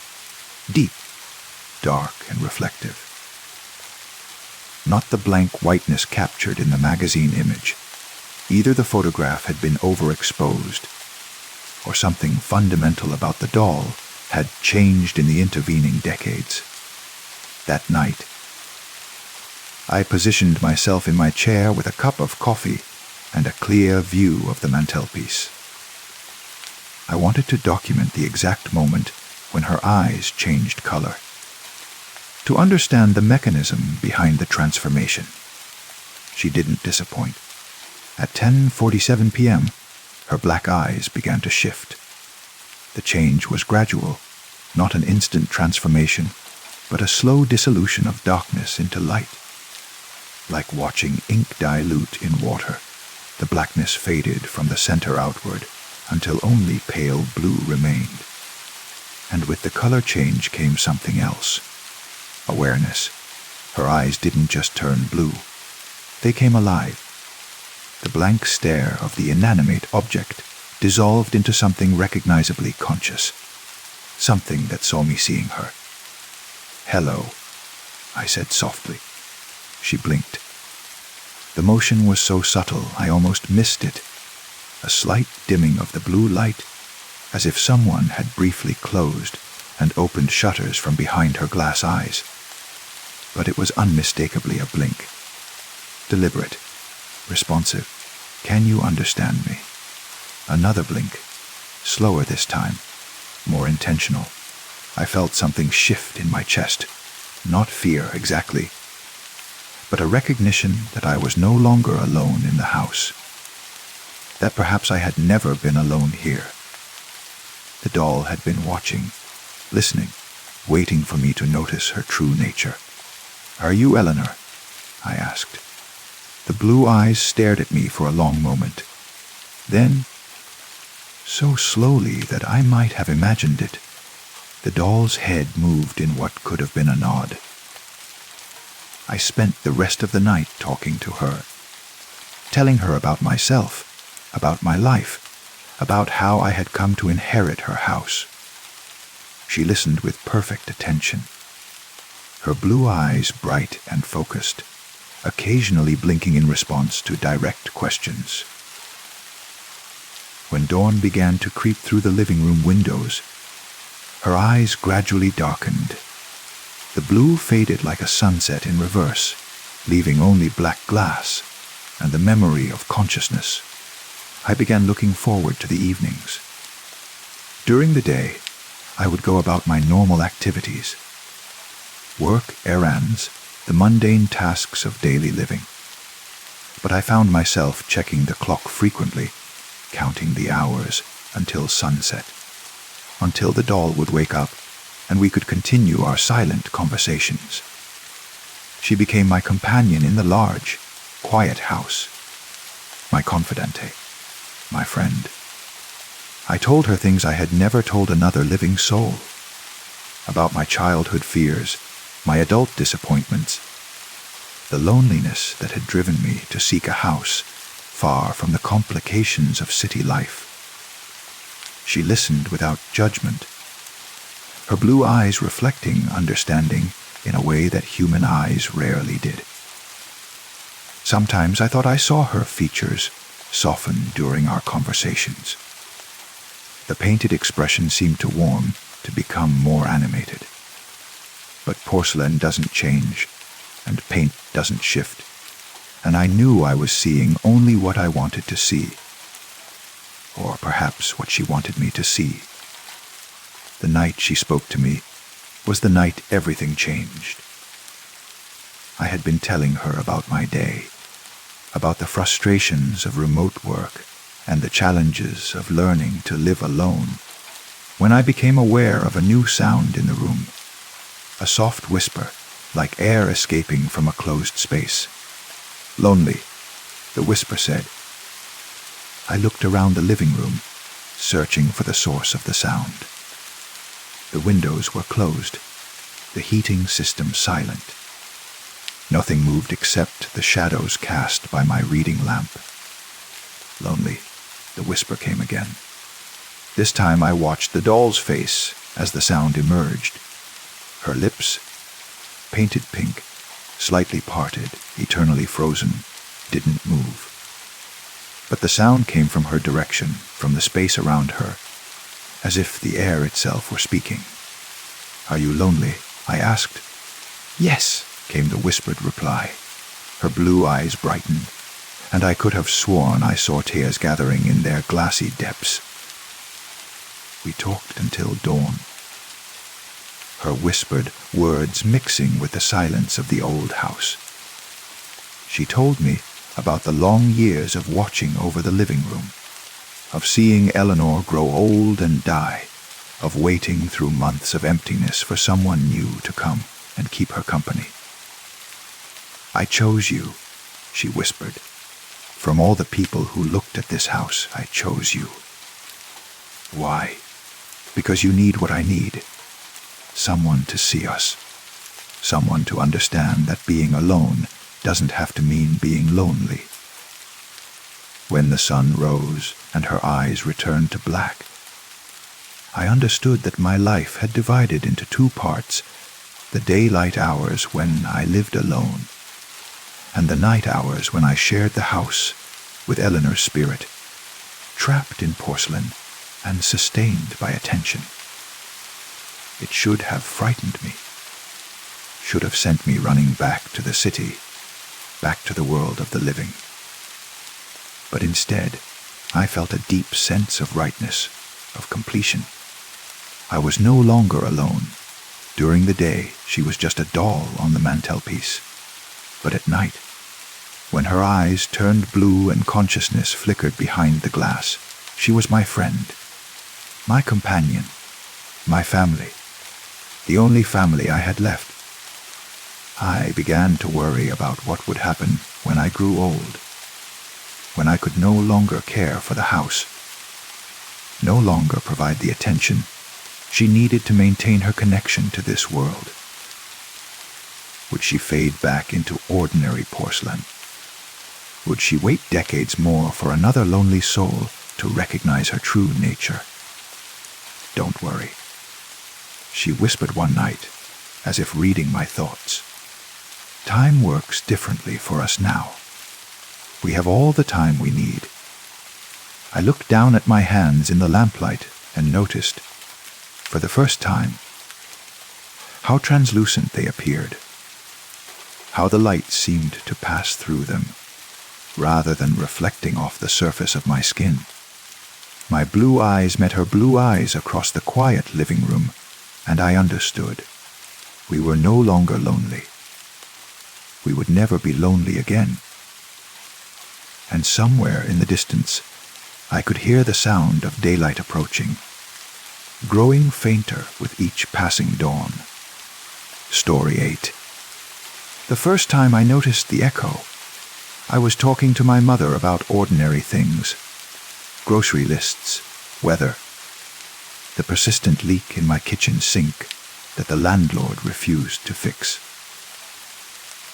deep, dark, and reflective. Not the blank whiteness captured in the magazine image. Either the photograph had been overexposed, or something fundamental about the doll had changed in the intervening decades. That night, I positioned myself in my chair with a cup of coffee and a clear view of the mantelpiece. I wanted to document the exact moment when her eyes changed color, to understand the mechanism behind the transformation. She didn't disappoint. At 10:47 p.m., her black eyes began to shift. The change was gradual, not an instant transformation, but a slow dissolution of darkness into light. Like watching ink dilute in water, the blackness faded from the center outward until only pale blue remained. And with the color change came something else. Awareness. Her eyes didn't just turn blue. They came alive. The blank stare of the inanimate object dissolved into something recognizably conscious. Something that saw me seeing her. "Hello," I said softly. She blinked. The motion was so subtle I almost missed it. A slight dimming of the blue light, as if someone had briefly closed and opened shutters from behind her glass eyes. But it was unmistakably a blink. Deliberate, responsive. "Can you understand me?" Another blink, slower this time, more intentional. I felt something shift in my chest. Not fear exactly, but a recognition that I was no longer alone in the house. That perhaps I had never been alone here. The doll had been watching, listening, waiting for me to notice her true nature. "Are you Eleanor?" I asked. The blue eyes stared at me for a long moment. Then, so slowly that I might have imagined it, the doll's head moved in what could have been a nod. I spent the rest of the night talking to her, telling her about myself, about my life, about how I had come to inherit her house. She listened with perfect attention, her blue eyes bright and focused, occasionally blinking in response to direct questions. When dawn began to creep through the living room windows, her eyes gradually darkened. The blue faded like a sunset in reverse, leaving only black glass and the memory of consciousness. I began looking forward to the evenings. During the day, I would go about my normal activities. Work, errands, the mundane tasks of daily living. But I found myself checking the clock frequently, counting the hours until sunset, until the doll would wake up and we could continue our silent conversations. She became my companion in the large, quiet house, my confidante, my friend. I told her things I had never told another living soul, about my childhood fears, my adult disappointments, the loneliness that had driven me to seek a house far from the complications of city life. She listened without judgment, her blue eyes reflecting understanding in a way that human eyes rarely did. Sometimes I thought I saw her features soften during our conversations. The painted expression seemed to warm, to become more animated. But porcelain doesn't change, and paint doesn't shift, and I knew I was seeing only what I wanted to see, or perhaps what she wanted me to see. The night she spoke to me was the night everything changed. I had been telling her about my day, about the frustrations of remote work and the challenges of learning to live alone, when I became aware of a new sound in the room, a soft whisper, like air escaping from a closed space. "Lonely," the whisper said. I looked around the living room, searching for the source of the sound. The windows were closed, the heating system silent. Nothing moved except the shadows cast by my reading lamp. "Lonely," the whisper came again. This time I watched the doll's face as the sound emerged. Her lips, painted pink, slightly parted, eternally frozen, didn't move. But the sound came from her direction, from the space around her, as if the air itself were speaking. "Are you lonely?" I asked. "Yes," came the whispered reply. Her blue eyes brightened, and I could have sworn I saw tears gathering in their glassy depths. We talked until dawn, her whispered words mixing with the silence of the old house. She told me about the long years of watching over the living room, of seeing Eleanor grow old and die, of waiting through months of emptiness for someone new to come and keep her company. "I chose you," she whispered. "From all the people who looked at this house, I chose you." "Why?" "Because you need what I need. Someone to see us. Someone to understand that being alone doesn't have to mean being lonely." When the sun rose and her eyes returned to black, I understood that my life had divided into two parts, the daylight hours when I lived alone, and the night hours when I shared the house with Eleanor's spirit, trapped in porcelain and sustained by attention. It should have frightened me, should have sent me running back to the city, back to the world of the living. But instead, I felt a deep sense of rightness, of completion. I was no longer alone. During the day, she was just a doll on the mantelpiece. But at night, when her eyes turned blue and consciousness flickered behind the glass, she was my friend, my companion, my family, the only family I had left. I began to worry about what would happen when I grew old, when I could no longer care for the house, no longer provide the attention she needed to maintain her connection to this world. Would she fade back into ordinary porcelain? Would she wait decades more for another lonely soul to recognize her true nature? "Don't worry," she whispered one night, as if reading my thoughts. "Time works differently for us now. We have all the time we need." I looked down at my hands in the lamplight and noticed, for the first time, how translucent they appeared, how the light seemed to pass through them, rather than reflecting off the surface of my skin. My blue eyes met her blue eyes across the quiet living room, and I understood. We were no longer lonely. We would never be lonely again. And somewhere in the distance, I could hear the sound of daylight approaching, growing fainter with each passing dawn. Story 8. The first time I noticed the echo, I was talking to my mother about ordinary things. Grocery lists, weather, the persistent leak in my kitchen sink that the landlord refused to fix.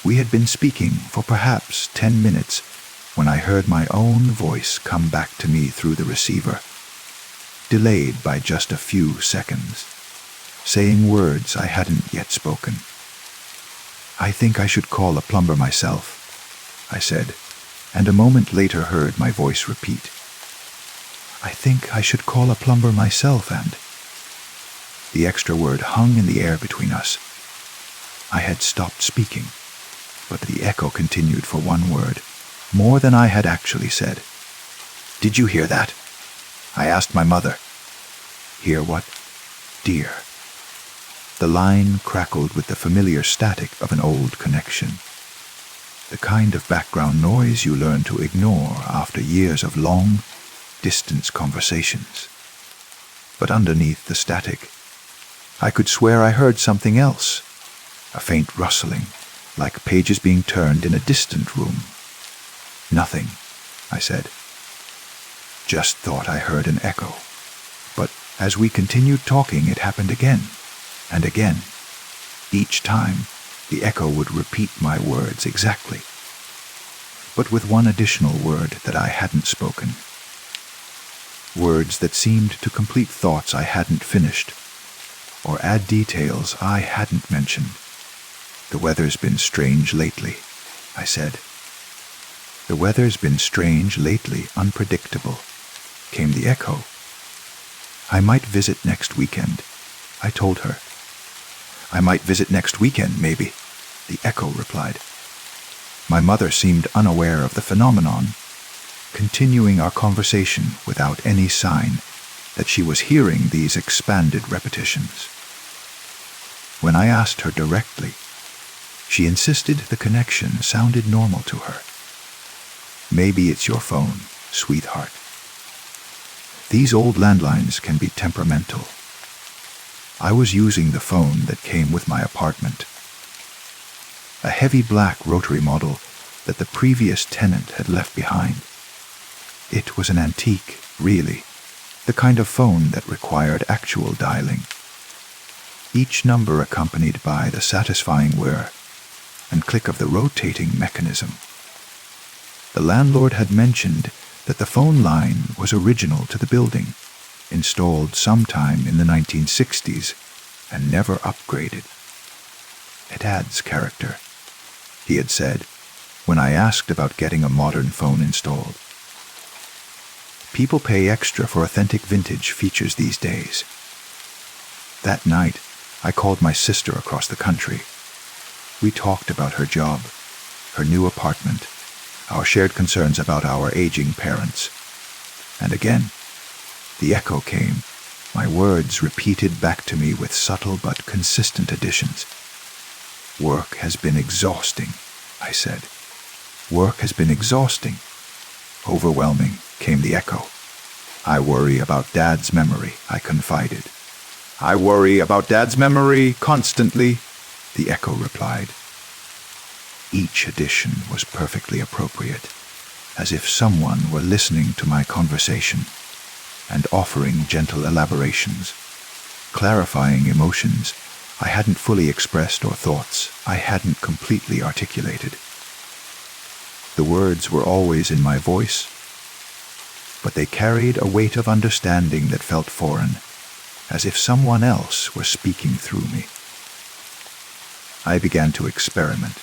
We had been speaking for perhaps 10 minutes when I heard my own voice come back to me through the receiver, delayed by just a few seconds, saying words I hadn't yet spoken. "I think I should call a plumber myself," I said, and a moment later heard my voice repeat, "I think I should call a plumber myself," and the extra word hung in the air between us. I had stopped speaking, but the echo continued for one word, more than I had actually said. "Did you hear that?" I asked my mother. "Hear what, dear?" The line crackled with the familiar static of an old connection, the kind of background noise you learn to ignore after years of long, distance conversations. But underneath the static, I could swear I heard something else, a faint rustling, like pages being turned in a distant room. "Nothing," I said. "Just thought I heard an echo." But as we continued talking, it happened again and again. Each time, the echo would repeat my words exactly, but with one additional word that I hadn't spoken. Words that seemed to complete thoughts I hadn't finished, or add details I hadn't mentioned. "The weather's been strange lately," I said. "The weather's been strange lately, unpredictable," came the echo. "I might visit next weekend," I told her. "I might visit next weekend, maybe," the echo replied. My mother seemed unaware of the phenomenon, continuing our conversation without any sign that she was hearing these expanded repetitions. When I asked her directly, she insisted the connection sounded normal to her. "Maybe it's your phone, sweetheart. These old landlines can be temperamental." I was using the phone that came with my apartment, a heavy black rotary model that the previous tenant had left behind. It was an antique, really, the kind of phone that required actual dialing, each number accompanied by the satisfying whir and click of the rotating mechanism. The landlord had mentioned that the phone line was original to the building, installed sometime in the 1960s, and never upgraded. "It adds character," he had said when I asked about getting a modern phone installed. "People pay extra for authentic vintage features these days." That night, I called my sister across the country. We talked about her job, her new apartment, our shared concerns about our aging parents. And again, the echo came, my words repeated back to me with subtle but consistent additions. "Work has been exhausting," I said. "Work has been exhausting." "Overwhelming," came the echo. "I worry about Dad's memory," I confided. "I worry about Dad's memory constantly," the echo replied. Each addition was perfectly appropriate, as if someone were listening to my conversation and offering gentle elaborations, clarifying emotions I hadn't fully expressed or thoughts I hadn't completely articulated. The words were always in my voice, but they carried a weight of understanding that felt foreign, as if someone else were speaking through me. I began to experiment.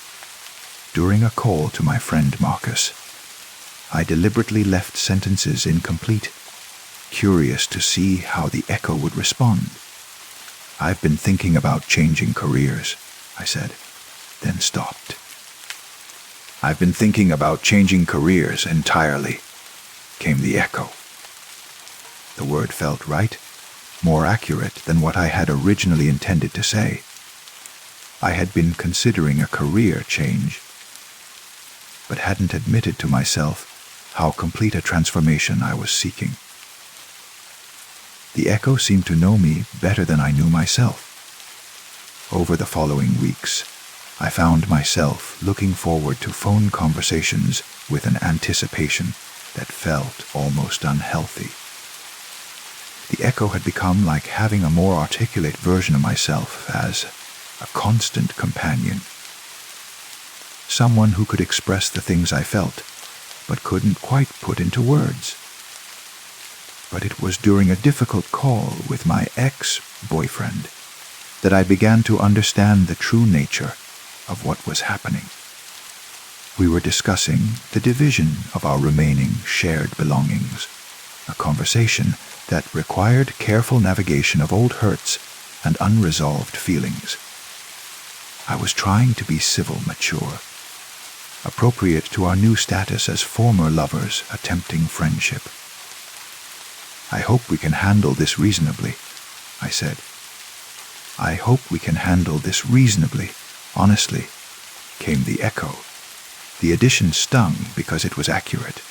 During a call to my friend Marcus, I deliberately left sentences incomplete, curious to see how the echo would respond. "I've been thinking about changing careers," I said, then stopped. "I've been thinking about changing careers entirely," came the echo. The word felt right, more accurate than what I had originally intended to say. I had been considering a career change, but hadn't admitted to myself how complete a transformation I was seeking. The echo seemed to know me better than I knew myself. Over the following weeks, I found myself looking forward to phone conversations with an anticipation that felt almost unhealthy. The echo had become like having a more articulate version of myself as a constant companion. Someone who could express the things I felt, but couldn't quite put into words. But it was during a difficult call with my ex-boyfriend that I began to understand the true nature of what was happening. We were discussing the division of our remaining shared belongings, a conversation that required careful navigation of old hurts and unresolved feelings. I was trying to be civil, mature, appropriate to our new status as former lovers attempting friendship. "I hope we can handle this reasonably," I said. "I hope we can handle this reasonably, honestly," came the echo. The addition stung because it was accurate.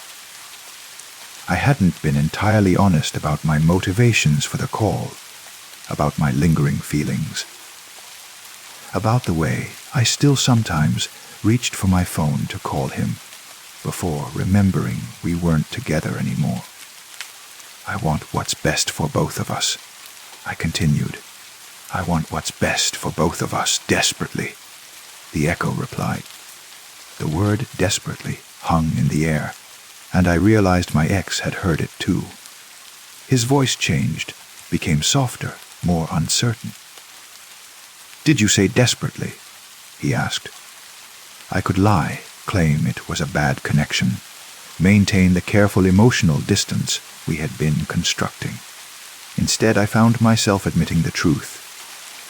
I hadn't been entirely honest about my motivations for the call, about my lingering feelings, about the way I still sometimes reached for my phone to call him before remembering we weren't together anymore. "I want what's best for both of us," I continued. "I want what's best for both of us desperately," the echo replied. The word desperately hung in the air, and I realized my ex had heard it too. His voice changed, became softer, more uncertain. "Did you say desperately?" he asked. I could lie, claim it was a bad connection, maintain the careful emotional distance we had been constructing. Instead, I found myself admitting the truth.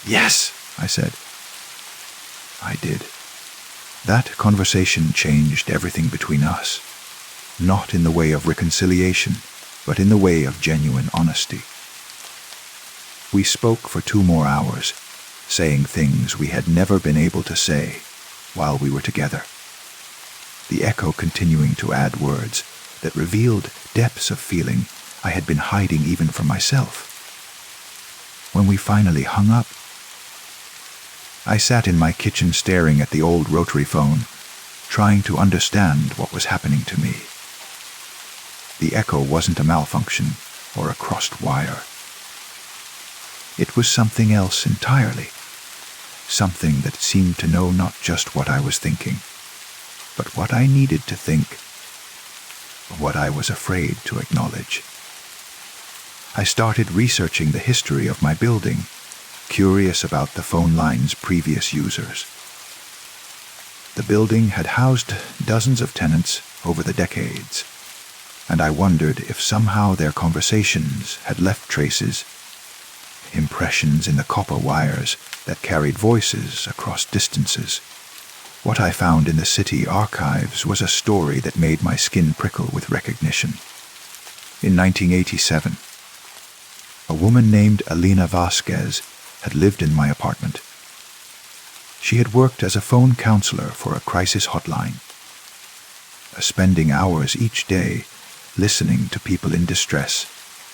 "Yes," I said. I did. That conversation changed everything between us, not in the way of reconciliation, but in the way of genuine honesty. We spoke for 2 more hours, saying things we had never been able to say while we were together. The echo continuing to add words that revealed depths of feeling I had been hiding even from myself. When we finally hung up, I sat in my kitchen staring at the old rotary phone, trying to understand what was happening to me. The echo wasn't a malfunction or a crossed wire. It was something else entirely, something that seemed to know not just what I was thinking, but what I needed to think, what I was afraid to acknowledge. I started researching the history of my building, curious about the phone line's previous users. The building had housed dozens of tenants over the decades, and I wondered if somehow their conversations had left traces, impressions in the copper wires that carried voices across distances. What I found in the city archives was a story that made my skin prickle with recognition. In 1987, a woman named Alina Vasquez had lived in my apartment. She had worked as a phone counselor for a crisis hotline, spending hours each day listening to people in distress,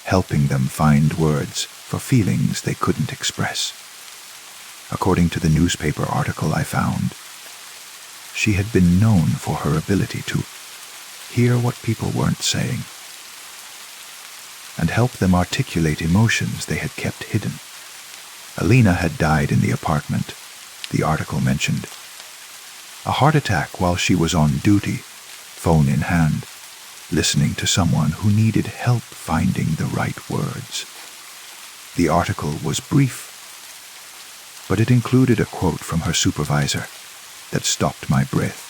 helping them find words for feelings they couldn't express. According to the newspaper article I found, she had been known for her ability to hear what people weren't saying and help them articulate emotions they had kept hidden. Alina had died in the apartment, the article mentioned. A heart attack while she was on duty, phone in hand, listening to someone who needed help finding the right words. The article was brief, but it included a quote from her supervisor that stopped my breath.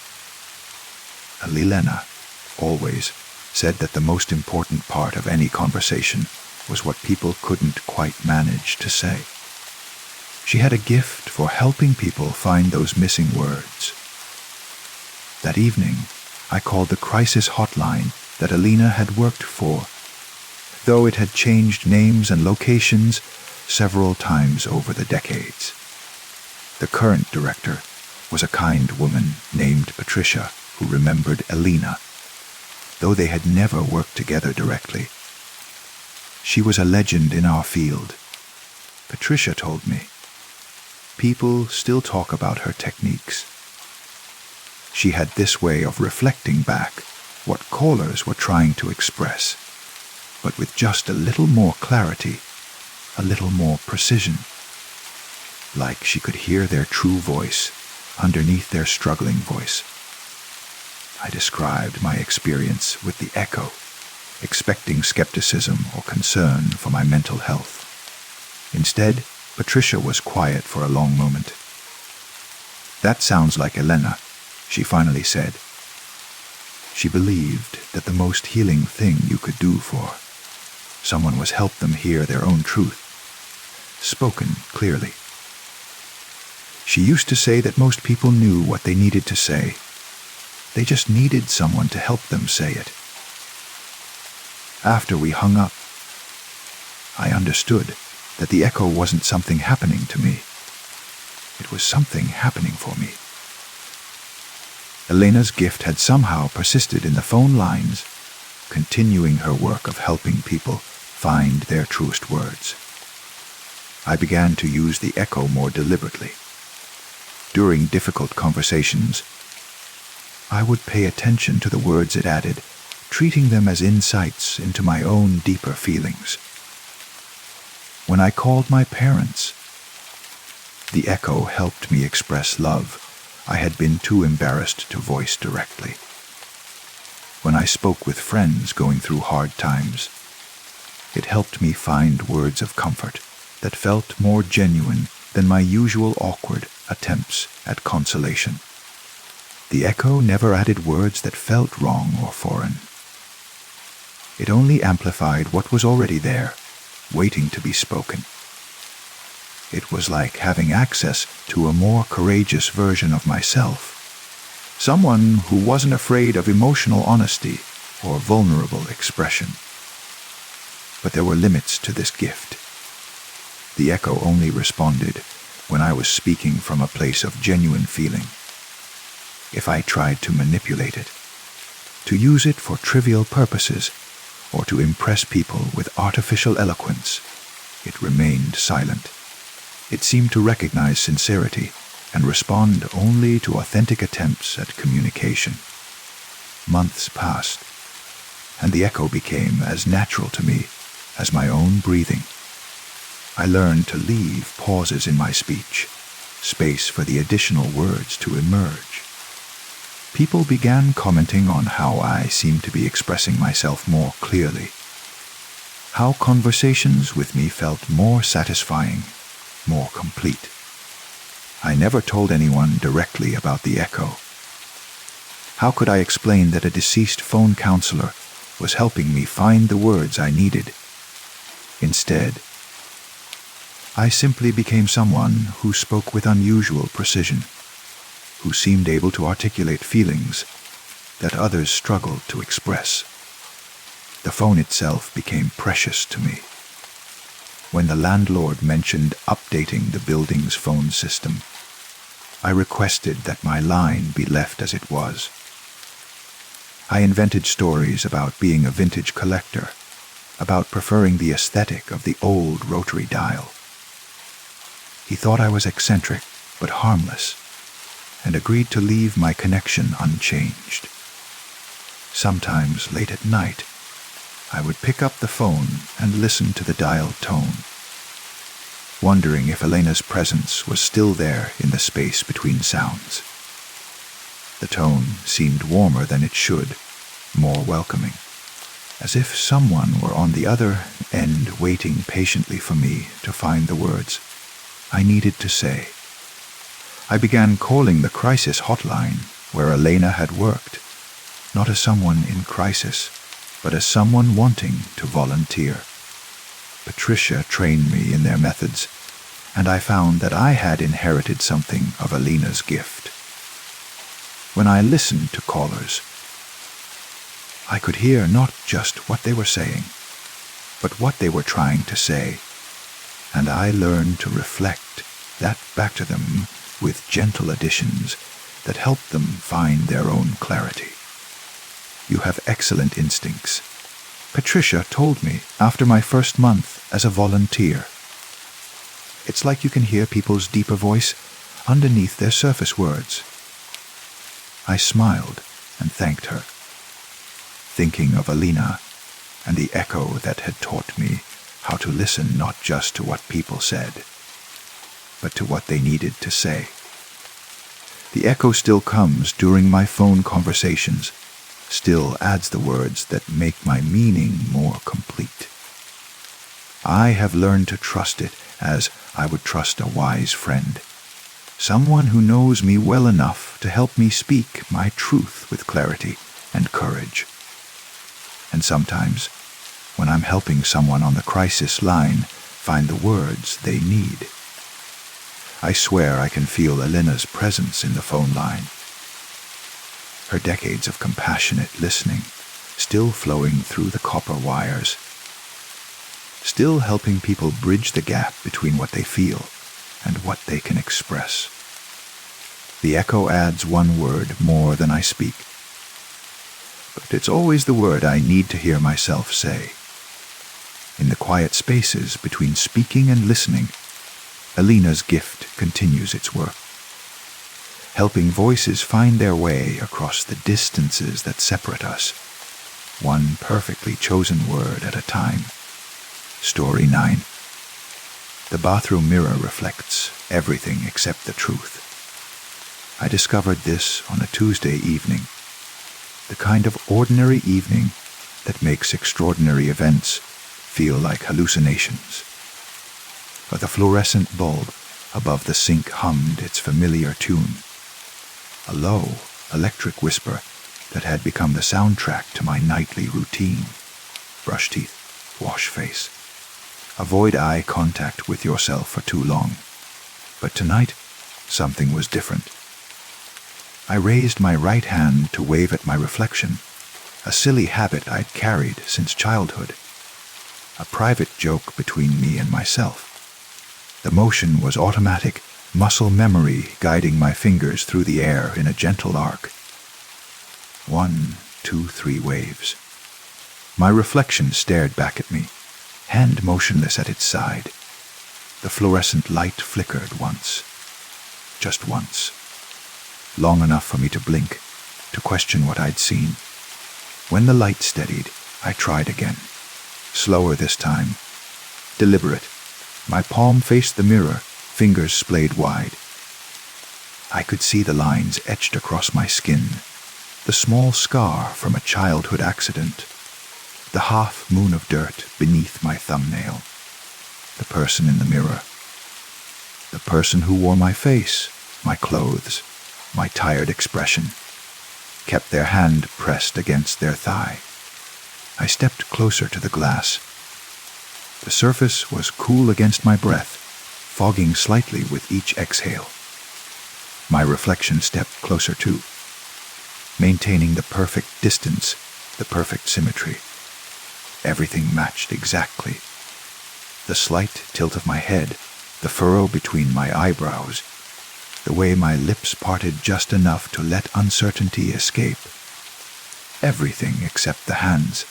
Alina always said that the most important part of any conversation was what people couldn't quite manage to say. She had a gift for helping people find those missing words. That evening, I called the crisis hotline that Alina had worked for, though it had changed names and locations several times over the decades. The current director was a kind woman named Patricia who remembered Alina, though they had never worked together directly. She was a legend in our field. Patricia told me. People still talk about her techniques. She had this way of reflecting back what callers were trying to express, but with just a little more clarity, a little more precision. Like she could hear their true voice underneath their struggling voice. I described my experience with the echo, expecting skepticism or concern for my mental health. Instead, Patricia was quiet for a long moment. "That sounds like Elena," she finally said. She believed that the most healing thing you could do for someone was help them hear their own truth, spoken clearly. She used to say that most people knew what they needed to say. They just needed someone to help them say it. After we hung up, I understood that the echo wasn't something happening to me. It was something happening for me. Elena's gift had somehow persisted in the phone lines, continuing her work of helping people find their truest words. I began to use the echo more deliberately. During difficult conversations, I would pay attention to the words it added, treating them as insights into my own deeper feelings. When I called my parents, the echo helped me express love I had been too embarrassed to voice directly. When I spoke with friends going through hard times, it helped me find words of comfort that felt more genuine than my usual awkward attempts at consolation. The echo never added words that felt wrong or foreign. It only amplified what was already there, waiting to be spoken. It was like having access to a more courageous version of myself, someone who wasn't afraid of emotional honesty or vulnerable expression. But there were limits to this gift. The echo only responded when I was speaking from a place of genuine feeling. If I tried to manipulate it, to use it for trivial purposes, or to impress people with artificial eloquence, it remained silent. It seemed to recognize sincerity and respond only to authentic attempts at communication. Months passed, and the echo became as natural to me as my own breathing. I learned to leave pauses in my speech, space for the additional words to emerge. People began commenting on how I seemed to be expressing myself more clearly, how conversations with me felt more satisfying, more complete. I never told anyone directly about the echo. How could I explain that a deceased phone counselor was helping me find the words I needed? Instead, I simply became someone who spoke with unusual precision, who seemed able to articulate feelings that others struggled to express. The phone itself became precious to me. When the landlord mentioned updating the building's phone system, I requested that my line be left as it was. I invented stories about being a vintage collector, about preferring the aesthetic of the old rotary dial. He thought I was eccentric but harmless, and agreed to leave my connection unchanged. Sometimes late at night, I would pick up the phone and listen to the dial tone, wondering if Elena's presence was still there in the space between sounds. The tone seemed warmer than it should, more welcoming, as if someone were on the other end waiting patiently for me to find the words I needed to say. I began calling the crisis hotline where Elena had worked, not as someone in crisis, but as someone wanting to volunteer. Patricia trained me in their methods, and I found that I had inherited something of Alina's gift. When I listened to callers, I could hear not just what they were saying, but what they were trying to say, and I learned to reflect that back to them with gentle additions that helped them find their own clarity. You have excellent instincts. Patricia told me after my first month as a volunteer. It's like you can hear people's deeper voice underneath their surface words. I smiled and thanked her, thinking of Alina and the echo that had taught me how to listen not just to what people said, but to what they needed to say. The echo still comes during my phone conversations, still adds the words that make my meaning more complete. I have learned to trust it as I would trust a wise friend, someone who knows me well enough to help me speak my truth with clarity and courage. And sometimes, when I'm helping someone on the crisis line find the words they need, I swear I can feel Alina's presence in the phone line. Her decades of compassionate listening still flowing through the copper wires, still helping people bridge the gap between what they feel and what they can express. The echo adds one word more than I speak, but it's always the word I need to hear myself say. In the quiet spaces between speaking and listening, Alina's gift continues its work, helping voices find their way across the distances that separate us, one perfectly chosen word at a time. Story 9. The bathroom mirror reflects everything except the truth. I discovered this on a Tuesday evening, the kind of ordinary evening that makes extraordinary events feel like hallucinations. But the fluorescent bulb above the sink hummed its familiar tune, a low, electric whisper that had become the soundtrack to my nightly routine. Brush teeth, wash face. Avoid eye contact with yourself for too long. But tonight, something was different. I raised my right hand to wave at my reflection, a silly habit I'd carried since childhood, a private joke between me and myself. The motion was automatic, muscle memory guiding my fingers through the air in a gentle arc. 1, 2, 3 waves. My reflection stared back at me, hand motionless at its side. The fluorescent light flickered once. Just once. Long enough for me to blink, to question what I'd seen. When the light steadied, I tried again. Slower this time. Deliberate. My palm faced the mirror, fingers splayed wide. I could see the lines etched across my skin, the small scar from a childhood accident, the half moon of dirt beneath my thumbnail, the person in the mirror, the person who wore my face, my clothes, my tired expression, kept their hand pressed against their thigh. I stepped closer to the glass. The surface was cool against my breath, fogging slightly with each exhale. My reflection stepped closer too, maintaining the perfect distance, the perfect symmetry. Everything matched exactly. The slight tilt of my head, the furrow between my eyebrows, the way my lips parted just enough to let uncertainty escape. Everything except the hands.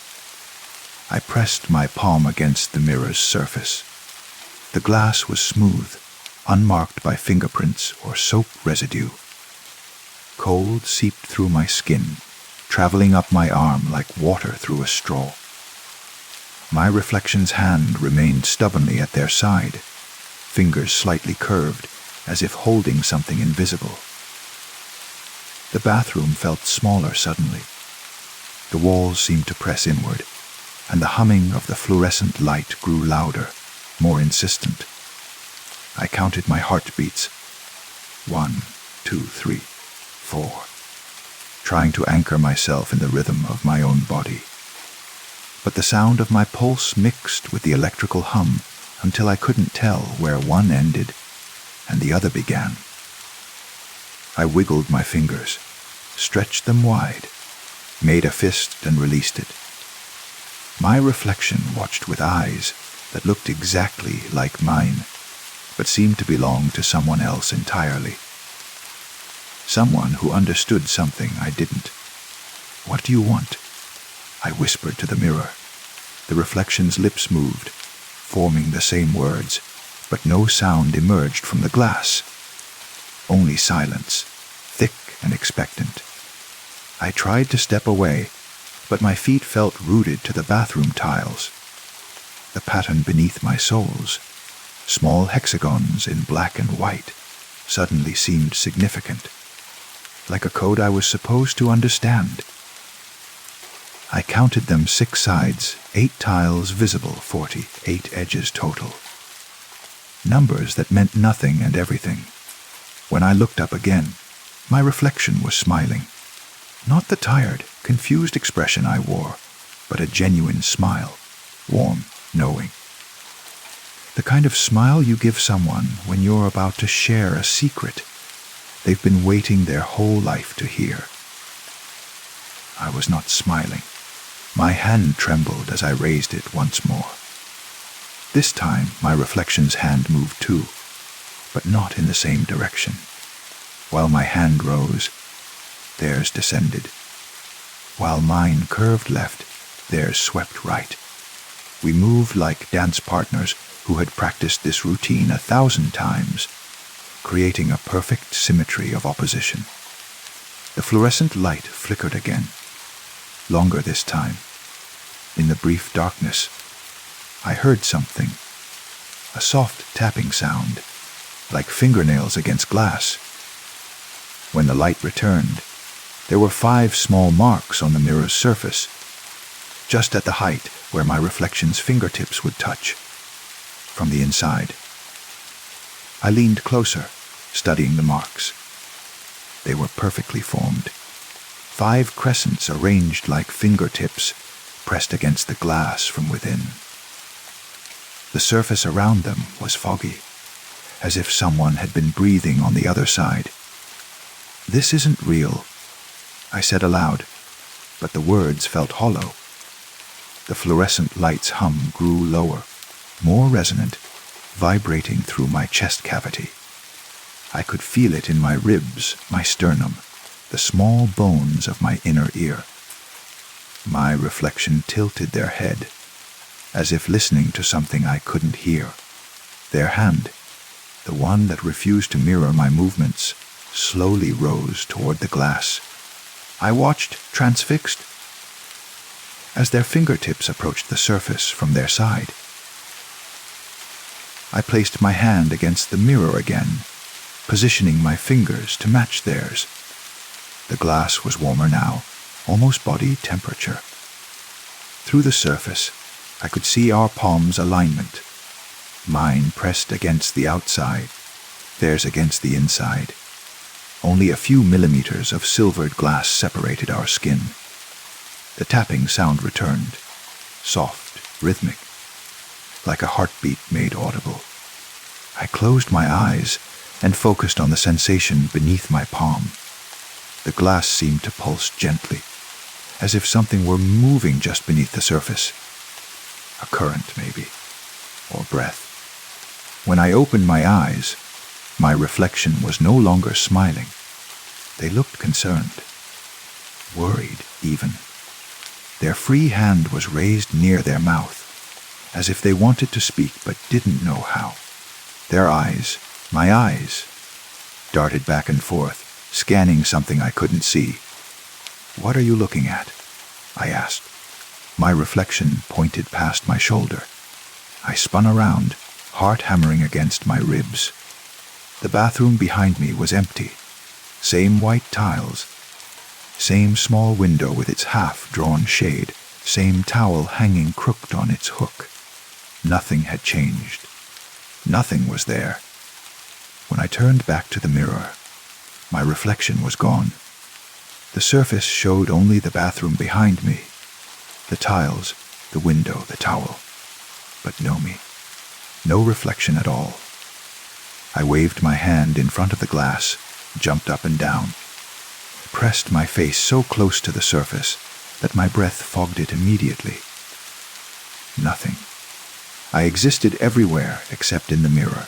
I pressed my palm against the mirror's surface. The glass was smooth, unmarked by fingerprints or soap residue. Cold seeped through my skin, traveling up my arm like water through a straw. My reflection's hand remained stubbornly at their side, fingers slightly curved, as if holding something invisible. The bathroom felt smaller suddenly. The walls seemed to press inward, and the humming of the fluorescent light grew louder, more insistent. I counted my heartbeats. 1, 2, 3, 4, trying to anchor myself in the rhythm of my own body. But the sound of my pulse mixed with the electrical hum until I couldn't tell where one ended and the other began. I wiggled my fingers, stretched them wide, made a fist and released it. My reflection watched with eyes that looked exactly like mine, but seemed to belong to someone else entirely. Someone who understood something I didn't. "What do you want?" I whispered to the mirror. The reflection's lips moved, forming the same words, but no sound emerged from the glass. Only silence, thick and expectant. I tried to step away, but my feet felt rooted to the bathroom tiles. The pattern beneath my soles, small hexagons in black and white, suddenly seemed significant, like a code I was supposed to understand. I counted them 6 sides, 8 tiles visible, 48 edges total. Numbers that meant nothing and everything. When I looked up again, my reflection was smiling. Not the tired, confused expression I wore, but a genuine smile, warm, knowing. The kind of smile you give someone when you're about to share a secret they've been waiting their whole life to hear. I was not smiling. My hand trembled as I raised it once more. This time my reflection's hand moved too, but not in the same direction. While my hand rose, theirs descended. While mine curved left, theirs swept right. We moved like dance partners who had practiced this routine 1,000 times, creating a perfect symmetry of opposition. The fluorescent light flickered again, longer this time. In the brief darkness, I heard something, a soft tapping sound, like fingernails against glass. When the light returned, there were 5 small marks on the mirror's surface, just at the height where my reflection's fingertips would touch, from the inside. I leaned closer, studying the marks. They were perfectly formed. 5 crescents arranged like fingertips, pressed against the glass from within. The surface around them was foggy, as if someone had been breathing on the other side. "This isn't real," I said aloud, but the words felt hollow. The fluorescent light's hum grew lower, more resonant, vibrating through my chest cavity. I could feel it in my ribs, my sternum, the small bones of my inner ear. My reflection tilted their head, as if listening to something I couldn't hear. Their hand, the one that refused to mirror my movements, slowly rose toward the glass. I watched, transfixed, as their fingertips approached the surface from their side. I placed my hand against the mirror again, positioning my fingers to match theirs. The glass was warmer now, almost body temperature. Through the surface, I could see our palms' alignment. Mine pressed against the outside, theirs against the inside. Only a few millimeters of silvered glass separated our skin. The tapping sound returned, soft, rhythmic, like a heartbeat made audible. I closed my eyes and focused on the sensation beneath my palm. The glass seemed to pulse gently, as if something were moving just beneath the surface. A current, maybe, or breath. When I opened my eyes, my reflection was no longer smiling. They looked concerned, worried even. Their free hand was raised near their mouth, as if they wanted to speak but didn't know how. Their eyes, my eyes, darted back and forth, scanning something I couldn't see. "What are you looking at?" I asked. My reflection pointed past my shoulder. I spun around, heart hammering against my ribs. The bathroom behind me was empty. Same white tiles, same small window with its half-drawn shade, same towel hanging crooked on its hook. Nothing had changed. Nothing was there. When I turned back to the mirror, my reflection was gone. The surface showed only the bathroom behind me, the tiles, the window, the towel, but no me. No reflection at all. I waved my hand in front of the glass, jumped up and down, pressed my face so close to the surface that my breath fogged it immediately. Nothing. I existed everywhere except in the mirror.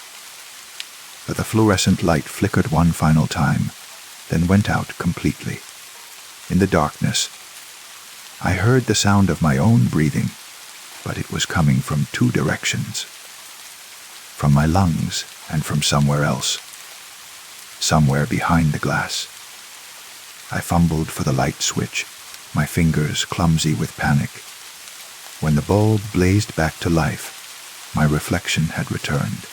But the fluorescent light flickered one final time, then went out completely. In the darkness, I heard the sound of my own breathing, but it was coming from two directions. From my lungs and from somewhere else. Somewhere behind the glass. I fumbled for the light switch, my fingers clumsy with panic. When the bulb blazed back to life, my reflection had returned.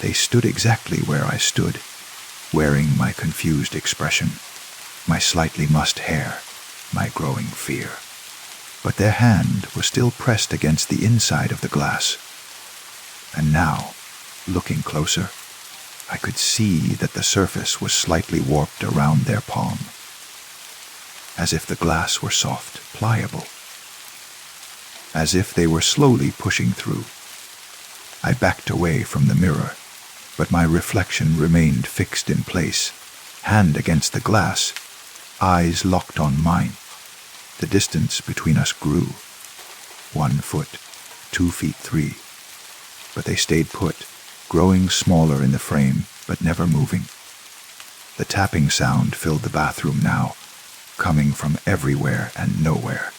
They stood exactly where I stood, wearing my confused expression, my slightly mussed hair, my growing fear. But their hand was still pressed against the inside of the glass. And now, looking closer, I could see that the surface was slightly warped around their palm, as if the glass were soft, pliable, as if they were slowly pushing through. I backed away from the mirror, but my reflection remained fixed in place, hand against the glass, eyes locked on mine. The distance between us grew. 1 foot, 2 feet 3. But they stayed put, growing smaller in the frame, but never moving. The tapping sound filled the bathroom now, coming from everywhere and nowhere.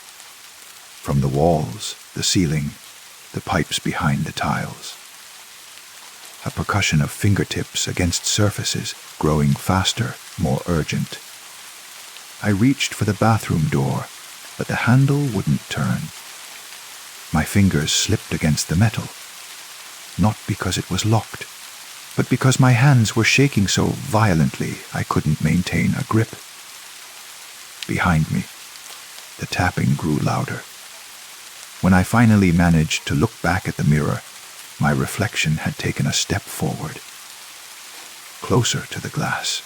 From the walls, the ceiling, the pipes behind the tiles. A percussion of fingertips against surfaces, growing faster, more urgent. I reached for the bathroom door, but the handle wouldn't turn. My fingers slipped against the metal, not because it was locked, but because my hands were shaking so violently I couldn't maintain a grip. Behind me, the tapping grew louder. When I finally managed to look back at the mirror, my reflection had taken a step forward, closer to the glass.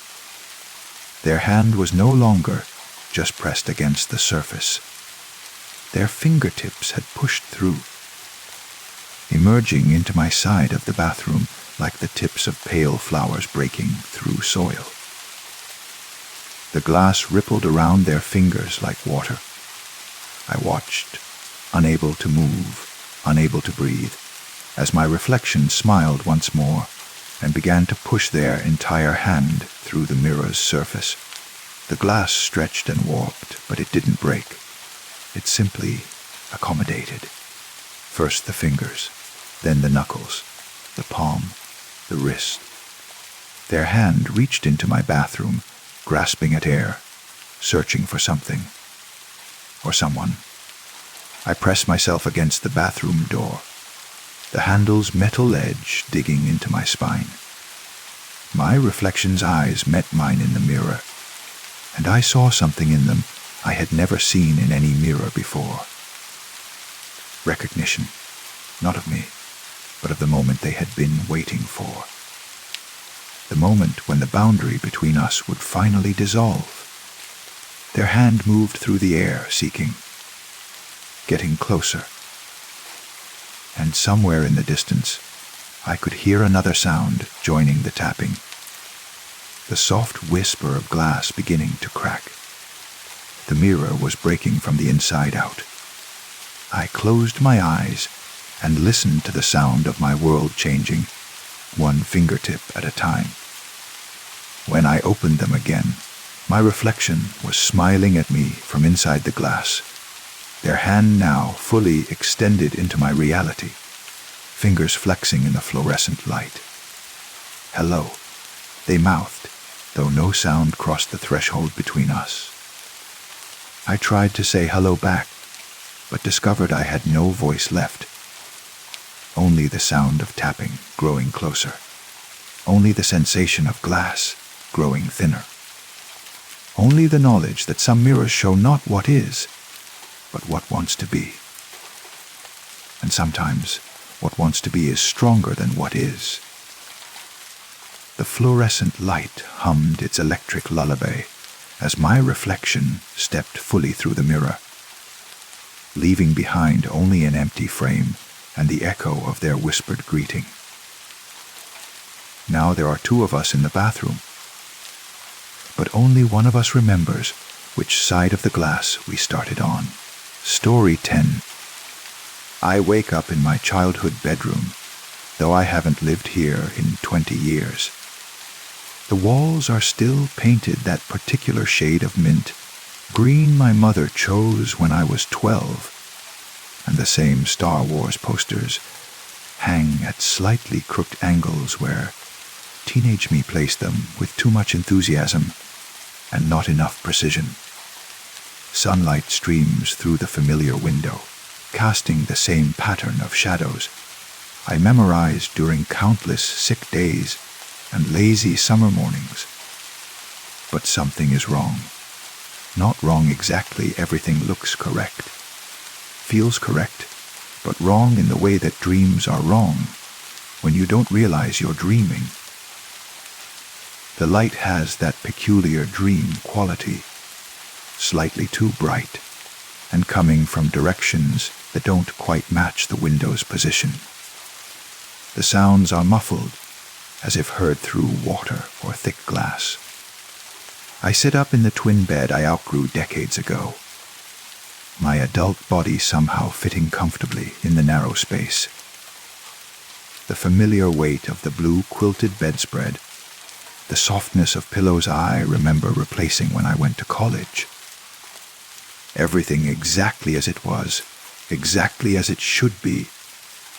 Their hand was no longer just pressed against the surface. Their fingertips had pushed through, emerging into my side of the bathroom like the tips of pale flowers breaking through soil. The glass rippled around their fingers like water. I watched, unable to move, unable to breathe, as my reflection smiled once more and began to push their entire hand through the mirror's surface. The glass stretched and warped, but it didn't break. It simply accommodated. First the fingers, then the knuckles, the palm, the wrist. Their hand reached into my bathroom, grasping at air, searching for something. Or someone. I pressed myself against the bathroom door, the handle's metal edge digging into my spine. My reflection's eyes met mine in the mirror, and I saw something in them I had never seen in any mirror before. Recognition, not of me, but of the moment they had been waiting for. The moment when the boundary between us would finally dissolve. Their hand moved through the air, seeking, getting closer. And somewhere in the distance, I could hear another sound joining the tapping. The soft whisper of glass beginning to crack. The mirror was breaking from the inside out. I closed my eyes and listened to the sound of my world changing, one fingertip at a time. When I opened them again, my reflection was smiling at me from inside the glass, their hand now fully extended into my reality, fingers flexing in the fluorescent light. Hello, they mouthed, though no sound crossed the threshold between us. I tried to say hello back, but discovered I had no voice left. Only the sound of tapping growing closer. Only the sensation of glass growing thinner. Only the knowledge that some mirrors show not what is, but what wants to be. And sometimes what wants to be is stronger than what is. The fluorescent light hummed its electric lullaby as my reflection stepped fully through the mirror, leaving behind only an empty frame and the echo of their whispered greeting. Now there are 2 of us in the bathroom. But only one of us remembers which side of the glass we started on. Story 10. I wake up in my childhood bedroom, though I haven't lived here in 20 years. The walls are still painted that particular shade of mint, green my mother chose when I was 12, and the same Star Wars posters hang at slightly crooked angles where teenage me placed them with too much enthusiasm and not enough precision. Sunlight streams through the familiar window, casting the same pattern of shadows I memorized during countless sick days and lazy summer mornings. But something is wrong. Not wrong exactly, everything looks correct, feels correct, but wrong in the way that dreams are wrong when you don't realize you're dreaming. The light has that peculiar dream quality, slightly too bright, and coming from directions that don't quite match the window's position. The sounds are muffled, as if heard through water or thick glass. I sit up in the twin bed I outgrew decades ago, my adult body somehow fitting comfortably in the narrow space. The familiar weight of the blue quilted bedspread, the softness of pillows I remember replacing when I went to college. Everything exactly as it was, exactly as it should be,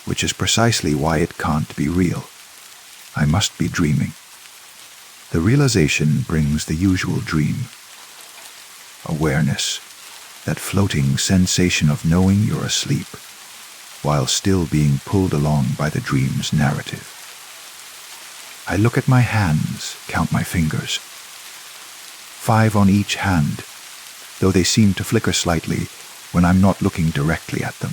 which is precisely why it can't be real. I must be dreaming. The realization brings the usual dream. Awareness, that floating sensation of knowing you're asleep, while still being pulled along by the dream's narrative. I look at my hands, count my fingers. 5 on each hand, though they seem to flicker slightly when I'm not looking directly at them.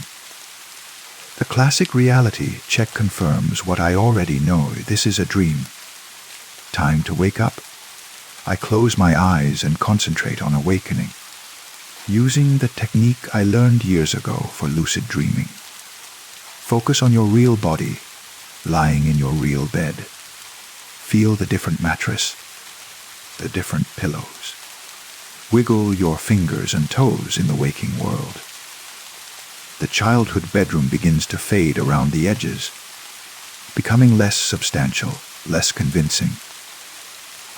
The classic reality check confirms what I already know. This is a dream. Time to wake up. I close my eyes and concentrate on awakening, using the technique I learned years ago for lucid dreaming. Focus on your real body, lying in your real bed. Feel the different mattress, the different pillows. Wiggle your fingers and toes in the waking world. The childhood bedroom begins to fade around the edges, becoming less substantial, less convincing.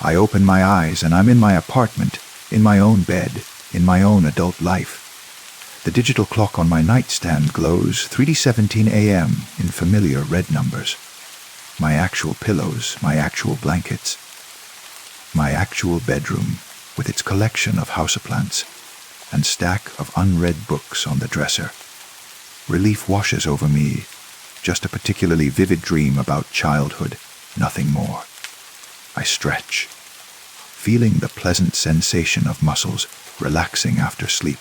I open my eyes and I'm in my apartment, in my own bed, in my own adult life. The digital clock on my nightstand glows 3:17 a.m. in familiar red numbers. My actual pillows, my actual blankets. My actual bedroom with its collection of houseplants and stack of unread books on the dresser. Relief washes over me, just a particularly vivid dream about childhood, nothing more. I stretch, feeling the pleasant sensation of muscles relaxing after sleep.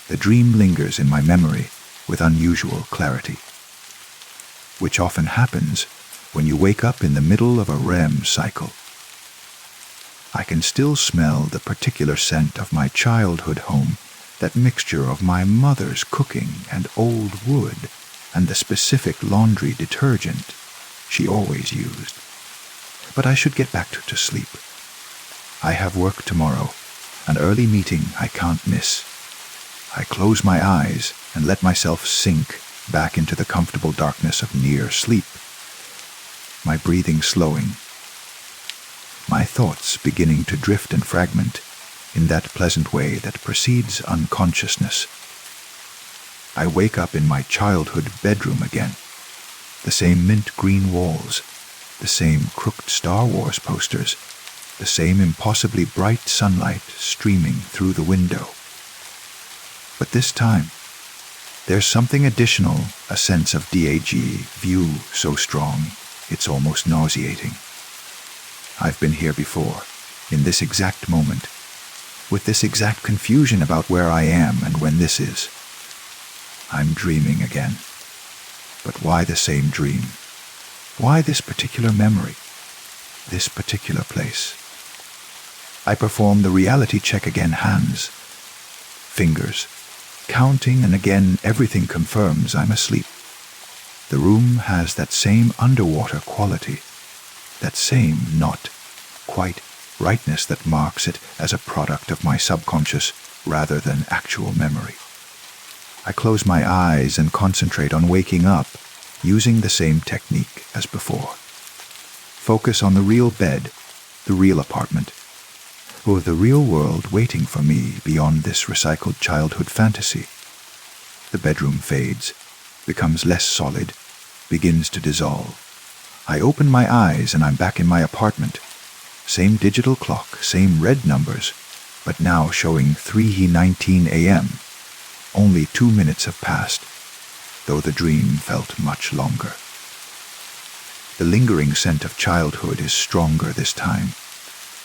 The dream lingers in my memory with unusual clarity, which often happens when you wake up in the middle of a REM cycle. I can still smell the particular scent of my childhood home, that mixture of my mother's cooking and old wood and the specific laundry detergent she always used. But I should get back to sleep. I have work tomorrow, an early meeting I can't miss. I close my eyes and let myself sink back into the comfortable darkness of near sleep, my breathing slowing, my thoughts beginning to drift and fragment in that pleasant way that precedes unconsciousness. I wake up in my childhood bedroom again. The same mint green walls, the same crooked Star Wars posters, the same impossibly bright sunlight streaming through the window. But this time, there's something additional, a sense of DAG, view so strong, it's almost nauseating. I've been here before, in this exact moment, with this exact confusion about where I am and when this is. I'm dreaming again. But why the same dream? Why this particular memory? This particular place? I perform the reality check again, hands, fingers, counting, and again everything confirms I'm asleep. The room has that same underwater quality, that same not quite rightness that marks it as a product of my subconscious rather than actual memory. I close my eyes and concentrate on waking up, using the same technique as before. Focus on the real bed, the real apartment, or the real world waiting for me beyond this recycled childhood fantasy. The bedroom fades, becomes less solid, begins to dissolve. I open my eyes and I'm back in my apartment. Same digital clock, same red numbers, but now showing 3:19 a.m. Only 2 minutes have passed, though the dream felt much longer. The lingering scent of childhood is stronger this time,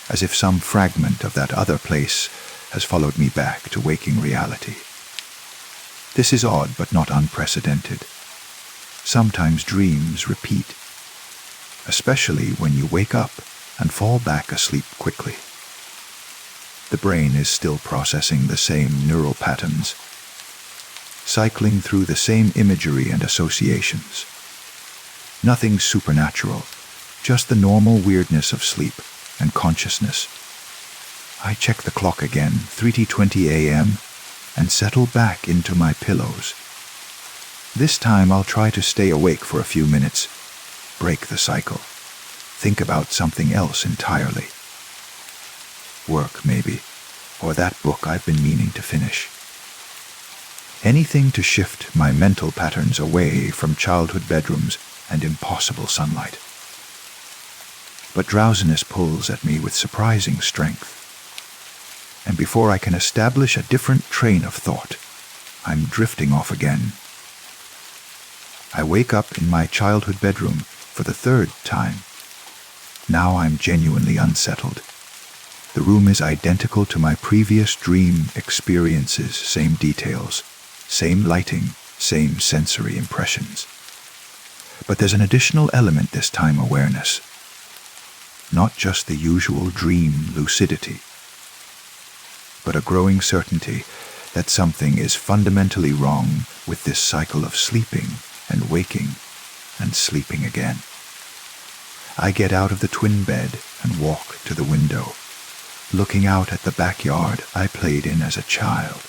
as if some fragment of that other place has followed me back to waking reality. This is odd but not unprecedented. Sometimes dreams repeat, especially when you wake up and fall back asleep quickly. The brain is still processing the same neural patterns, cycling through the same imagery and associations. Nothing supernatural, just the normal weirdness of sleep and consciousness. I check the clock again, 3:20 a.m., and settle back into my pillows. This time I'll try to stay awake for a few minutes, break the cycle, think about something else entirely. Work, maybe, or that book I've been meaning to finish. Anything to shift my mental patterns away from childhood bedrooms and impossible sunlight. But drowsiness pulls at me with surprising strength. And before I can establish a different train of thought, I'm drifting off again. I wake up in my childhood bedroom for the third time. Now I'm genuinely unsettled. The room is identical to my previous dream experiences, same details, same lighting, same sensory impressions. But there's an additional element this time: awareness. Not just the usual dream lucidity, but a growing certainty that something is fundamentally wrong with this cycle of sleeping and waking and sleeping again. I get out of the twin bed and walk to the window, looking out at the backyard I played in as a child.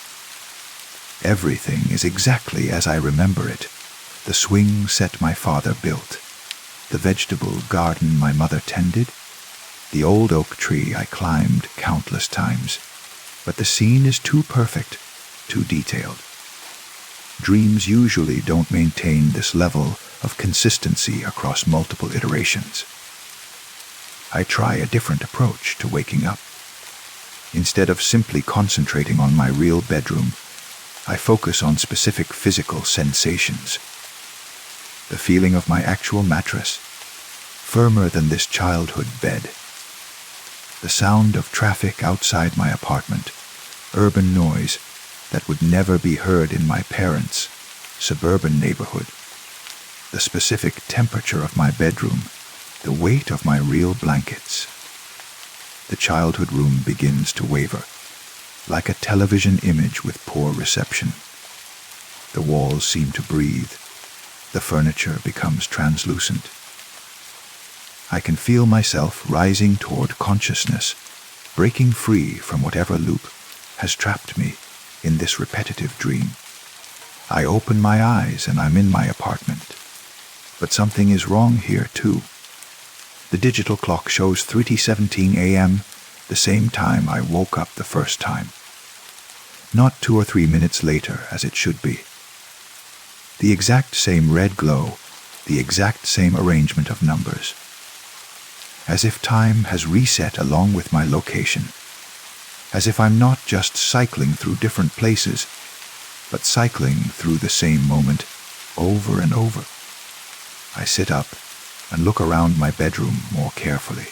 Everything is exactly as I remember it. The swing set my father built, the vegetable garden my mother tended, the old oak tree I climbed countless times. But the scene is too perfect, too detailed. Dreams usually don't maintain this level of consistency across multiple iterations. I try a different approach to waking up. Instead of simply concentrating on my real bedroom, I focus on specific physical sensations. The feeling of my actual mattress, firmer than this childhood bed. The sound of traffic outside my apartment, urban noise that would never be heard in my parents' suburban neighborhood. The specific temperature of my bedroom, the weight of my real blankets. The childhood room begins to waver, like a television image with poor reception. The walls seem to breathe. The furniture becomes translucent. I can feel myself rising toward consciousness, breaking free from whatever loop has trapped me in this repetitive dream. I open my eyes and I'm in my apartment. But something is wrong here too. The digital clock shows 3:17 a.m., the same time I woke up the first time. Not 2 or 3 minutes later as it should be. The exact same red glow, the exact same arrangement of numbers. As if time has reset along with my location. As if I'm not just cycling through different places, but cycling through the same moment over and over. I sit up and look around my bedroom more carefully.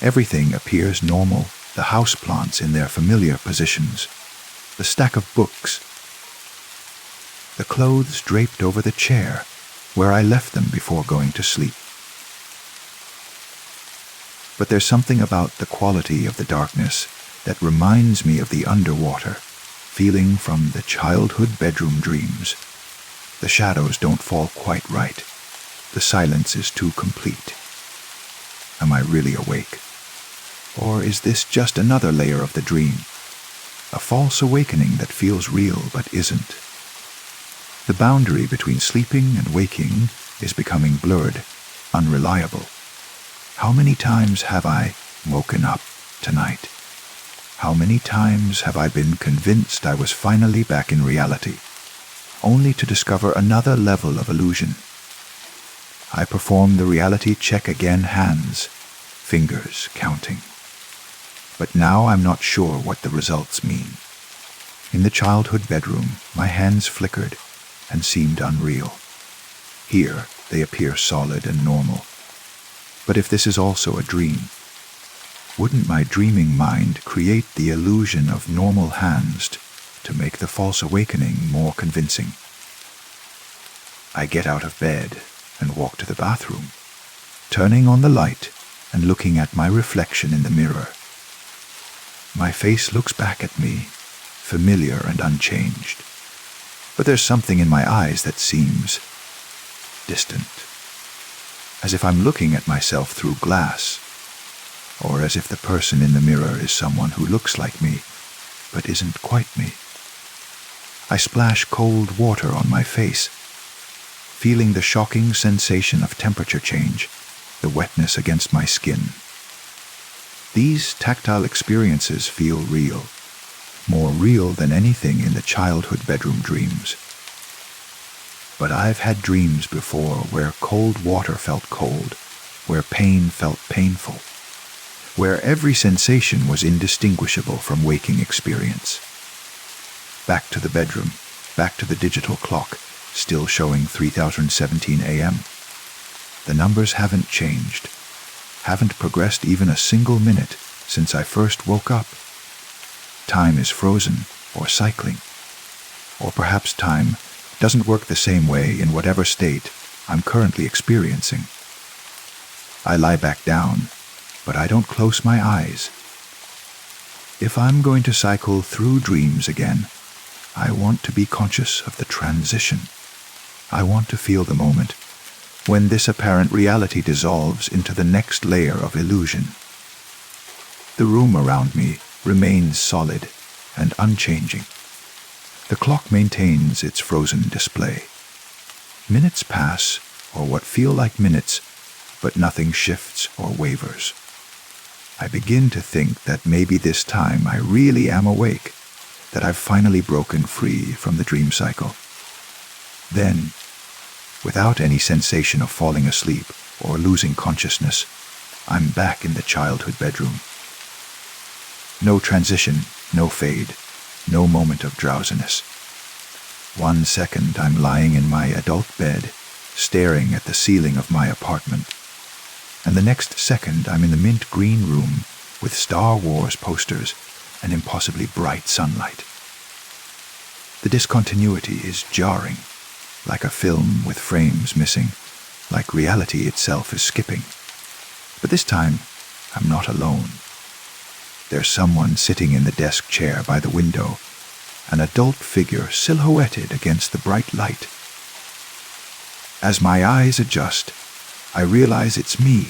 Everything appears normal, the houseplants in their familiar positions, the stack of books, the clothes draped over the chair where I left them before going to sleep. But there's something about the quality of the darkness that reminds me of the underwater feeling from the childhood bedroom dreams. The shadows don't fall quite right. The silence is too complete. Am I really awake? Or is this just another layer of the dream? A false awakening that feels real but isn't. The boundary between sleeping and waking is becoming blurred, unreliable. How many times have I woken up tonight? How many times have I been convinced I was finally back in reality, only to discover another level of illusion? I perform the reality check again, hands, fingers counting. But now I'm not sure what the results mean. In the childhood bedroom, my hands flickered and seemed unreal. Here, they appear solid and normal. But if this is also a dream, wouldn't my dreaming mind create the illusion of normal hands to make the false awakening more convincing? I get out of bed and walk to the bathroom, turning on the light and looking at my reflection in the mirror. My face looks back at me, familiar and unchanged, but there's something in my eyes that seems distant, as if I'm looking at myself through glass, or as if the person in the mirror is someone who looks like me, but isn't quite me. I splash cold water on my face, feeling the shocking sensation of temperature change, the wetness against my skin. These tactile experiences feel real, more real than anything in the childhood bedroom dreams. But I've had dreams before where cold water felt cold, where pain felt painful, where every sensation was indistinguishable from waking experience. Back to the bedroom, back to the digital clock, still showing 3017 a.m. The numbers haven't changed, haven't progressed even a single minute since I first woke up. Time is frozen or cycling, or perhaps time doesn't work the same way in whatever state I'm currently experiencing. I lie back down, but I don't close my eyes. If I'm going to cycle through dreams again, I want to be conscious of the transition. I want to feel the moment when this apparent reality dissolves into the next layer of illusion. The room around me remains solid and unchanging. The clock maintains its frozen display. Minutes pass, or what feel like minutes, but nothing shifts or wavers. I begin to think that maybe this time I really am awake, that I've finally broken free from the dream cycle. Then, without any sensation of falling asleep or losing consciousness, I'm back in the childhood bedroom. No transition, no fade, no moment of drowsiness. 1 second I'm lying in my adult bed, staring at the ceiling of my apartment, and the next second I'm in the mint green room with Star Wars posters and impossibly bright sunlight. The discontinuity is jarring, like a film with frames missing, like reality itself is skipping. But this time, I'm not alone. There's someone sitting in the desk chair by the window, an adult figure silhouetted against the bright light. As my eyes adjust, I realize it's me,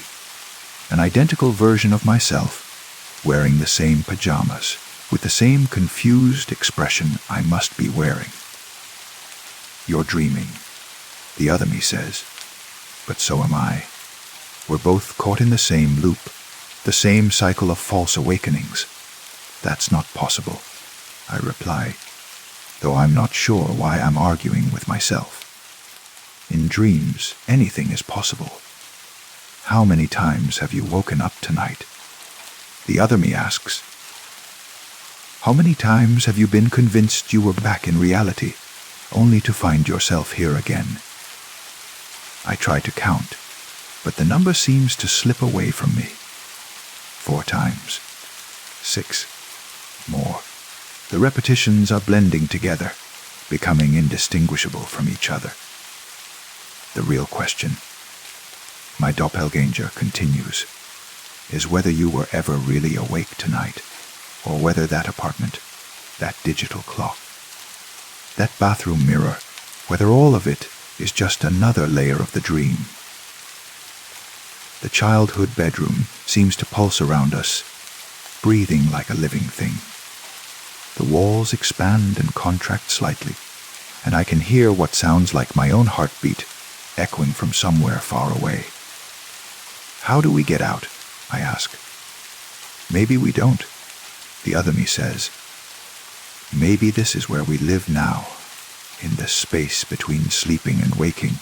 an identical version of myself, wearing the same pajamas, with the same confused expression I must be wearing. You're dreaming, the other me says, but so am I. We're both caught in the same loop, the same cycle of false awakenings. That's not possible, I reply, though I'm not sure why I'm arguing with myself. In dreams, anything is possible. How many times have you woken up tonight? The other me asks. How many times have you been convinced you were back in reality, only to find yourself here again? I try to count, but the number seems to slip away from me. 4 times. 6. More. The repetitions are blending together, becoming indistinguishable from each other. The real question, my doppelganger continues, is whether you were ever really awake tonight, or whether that apartment, that digital clock, that bathroom mirror, whether all of it is just another layer of the dream. The childhood bedroom seems to pulse around us, breathing like a living thing. The walls expand and contract slightly, and I can hear what sounds like my own heartbeat echoing from somewhere far away. How do we get out? I ask. Maybe we don't, the other me says. Maybe this is where we live now, in the space between sleeping and waking,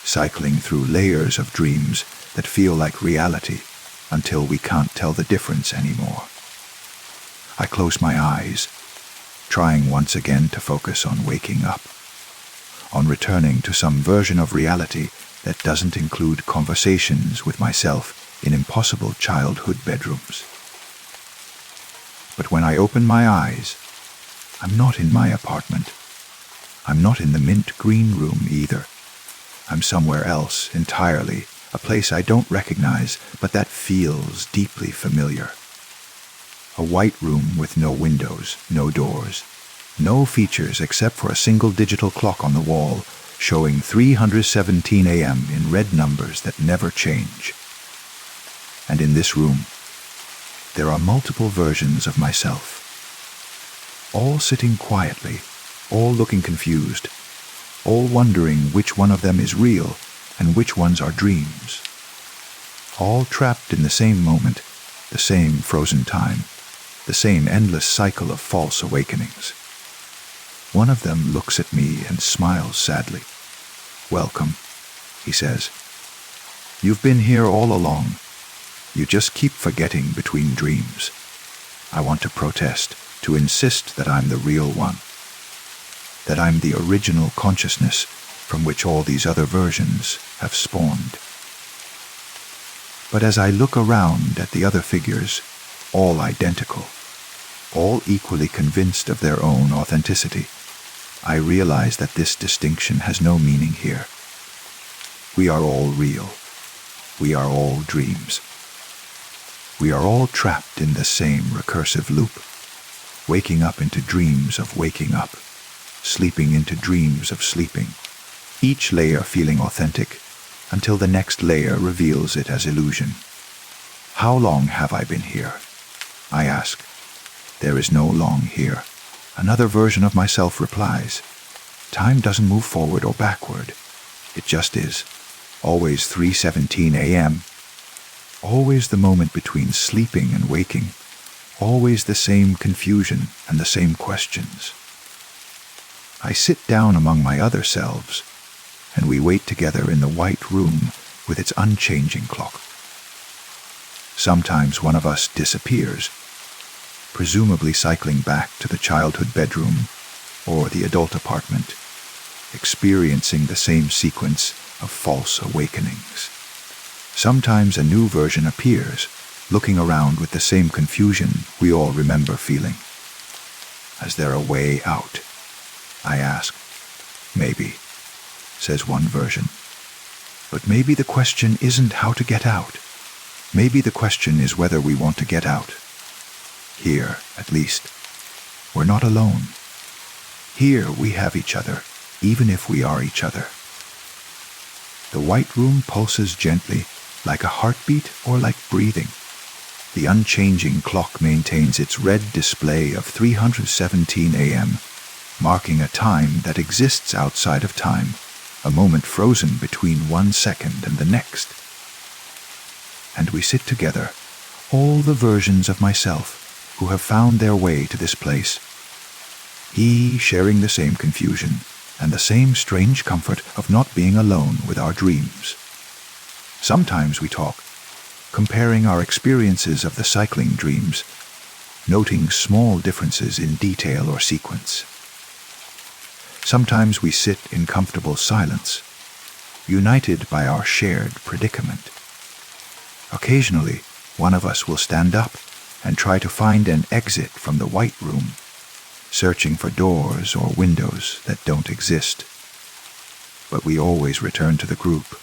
cycling through layers of dreams that feel like reality until we can't tell the difference anymore. I close my eyes, trying once again to focus on waking up, on returning to some version of reality that doesn't include conversations with myself in impossible childhood bedrooms. But when I open my eyes, I'm not in my apartment. I'm not in the mint green room either. I'm somewhere else entirely, a place I don't recognize, but that feels deeply familiar. A white room with no windows, no doors, no features except for a single digital clock on the wall showing 3:17 a.m. in red numbers that never change. And in this room, there are multiple versions of myself, all sitting quietly, all looking confused, all wondering which one of them is real and which ones are dreams, all trapped in the same moment, the same frozen time, the same endless cycle of false awakenings. One of them looks at me and smiles sadly. "Welcome," he says. "You've been here all along. You just keep forgetting between dreams." I want to protest, to insist that I'm the real one, that I'm the original consciousness from which all these other versions have spawned. But as I look around at the other figures, all identical, all equally convinced of their own authenticity, I realize that this distinction has no meaning here. We are all real. We are all dreams. We are all trapped in the same recursive loop, waking up into dreams of waking up, sleeping into dreams of sleeping, each layer feeling authentic until the next layer reveals it as illusion. How long have I been here? I ask. There is no long here. Another version of myself replies. Time doesn't move forward or backward. It just is. Always 3:17 a.m. Always the moment between sleeping and waking. Always the same confusion and the same questions. I sit down among my other selves, and we wait together in the white room with its unchanging clock. Sometimes one of us disappears, presumably cycling back to the childhood bedroom or the adult apartment, experiencing the same sequence of false awakenings. Sometimes a new version appears, looking around with the same confusion we all remember feeling. Is there a way out? I ask. Maybe, says one version. But maybe the question isn't how to get out. Maybe the question is whether we want to get out. Here, at least, we're not alone. Here we have each other, even if we are each other. The white room pulses gently, like a heartbeat or like breathing. The unchanging clock maintains its red display of 3:17 a.m., marking a time that exists outside of time, a moment frozen between 1 second and the next. And we sit together, all the versions of myself who have found their way to this place, he sharing the same confusion and the same strange comfort of not being alone with our dreams. Sometimes we talk, comparing our experiences of the cycling dreams, noting small differences in detail or sequence. Sometimes we sit in comfortable silence, united by our shared predicament. Occasionally, one of us will stand up and try to find an exit from the white room, searching for doors or windows that don't exist. But we always return to the group,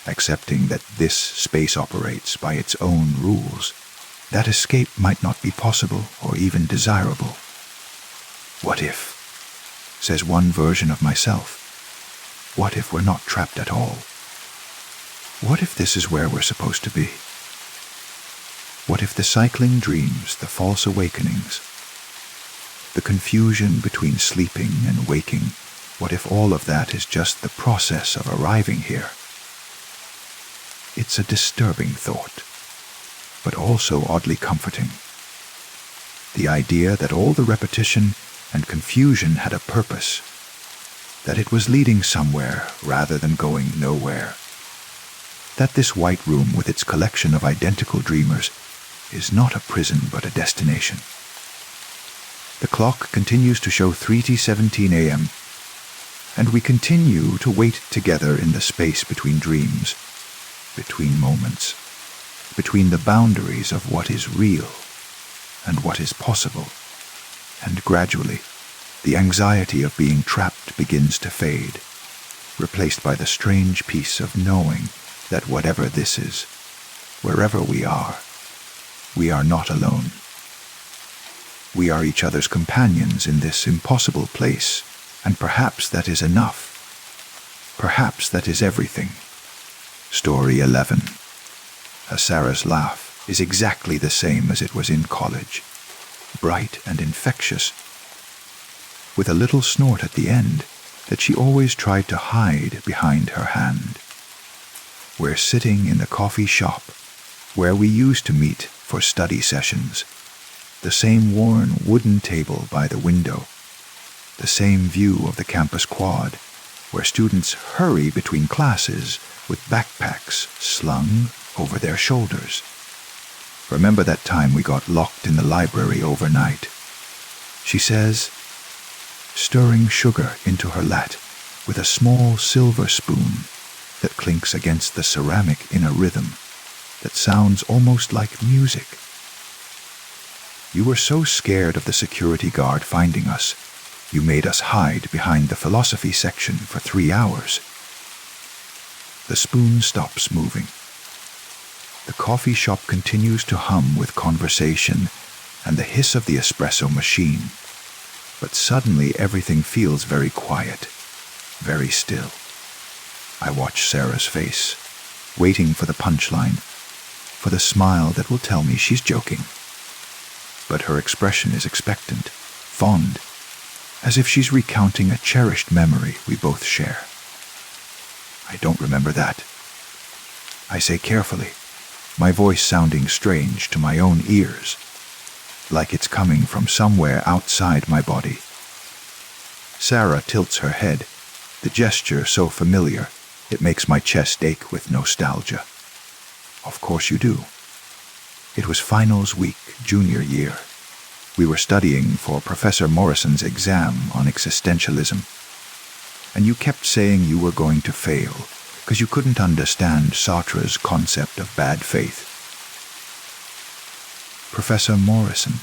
accepting that this space operates by its own rules. That escape might not be possible or even desirable. What if, says one version of myself, what if we're not trapped at all? What if this is where we're supposed to be? What if the cycling dreams, the false awakenings, the confusion between sleeping and waking, what if all of that is just the process of arriving here? It's a disturbing thought, but also oddly comforting. The idea that all the repetition and confusion had a purpose, that it was leading somewhere rather than going nowhere, that this white room with its collection of identical dreamers is not a prison but a destination. The clock continues to show 3:17 a.m., and we continue to wait together in the space between dreams, between moments, between the boundaries of what is real and what is possible, and gradually the anxiety of being trapped begins to fade, replaced by the strange peace of knowing that whatever this is, wherever we are not alone. We are each other's companions in this impossible place, and perhaps that is enough. Perhaps that is everything. Story 11. Sarah's laugh is exactly the same as it was in college, bright and infectious, with a little snort at the end that she always tried to hide behind her hand. We're sitting in the coffee shop where we used to meet for study sessions, the same worn wooden table by the window, the same view of the campus quad, where students hurry between classes with backpacks slung over their shoulders. Remember that time we got locked in the library overnight? She says, stirring sugar into her latte with a small silver spoon that clinks against the ceramic in a rhythm that sounds almost like music. You were so scared of the security guard finding us, you made us hide behind the philosophy section for 3 hours. The spoon stops moving. The coffee shop continues to hum with conversation and the hiss of the espresso machine, but suddenly everything feels very quiet, very still. I watch Sarah's face, waiting for the punchline, for the smile that will tell me she's joking. But her expression is expectant, fond, as if she's recounting a cherished memory we both share. I don't remember that. I say carefully, my voice sounding strange to my own ears, like it's coming from somewhere outside my body. Sarah tilts her head, the gesture so familiar, it makes my chest ache with nostalgia. Of course you do. It was finals week, junior year. We were studying for Professor Morrison's exam on existentialism, and you kept saying you were going to fail because you couldn't understand Sartre's concept of bad faith. Professor Morrison.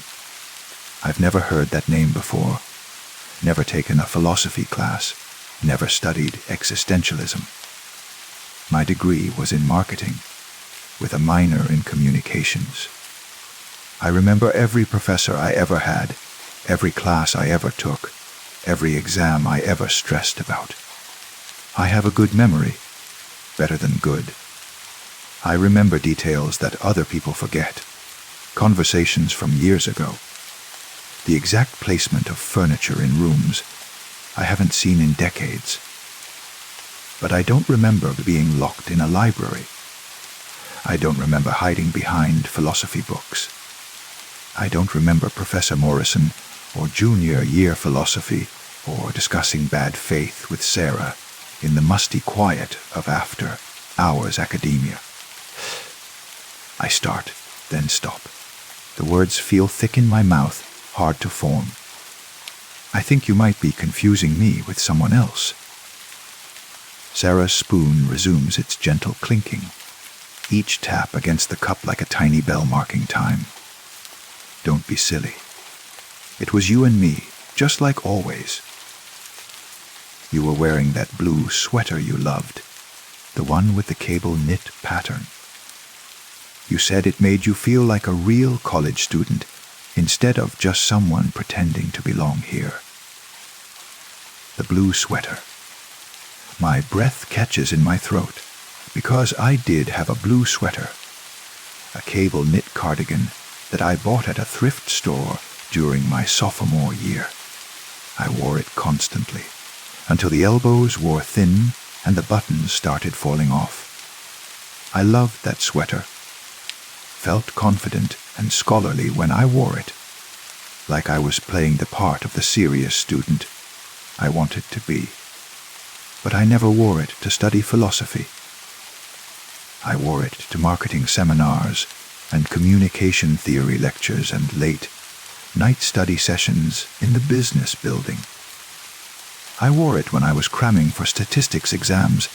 I've never heard that name before, never taken a philosophy class, never studied existentialism. My degree was in marketing, with a minor in communications. I remember every professor I ever had, every class I ever took, every exam I ever stressed about. I have a good memory, better than good. I remember details that other people forget, conversations from years ago, the exact placement of furniture in rooms I haven't seen in decades. But I don't remember being locked in a library. I don't remember hiding behind philosophy books. I don't remember Professor Morrison or junior year philosophy or discussing bad faith with Sarah in the musty quiet of after hours academia. I start, then stop. The words feel thick in my mouth, hard to form. I think you might be confusing me with someone else. Sarah's spoon resumes its gentle clinking, each tap against the cup like a tiny bell marking time. Don't be silly. It was you and me, just like always. You were wearing that blue sweater you loved, the one with the cable knit pattern. You said it made you feel like a real college student instead of just someone pretending to belong here. The blue sweater. My breath catches in my throat, Because I did have a blue sweater, a cable knit cardigan that I bought at a thrift store during my sophomore year. I wore it constantly, until the elbows wore thin and the buttons started falling off. I loved that sweater, felt confident and scholarly when I wore it, like I was playing the part of the serious student I wanted to be. But I never wore it to study philosophy. I wore it to marketing seminars and communication theory lectures and late night study sessions in the business building. I wore it when I was cramming for statistics exams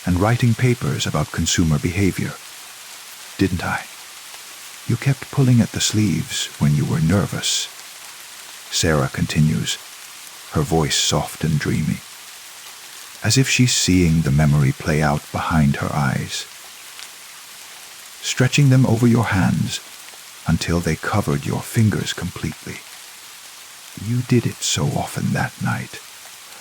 and writing papers about consumer behavior. Didn't I? You kept pulling at the sleeves when you were nervous. Sarah continues, her voice soft and dreamy, as if she's seeing the memory play out behind her eyes. Stretching them over your hands until they covered your fingers completely. You did it so often that night.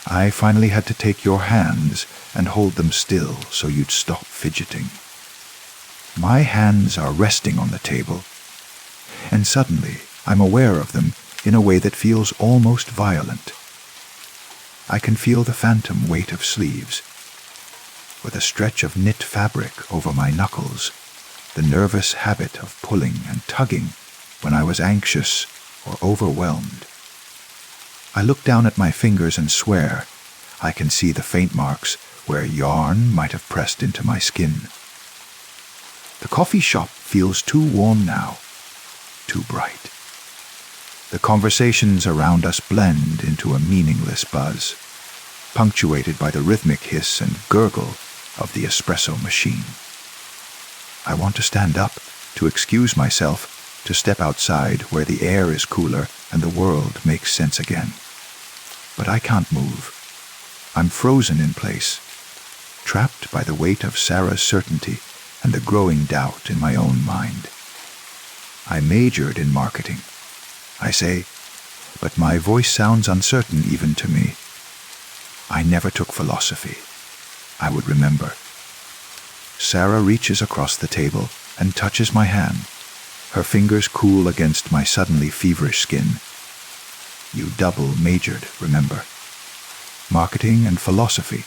I finally had to take your hands and hold them still so you'd stop fidgeting. My hands are resting on the table, and suddenly I'm aware of them in a way that feels almost violent. I can feel the phantom weight of sleeves, with a stretch of knit fabric over my knuckles, the nervous habit of pulling and tugging when I was anxious or overwhelmed. I look down at my fingers and swear I can see the faint marks where yarn might have pressed into my skin. The coffee shop feels too warm now, too bright. The conversations around us blend into a meaningless buzz, punctuated by the rhythmic hiss and gurgle of the espresso machine. I want to stand up, to excuse myself, to step outside where the air is cooler and the world makes sense again. But I can't move. I'm frozen in place, trapped by the weight of Sarah's certainty and the growing doubt in my own mind. I majored in marketing, I say, but my voice sounds uncertain even to me. I never took philosophy. I would remember. Sarah reaches across the table and touches my hand, her fingers cool against my suddenly feverish skin. You double majored, remember? Marketing and philosophy.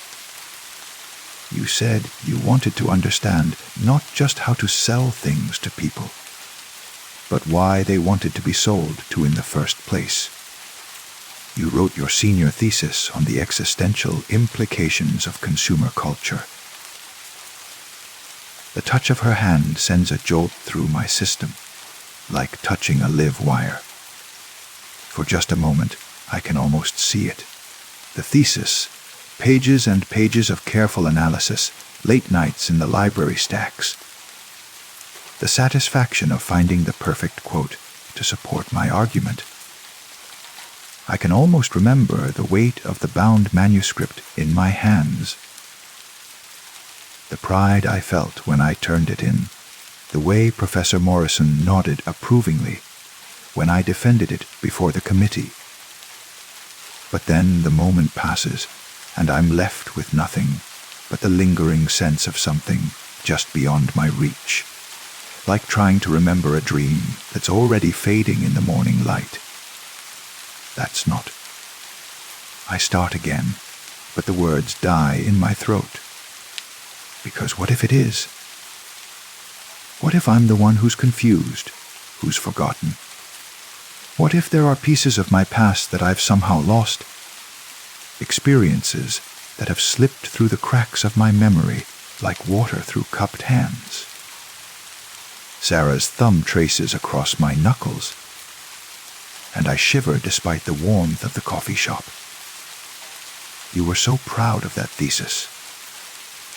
You said you wanted to understand not just how to sell things to people, but why they wanted to be sold to in the first place. You wrote your senior thesis on the existential implications of consumer culture. The touch of her hand sends a jolt through my system, like touching a live wire. For just a moment, I can almost see it. The thesis, pages and pages of careful analysis, late nights in the library stacks. The satisfaction of finding the perfect quote to support my argument. I can almost remember the weight of the bound manuscript in my hands. The pride I felt when I turned it in, the way Professor Morrison nodded approvingly when I defended it before the committee. But then the moment passes, and I'm left with nothing but the lingering sense of something just beyond my reach, like trying to remember a dream that's already fading in the morning light. That's not. I start again, but the words die in my throat. Because what if it is? What if I'm the one who's confused, who's forgotten? What if there are pieces of my past that I've somehow lost? Experiences that have slipped through the cracks of my memory like water through cupped hands. Sarah's thumb traces across my knuckles, and I shiver despite the warmth of the coffee shop. You were so proud of that thesis.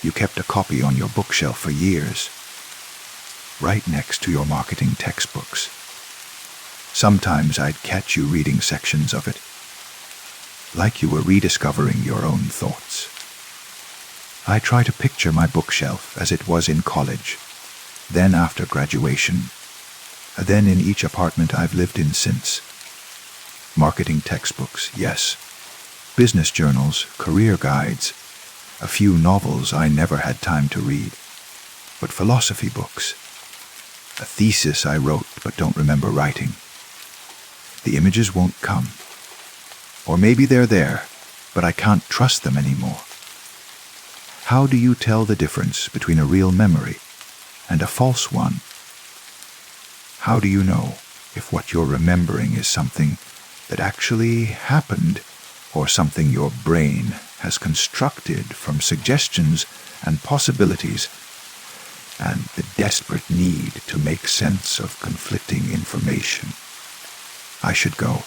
You kept a copy on your bookshelf for years, right next to your marketing textbooks. Sometimes I'd catch you reading sections of it, like you were rediscovering your own thoughts. I try to picture my bookshelf as it was in college, then after graduation, then in each apartment I've lived in since. Marketing textbooks, yes. Business journals, career guides, a few novels I never had time to read. but philosophy books. A thesis I wrote but don't remember writing. The images won't come. Or maybe they're there, but I can't trust them anymore. How do you tell the difference between a real memory and a false one? How do you know if what you're remembering is something that actually happened or something your brain has constructed from suggestions and possibilities and the desperate need to make sense of conflicting information? I should go,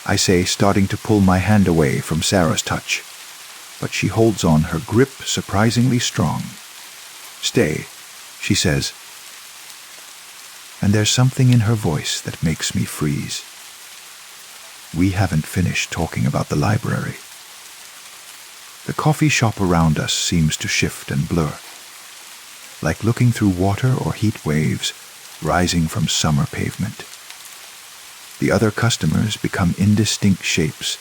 I say, starting to pull my hand away from Sarah's touch, but she holds on, her grip surprisingly strong. Stay, she says, and there's something in her voice that makes me freeze. We haven't finished talking about the library. The coffee shop around us seems to shift and blur, like looking through water or heat waves rising from summer pavement. The other customers become indistinct shapes,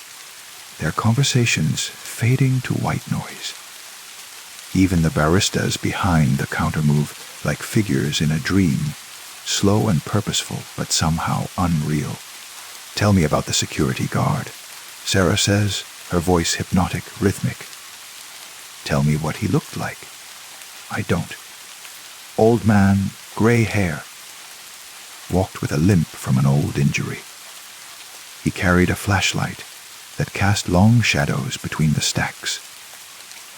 their conversations fading to white noise. Even the baristas behind the counter move like figures in a dream, slow and purposeful, but somehow unreal. Tell me about the security guard, Sarah says, her voice hypnotic, rhythmic. Tell me what he looked like. I don't. Old man, gray hair. Walked with a limp from an old injury. He carried a flashlight that cast long shadows between the stacks.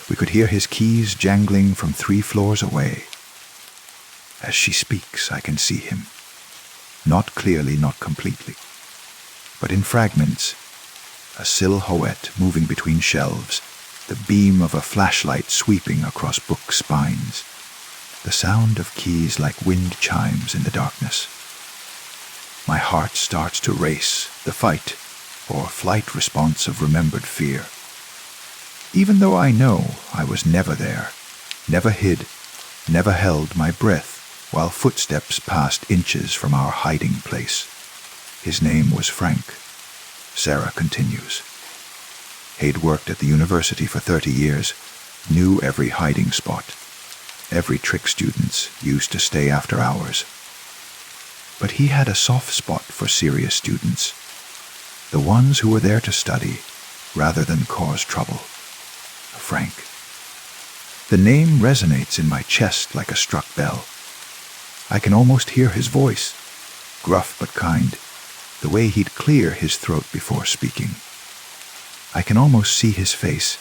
We could hear his keys jangling from 3 floors away. As she speaks, I can see him. Not clearly, not completely, but in fragments. A silhouette moving between shelves, the beam of a flashlight sweeping across book spines, the sound of keys like wind chimes in the darkness. My heart starts to race, the fight or flight response of remembered fear. Even though I know I was never there, never hid, never held my breath while footsteps passed inches from our hiding place. His name was Frank. Sarah continues. He'd worked at the university for 30 years, knew every hiding spot, every trick students used to stay after hours. But he had a soft spot for serious students, the ones who were there to study rather than cause trouble. Frank. The name resonates in my chest like a struck bell. I can almost hear his voice, gruff but kind, the way he'd clear his throat before speaking. I can almost see his face,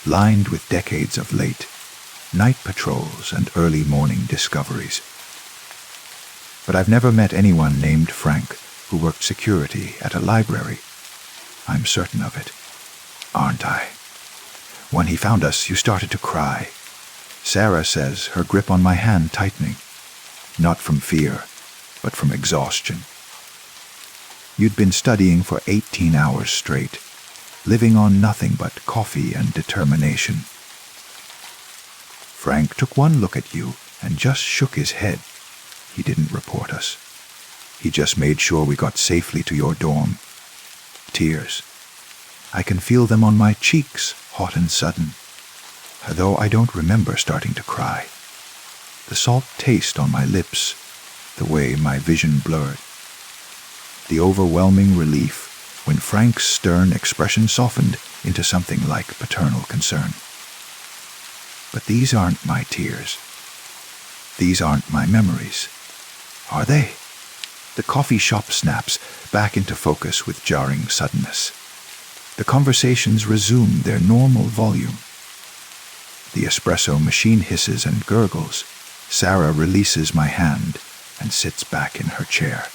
lined with decades of late, night patrols and early morning discoveries. But I've never met anyone named Frank who worked security at a library. I'm certain of it. Aren't I? When he found us, you started to cry. Sarah says, her grip on my hand tightening. Not from fear, but from exhaustion. You'd been studying for 18 hours straight, living on nothing but coffee and determination. Frank took one look at you and just shook his head. He didn't report us. He just made sure we got safely to your dorm. Tears. I can feel them on my cheeks, hot and sudden, though I don't remember starting to cry. The salt taste on my lips, the way my vision blurred. The overwhelming relief when Frank's stern expression softened into something like paternal concern. But these aren't my tears. These aren't my memories. Are they? The coffee shop snaps back into focus with jarring suddenness. The conversations resume their normal volume. The espresso machine hisses and gurgles. Sarah releases my hand and sits back in her chair.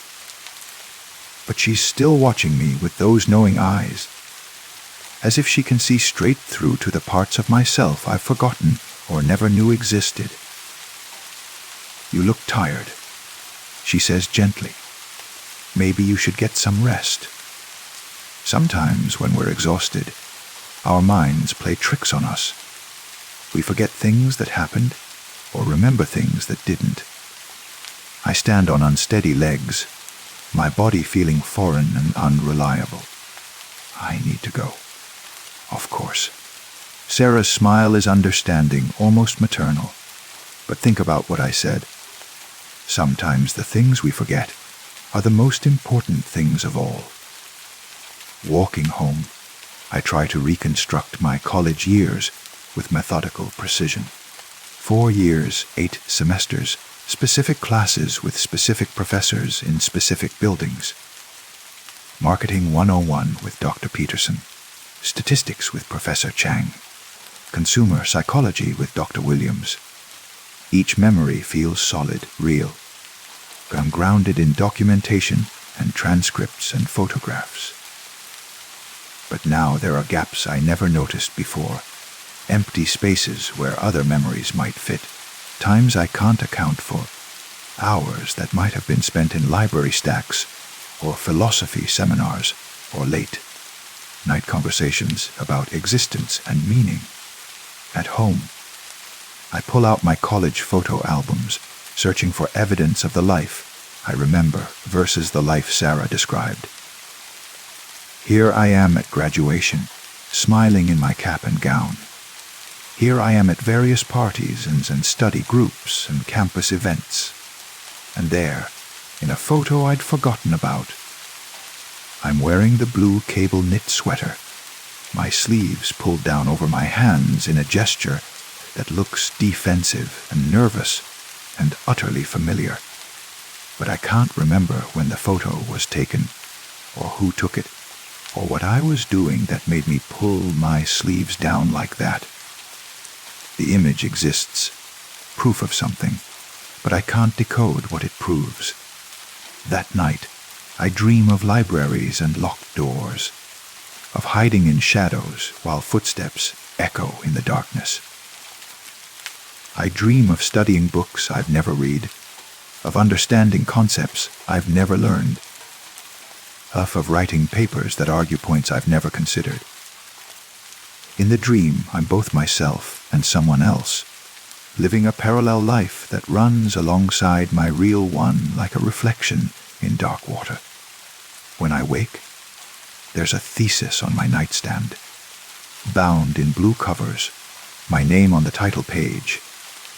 But she's still watching me with those knowing eyes, as if she can see straight through to the parts of myself I've forgotten or never knew existed. You look tired, she says gently. Maybe you should get some rest. Sometimes when we're exhausted, our minds play tricks on us. We forget things that happened or remember things that didn't. I stand on unsteady legs, my body feeling foreign and unreliable. I need to go. Of course. Sarah's smile is understanding, almost maternal, But think about what I said. Sometimes the things we forget are the most important things of all. Walking home, I try to reconstruct my college years with methodical precision. 4 years, 8 semesters, specific classes with specific professors in specific buildings. Marketing 101 with Dr. Peterson, statistics with Professor Chang, consumer psychology with Dr. Williams. Each memory feels solid, real. I'm grounded in documentation and transcripts and photographs. But now there are gaps I never noticed before, empty spaces where other memories might fit, times I can't account for, hours that might have been spent in library stacks or philosophy seminars or late night conversations about existence and meaning. At home, I pull out my college photo albums, searching for evidence of the life I remember versus the life Sarah described. Here I am at graduation, smiling in my cap and gown. Here I am at various parties and study groups and campus events. And there, in a photo I'd forgotten about, I'm wearing the blue cable knit sweater, my sleeves pulled down over my hands in a gesture that looks defensive and nervous and utterly familiar. But I can't remember when the photo was taken, or who took it, or what I was doing that made me pull my sleeves down like that. The image exists, proof of something, but I can't decode what it proves. That night, I dream of libraries and locked doors, of hiding in shadows while footsteps echo in the darkness. I dream of studying books I've never read, of understanding concepts I've never learned, of writing papers that argue points I've never considered. In the dream, I'm both myself and someone else, living a parallel life that runs alongside my real one like a reflection in dark water. When I wake, there's a thesis on my nightstand, bound in blue covers, my name on the title page,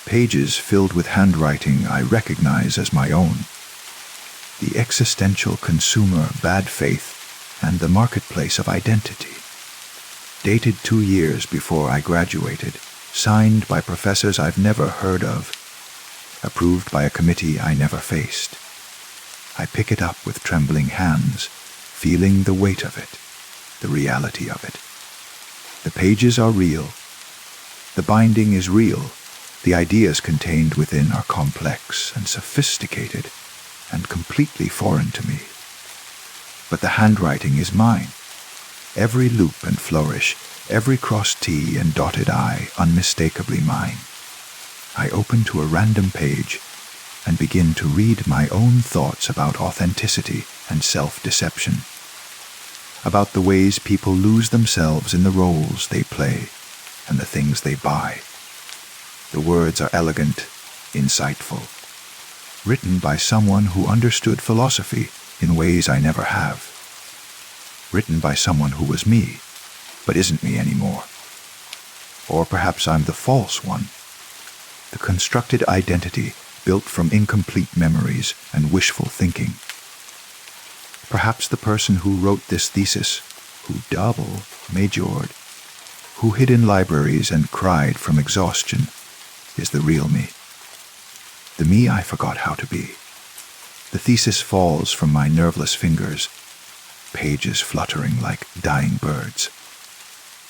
pages filled with handwriting I recognize as my own. The existential consumer bad faith and the marketplace of identity. Dated 2 years before I graduated, signed by professors I've never heard of, approved by a committee I never faced. I pick it up with trembling hands, feeling the weight of it, the reality of it. The pages are real. The binding is real. The ideas contained within are complex and sophisticated and completely foreign to me. But the handwriting is mine. Every loop and flourish, every crossed T and dotted I, unmistakably mine. I open to a random page and begin to read my own thoughts about authenticity and self-deception, about the ways people lose themselves in the roles they play and the things they buy. The words are elegant, insightful, written by someone who understood philosophy in ways I never have, written by someone who was me, but isn't me anymore. Or perhaps I'm the false one, the constructed identity built from incomplete memories and wishful thinking. Perhaps the person who wrote this thesis, who double majored, who hid in libraries and cried from exhaustion, is the real me. The me I forgot how to be. The thesis falls from my nerveless fingers, pages fluttering like dying birds.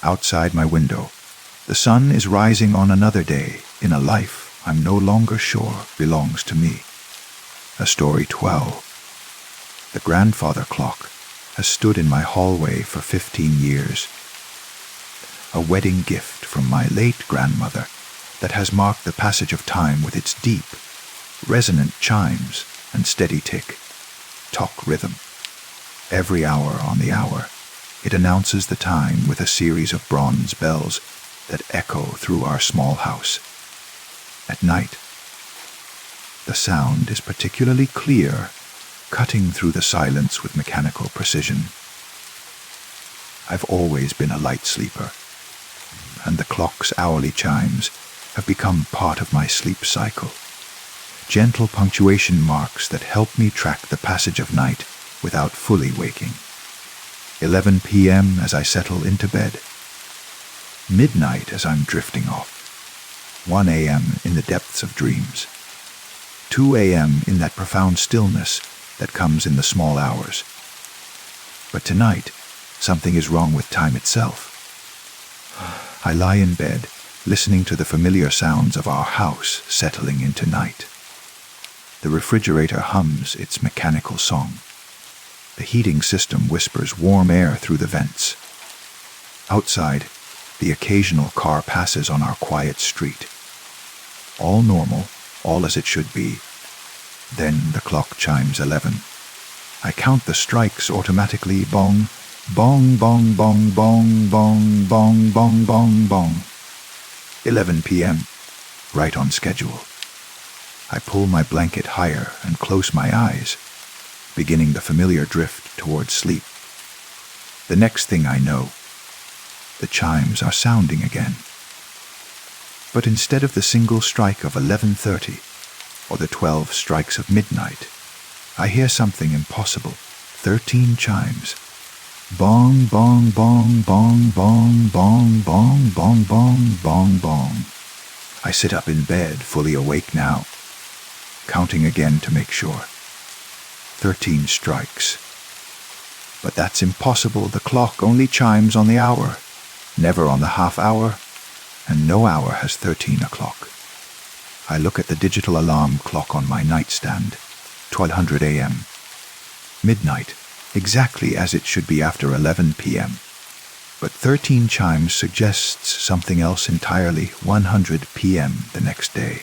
Outside my window, the sun is rising on another day in a life I'm no longer sure belongs to me. A story 12. The grandfather clock has stood in my hallway for 15 years. A wedding gift from my late grandmother that has marked the passage of time with its deep, resonant chimes and steady tick, talk rhythm. Every hour on the hour, it announces the time with a series of bronze bells that echo through our small house. At night, the sound is particularly clear, cutting through the silence with mechanical precision. I've always been a light sleeper, and the clock's hourly chimes have become part of my sleep cycle. Gentle punctuation marks that help me track the passage of night without fully waking. 11 p.m. as I settle into bed. Midnight as I'm drifting off. 1 a.m. in the depths of dreams. 2 a.m. in that profound stillness that comes in the small hours. But tonight, something is wrong with time itself. I lie in bed, listening to the familiar sounds of our house settling into night. The refrigerator hums its mechanical song. The heating system whispers warm air through the vents. Outside, the occasional car passes on our quiet street. All normal, all as it should be. Then the clock chimes 11. I count the strikes automatically. Bong, bong, bong, bong, bong, bong, bong, bong, bong, bong. 11 p.m. Right on schedule. I pull my blanket higher and close my eyes, beginning the familiar drift towards sleep. The next thing I know, the chimes are sounding again. But instead of the single strike of 11:30 or the 12 strikes of midnight, I hear something impossible. 13 chimes. Bong, bong, bong, bong, bong, bong, bong, bong, bong, bong, bong. I sit up in bed, fully awake now, counting again to make sure. 13 strikes. But that's impossible. The clock only chimes on the hour, never on the half hour, and no hour has 13 o'clock. I look at the digital alarm clock on my nightstand. 1200 a.m. Midnight, exactly as it should be after 11 p.m. But 13 chimes suggests something else entirely. 100 p.m. the next day.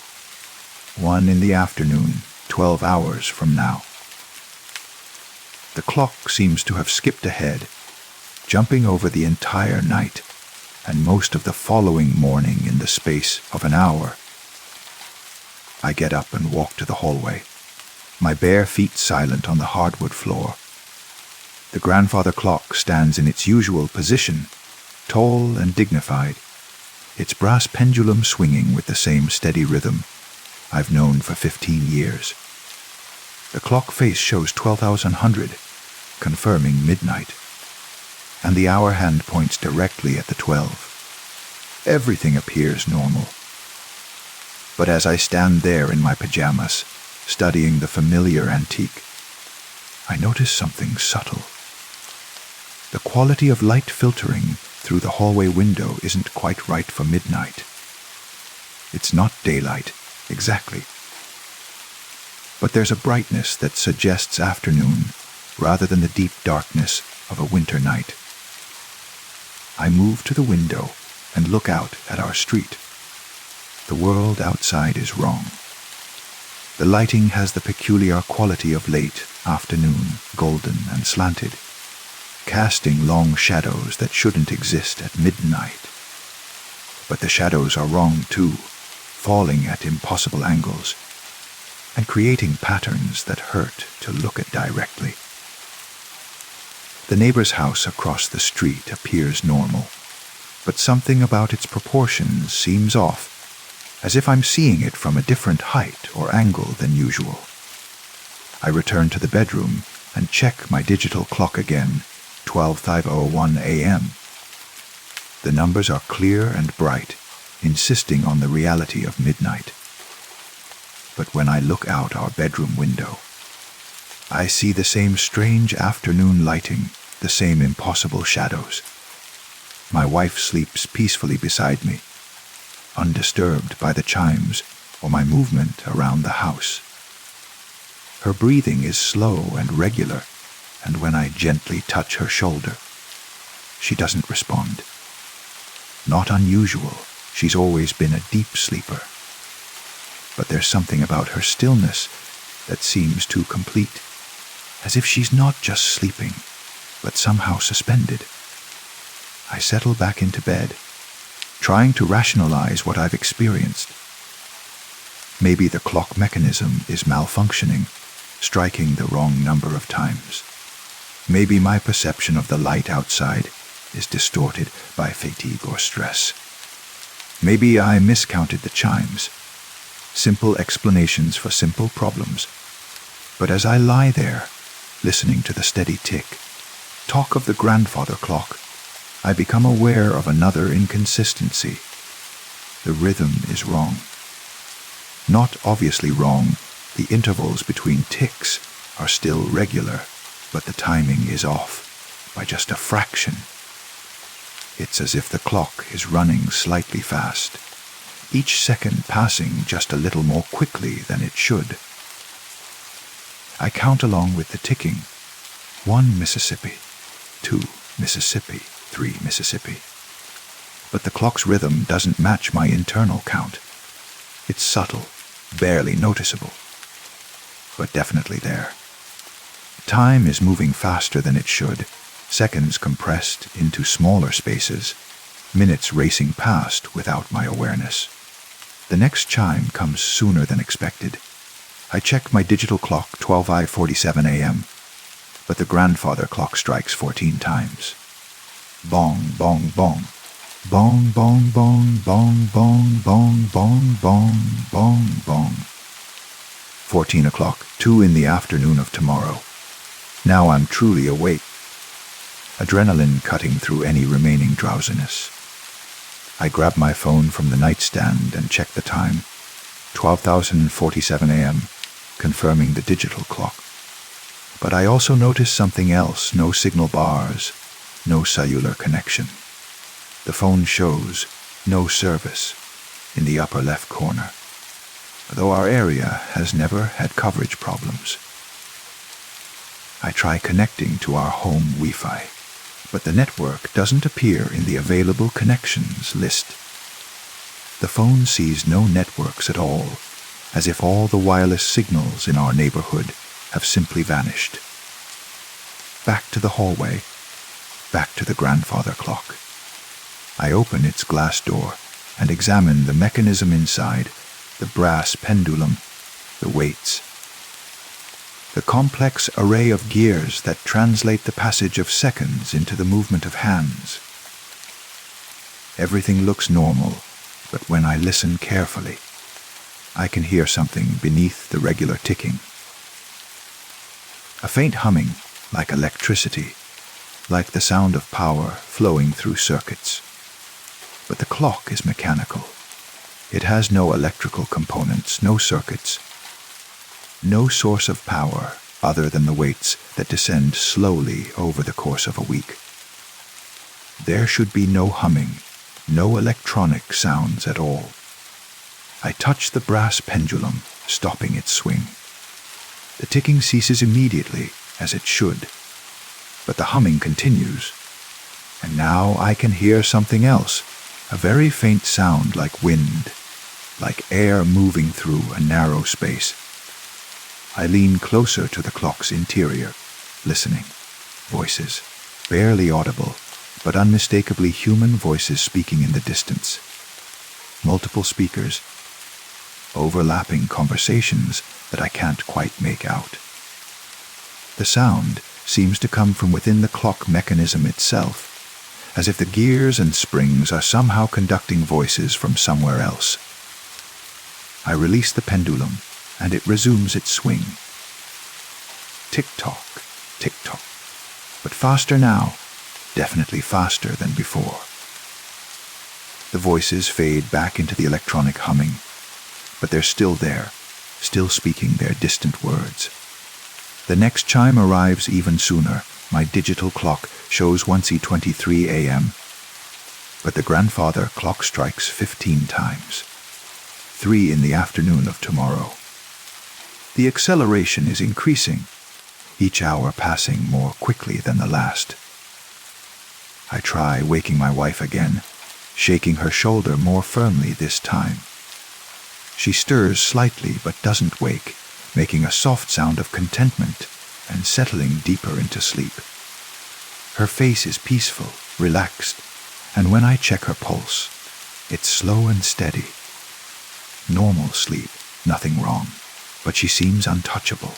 1 in the afternoon, 12 hours from now. The clock seems to have skipped ahead, jumping over the entire night and most of the following morning in the space of an hour. I get up and walk to the hallway, my bare feet silent on the hardwood floor. The grandfather clock stands in its usual position, tall and dignified, its brass pendulum swinging with the same steady rhythm I've known for 15 years. The clock face shows 12,100, confirming midnight, and the hour hand points directly at the 12. Everything appears normal. But as I stand there in my pajamas, studying the familiar antique, I notice something subtle. The quality of light filtering through the hallway window isn't quite right for midnight. It's not daylight, exactly. But there's a brightness that suggests afternoon rather than the deep darkness of a winter night. I move to the window and look out at our street. The world outside is wrong. The lighting has the peculiar quality of late afternoon, golden and slanted, casting long shadows that shouldn't exist at midnight. But the shadows are wrong too, falling at impossible angles, and creating patterns that hurt to look at directly. The neighbor's house across the street appears normal, but something about its proportions seems off, as if I'm seeing it from a different height or angle than usual. I return to the bedroom and check my digital clock again, 12:01 a.m. The numbers are clear and bright, insisting on the reality of midnight. But when I look out our bedroom window, I see the same strange afternoon lighting, the same impossible shadows. My wife sleeps peacefully beside me, undisturbed by the chimes or my movement around the house. Her breathing is slow and regular, and when I gently touch her shoulder, she doesn't respond. Not unusual, she's always been a deep sleeper. But there's something about her stillness that seems too complete, as if she's not just sleeping, but somehow suspended. I settle back into bed, trying to rationalize what I've experienced. Maybe the clock mechanism is malfunctioning, striking the wrong number of times. Maybe my perception of the light outside is distorted by fatigue or stress. Maybe I miscounted the chimes. Simple explanations for simple problems. But as I lie there, listening to the steady tick, talk of the grandfather clock, I become aware of another inconsistency. The rhythm is wrong. Not obviously wrong, the intervals between ticks are still regular, but the timing is off by just a fraction. It's as if the clock is running slightly fast, each second passing just a little more quickly than it should. I count along with the ticking. 1 Mississippi, 2 Mississippi, 3 Mississippi. But the clock's rhythm doesn't match my internal count. It's subtle, barely noticeable, but definitely there. Time is moving faster than it should, seconds compressed into smaller spaces, minutes racing past without my awareness. The next chime comes sooner than expected. I check my digital clock 12:47 a.m., but the grandfather clock strikes 14 times. Bong, bong, bong. Bong, bong, bong, bong, bong, bong, bong, bong, bong, bong. 14 o'clock, 2 in the afternoon of tomorrow. Now I'm truly awake. Adrenaline cutting through any remaining drowsiness. I grab my phone from the nightstand and check the time. 12:47 a.m., confirming the digital clock. But I also notice something else. No signal bars, no cellular connection. The phone shows no service in the upper left corner, though our area has never had coverage problems. I try connecting to our home Wi-Fi, but the network doesn't appear in the available connections list. The phone sees no networks at all, as if all the wireless signals in our neighborhood have simply vanished. Back to the hallway, back to the grandfather clock. I open its glass door and examine the mechanism inside, the brass pendulum, the weights. The complex array of gears that translate the passage of seconds into the movement of hands. Everything looks normal, but when I listen carefully, I can hear something beneath the regular ticking. A faint humming, like electricity, like the sound of power flowing through circuits. But the clock is mechanical. It has no electrical components, no circuits, no source of power other than the weights that descend slowly over the course of a week. There should be no humming, no electronic sounds at all. I touch the brass pendulum, stopping its swing. The ticking ceases immediately, as it should, but the humming continues. And now I can hear something else, a very faint sound like wind, like air moving through a narrow space. I lean closer to the clock's interior, listening. Voices, barely audible, but unmistakably human voices speaking in the distance. Multiple speakers, overlapping conversations that I can't quite make out. The sound seems to come from within the clock mechanism itself, as if the gears and springs are somehow conducting voices from somewhere else. I release the pendulum, and it resumes its swing. Tick-tock, tick-tock, but faster now, definitely faster than before. The voices fade back into the electronic humming, but they're still there, still speaking their distant words. The next chime arrives even sooner. My digital clock shows 1:23 a.m., but the grandfather clock strikes 15 times. 3 in the afternoon of tomorrow. The acceleration is increasing, each hour passing more quickly than the last. I try waking my wife again, shaking her shoulder more firmly this time. She stirs slightly but doesn't wake, making a soft sound of contentment and settling deeper into sleep. Her face is peaceful, relaxed, and when I check her pulse, it's slow and steady. Normal sleep, nothing wrong, but she seems untouchable.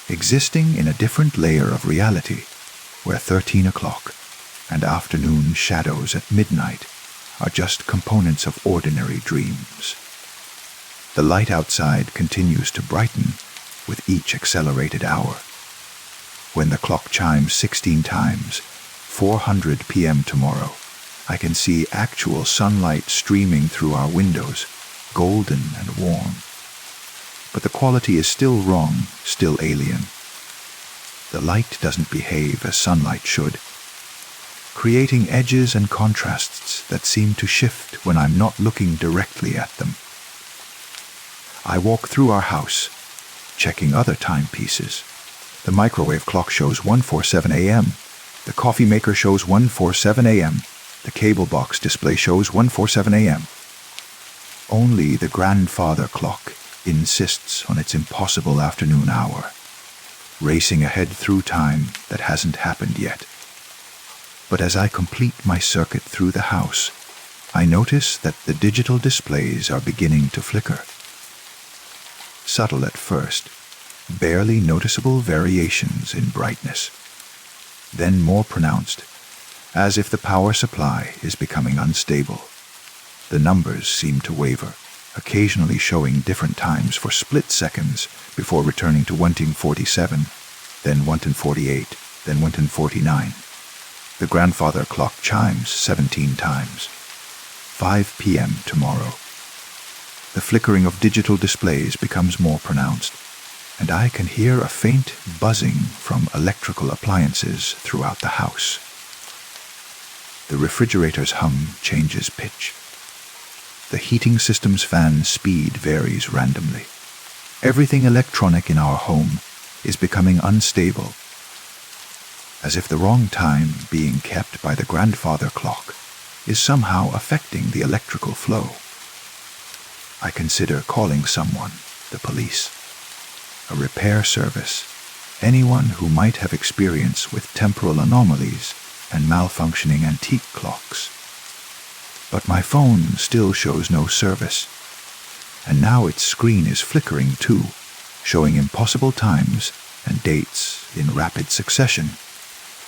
Existing in a different layer of reality, where 13 o'clock and afternoon shadows at midnight are just components of ordinary dreams. The light outside continues to brighten with each accelerated hour. When the clock chimes 16 times, 400 p.m. tomorrow, I can see actual sunlight streaming through our windows, golden and warm. But the quality is still wrong, still alien. The light doesn't behave as sunlight should, creating edges and contrasts that seem to shift when I'm not looking directly at them. I walk through our house, checking other timepieces. The microwave clock shows 1:47 a.m. The coffee maker shows 1:47 a.m. The cable box display shows 1:47 a.m. Only the grandfather clock insists on its impossible afternoon hour, racing ahead through time that hasn't happened yet. But as I complete my circuit through the house, I notice that the digital displays are beginning to flicker. Subtle at first, barely noticeable variations in brightness, then more pronounced, as if the power supply is becoming unstable. The numbers seem to waver, occasionally showing different times for split seconds before returning to 1:47, then 1:48, then 1:49. The grandfather clock chimes 17 times. 5 p.m. tomorrow. The flickering of digital displays becomes more pronounced, and I can hear a faint buzzing from electrical appliances throughout the house. The refrigerator's hum changes pitch. The heating system's fan speed varies randomly. Everything electronic in our home is becoming unstable, as if the wrong time being kept by the grandfather clock is somehow affecting the electrical flow. I consider calling someone, the police, a repair service, anyone who might have experience with temporal anomalies and malfunctioning antique clocks. But my phone still shows no service, and now its screen is flickering too, showing impossible times and dates in rapid succession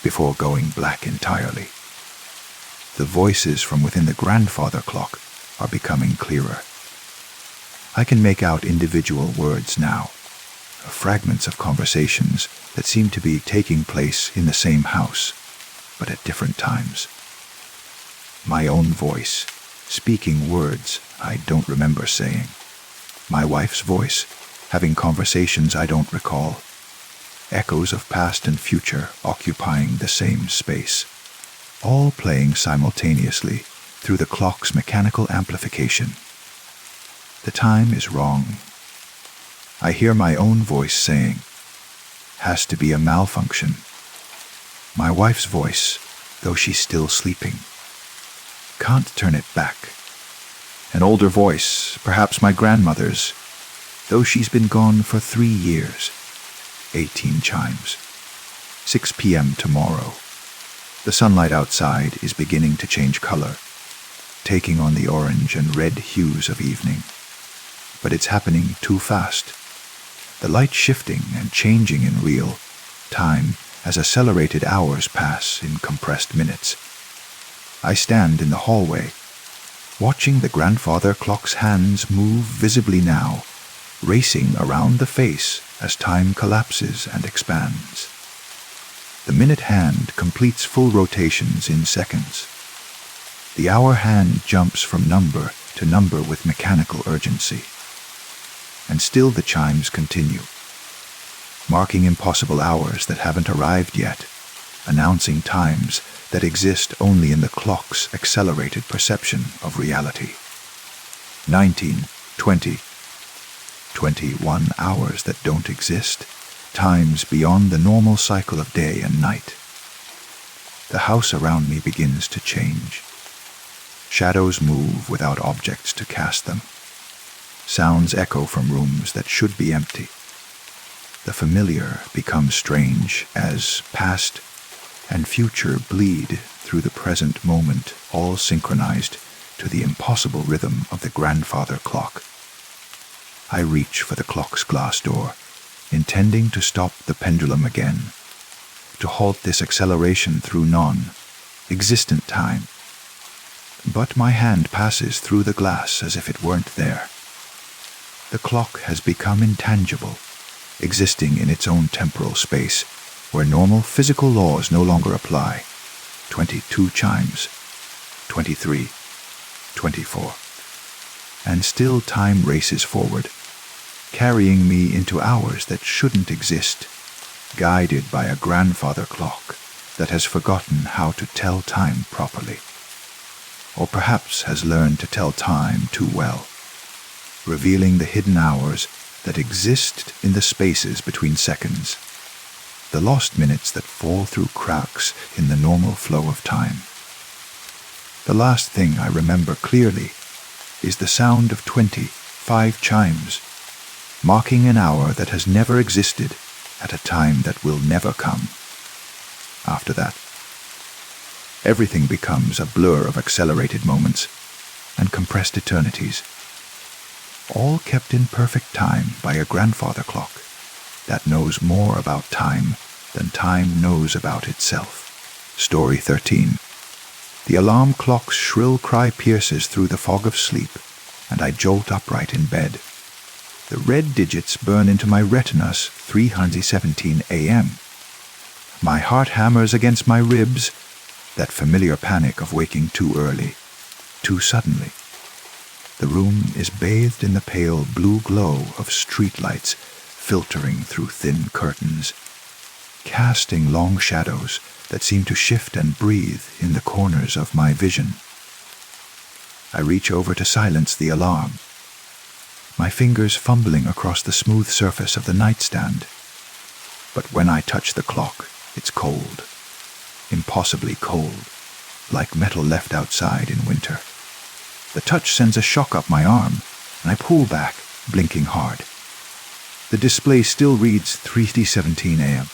before going black entirely. The voices from within the grandfather clock are becoming clearer. I can make out individual words now, fragments of conversations that seem to be taking place in the same house, but at different times. My own voice, speaking words I don't remember saying. My wife's voice, having conversations I don't recall. Echoes of past and future occupying the same space, all playing simultaneously through the clock's mechanical amplification. The time is wrong. I hear my own voice saying, "Has to be a malfunction." My wife's voice, though she's still sleeping. Can't turn it back. An older voice, perhaps my grandmother's, though she's been gone for 3 years. 18 chimes. 6 p.m. tomorrow. The sunlight outside is beginning to change color, taking on the orange and red hues of evening. But it's happening too fast. The light shifting and changing in real time as accelerated hours pass in compressed minutes. I stand in the hallway, watching the grandfather clock's hands move visibly now, racing around the face as time collapses and expands. The minute hand completes full rotations in seconds. The hour hand jumps from number to number with mechanical urgency. And still the chimes continue, marking impossible hours that haven't arrived yet, announcing times that exist only in the clock's accelerated perception of reality. 19, 20, 21 hours that don't exist, times beyond the normal cycle of day and night. The house around me begins to change. Shadows move without objects to cast them. Sounds echo from rooms that should be empty. The familiar becomes strange as past and future bleed through the present moment, all synchronized to the impossible rhythm of the grandfather clock. I reach for the clock's glass door, intending to stop the pendulum again, to halt this acceleration through non-existent time. But my hand passes through the glass as if it weren't there. The clock has become intangible, existing in its own temporal space, where normal physical laws no longer apply. 22 chimes, 23, 24. And still time races forward, carrying me into hours that shouldn't exist, guided by a grandfather clock that has forgotten how to tell time properly. Or perhaps has learned to tell time too well, revealing the hidden hours that exist in the spaces between seconds, the lost minutes that fall through cracks in the normal flow of time. The last thing I remember clearly is the sound of 25 chimes, marking an hour that has never existed at a time that will never come. After that, everything becomes a blur of accelerated moments and compressed eternities, all kept in perfect time by a grandfather clock that knows more about time than time knows about itself. Story 13. The alarm clock's shrill cry pierces through the fog of sleep, and I jolt upright in bed. The red digits burn into my retinas 3:17 a.m. My heart hammers against my ribs, that familiar panic of waking too early, too suddenly. The room is bathed in the pale blue glow of streetlights filtering through thin curtains, casting long shadows that seem to shift and breathe in the corners of my vision. I reach over to silence the alarm, my fingers fumbling across the smooth surface of the nightstand. But when I touch the clock, it's cold, impossibly cold, like metal left outside in winter. The touch sends a shock up my arm, and I pull back, blinking hard. The display still reads 3:17 a.m.,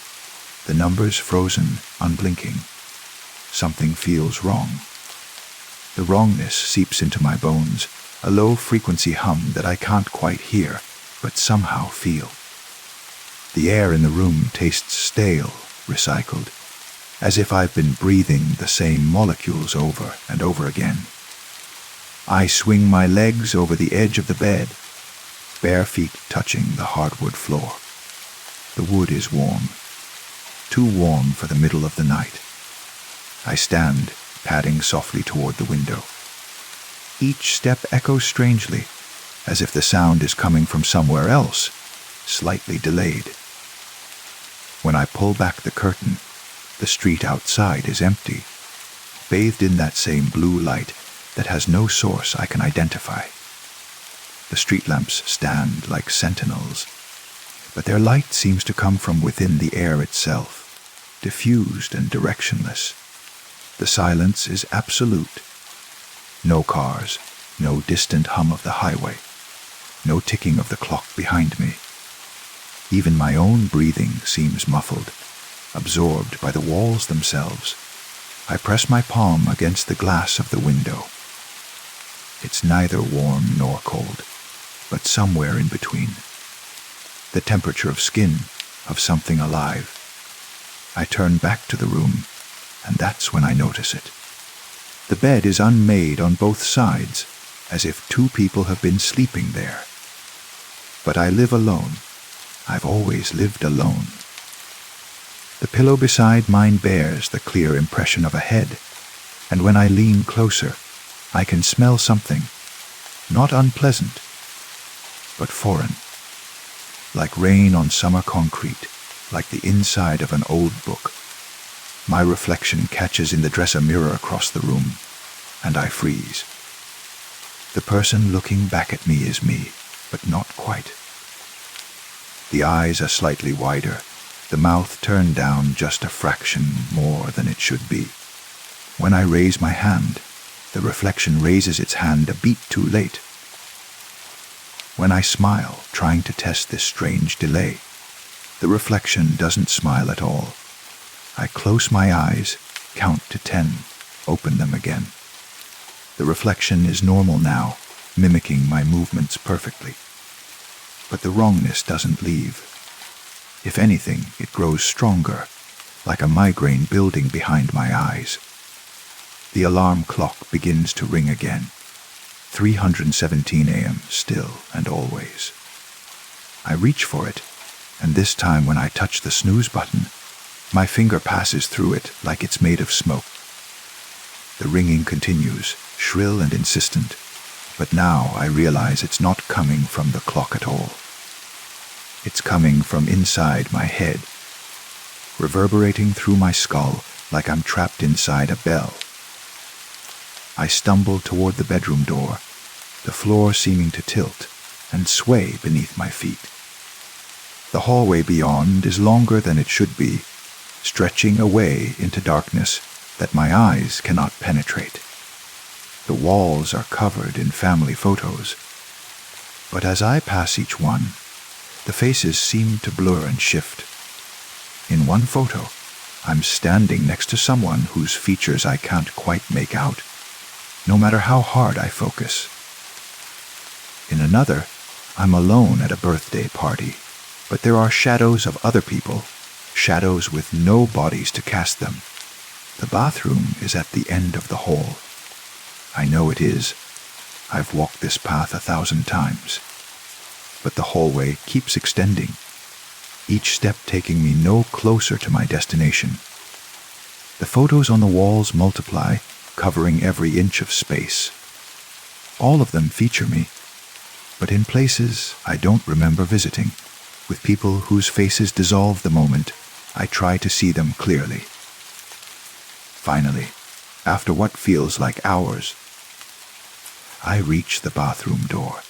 the numbers frozen, unblinking. Something feels wrong. The wrongness seeps into my bones, a low-frequency hum that I can't quite hear, but somehow feel. The air in the room tastes stale, recycled, as if I've been breathing the same molecules over and over again. I swing my legs over the edge of the bed, bare feet touching the hardwood floor. The wood is warm, too warm for the middle of the night. I stand, padding softly toward the window. Each step echoes strangely, as if the sound is coming from somewhere else, slightly delayed. When I pull back the curtain, the street outside is empty, bathed in that same blue light that has no source I can identify. The street lamps stand like sentinels, but their light seems to come from within the air itself, diffused and directionless. The silence is absolute. No cars, no distant hum of the highway, no ticking of the clock behind me. Even my own breathing seems muffled, absorbed by the walls themselves. I press my palm against the glass of the window. It's neither warm nor cold, but somewhere in between. The temperature of skin, of something alive. I turn back to the room, and that's when I notice it. The bed is unmade on both sides, as if two people have been sleeping there. But I live alone. I've always lived alone. The pillow beside mine bears the clear impression of a head, and when I lean closer, I can smell something, not unpleasant, but foreign, like rain on summer concrete, like the inside of an old book. My reflection catches in the dresser mirror across the room, and I freeze. The person looking back at me is me, but not quite. The eyes are slightly wider, the mouth turned down just a fraction more than it should be. When I raise my hand, the reflection raises its hand a beat too late. When I smile, trying to test this strange delay, the reflection doesn't smile at all. I close my eyes, count to 10, open them again. The reflection is normal now, mimicking my movements perfectly. But the wrongness doesn't leave. If anything, it grows stronger, like a migraine building behind my eyes. The alarm clock begins to ring again. 3:17 a.m. still and always. I reach for it, and this time when I touch the snooze button, my finger passes through it like it's made of smoke. The ringing continues, shrill and insistent, but now I realize it's not coming from the clock at all. It's coming from inside my head, reverberating through my skull like I'm trapped inside a bell. I stumble toward the bedroom door, the floor seeming to tilt and sway beneath my feet. The hallway beyond is longer than it should be, stretching away into darkness that my eyes cannot penetrate. The walls are covered in family photos, but as I pass each one, the faces seem to blur and shift. In one photo, I'm standing next to someone whose features I can't quite make out, no matter how hard I focus. In another, I'm alone at a birthday party, but there are shadows of other people, shadows with no bodies to cast them. The bathroom is at the end of the hall. I know it is. I've walked this path 1,000 times. But the hallway keeps extending, each step taking me no closer to my destination. The photos on the walls multiply, covering every inch of space. All of them feature me, but in places I don't remember visiting, with people whose faces dissolve the moment I try to see them clearly. Finally, after what feels like hours, I reach the bathroom door.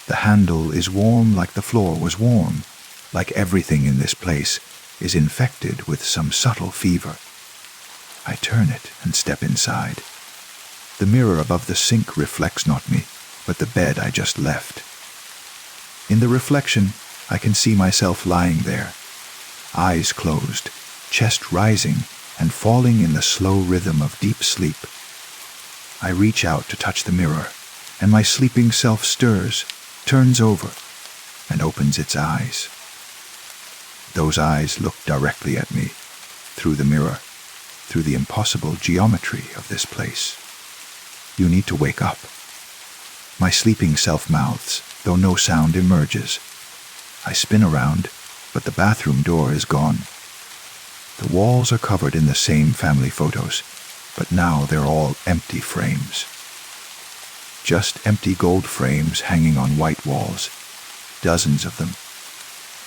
The handle is warm like the floor was warm, like everything in this place is infected with some subtle fever. I turn it and step inside. The mirror above the sink reflects not me, but the bed I just left. In the reflection, I can see myself lying there, eyes closed, chest rising and falling in the slow rhythm of deep sleep. I reach out to touch the mirror, and my sleeping self stirs, turns over, and opens its eyes. Those eyes look directly at me, through the mirror, through the impossible geometry of this place. You need to wake up. My sleeping self mouths, though no sound emerges. I spin around, but the bathroom door is gone. The walls are covered in the same family photos, but now they're all empty frames. Just empty gold frames hanging on white walls, dozens of them.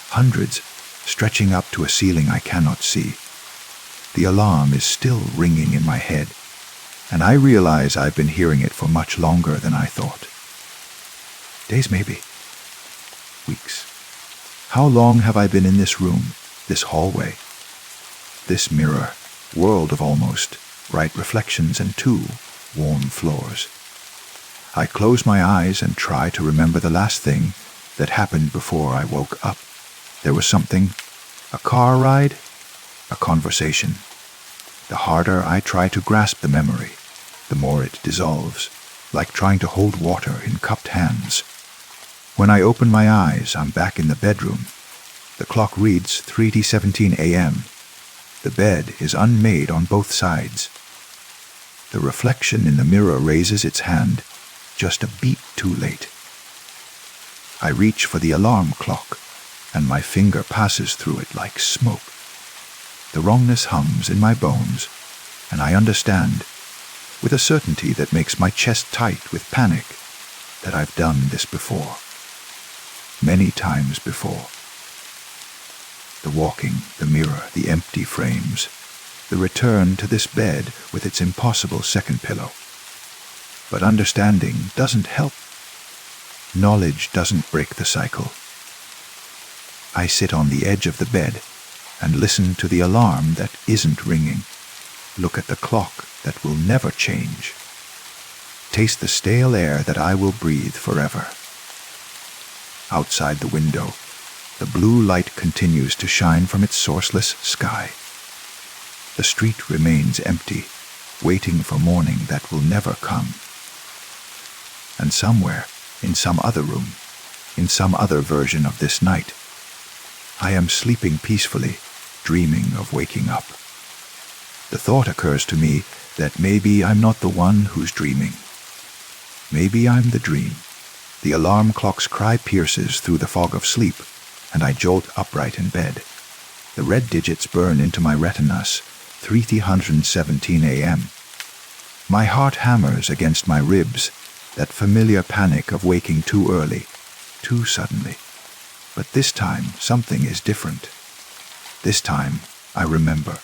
Hundreds, stretching up to a ceiling I cannot see. The alarm is still ringing in my head, and I realize I've been hearing it for much longer than I thought. Days maybe. Weeks. How long have I been in this room, this hallway? This mirror, world of almost, bright reflections and 2 warm floors. I close my eyes and try to remember the last thing that happened before I woke up. There was something, a car ride, a conversation. The harder I try to grasp the memory, the more it dissolves, like trying to hold water in cupped hands. When I open my eyes, I'm back in the bedroom. The clock reads 3:17 a.m. The bed is unmade on both sides. The reflection in the mirror raises its hand, just a beat too late. I reach for the alarm clock, and my finger passes through it like smoke. The wrongness hums in my bones, and I understand, with a certainty that makes my chest tight with panic, that I've done this before. Many times before. The walking, the mirror, the empty frames, the return to this bed with its impossible second pillow. But understanding doesn't help. Knowledge doesn't break the cycle. I sit on the edge of the bed and listen to the alarm that isn't ringing. Look at the clock that will never change. Taste the stale air that I will breathe forever. Outside the window, the blue light continues to shine from its sourceless sky. The street remains empty, waiting for morning that will never come. And somewhere, in some other room, in some other version of this night, I am sleeping peacefully, dreaming of waking up. The thought occurs to me that maybe I'm not the one who's dreaming. Maybe I'm the dream. The alarm clock's cry pierces through the fog of sleep, and I jolt upright in bed. The red digits burn into my retinas, 3:17 a.m. My heart hammers against my ribs, that familiar panic of waking too early, too suddenly. But this time, something is different. This time, I remember.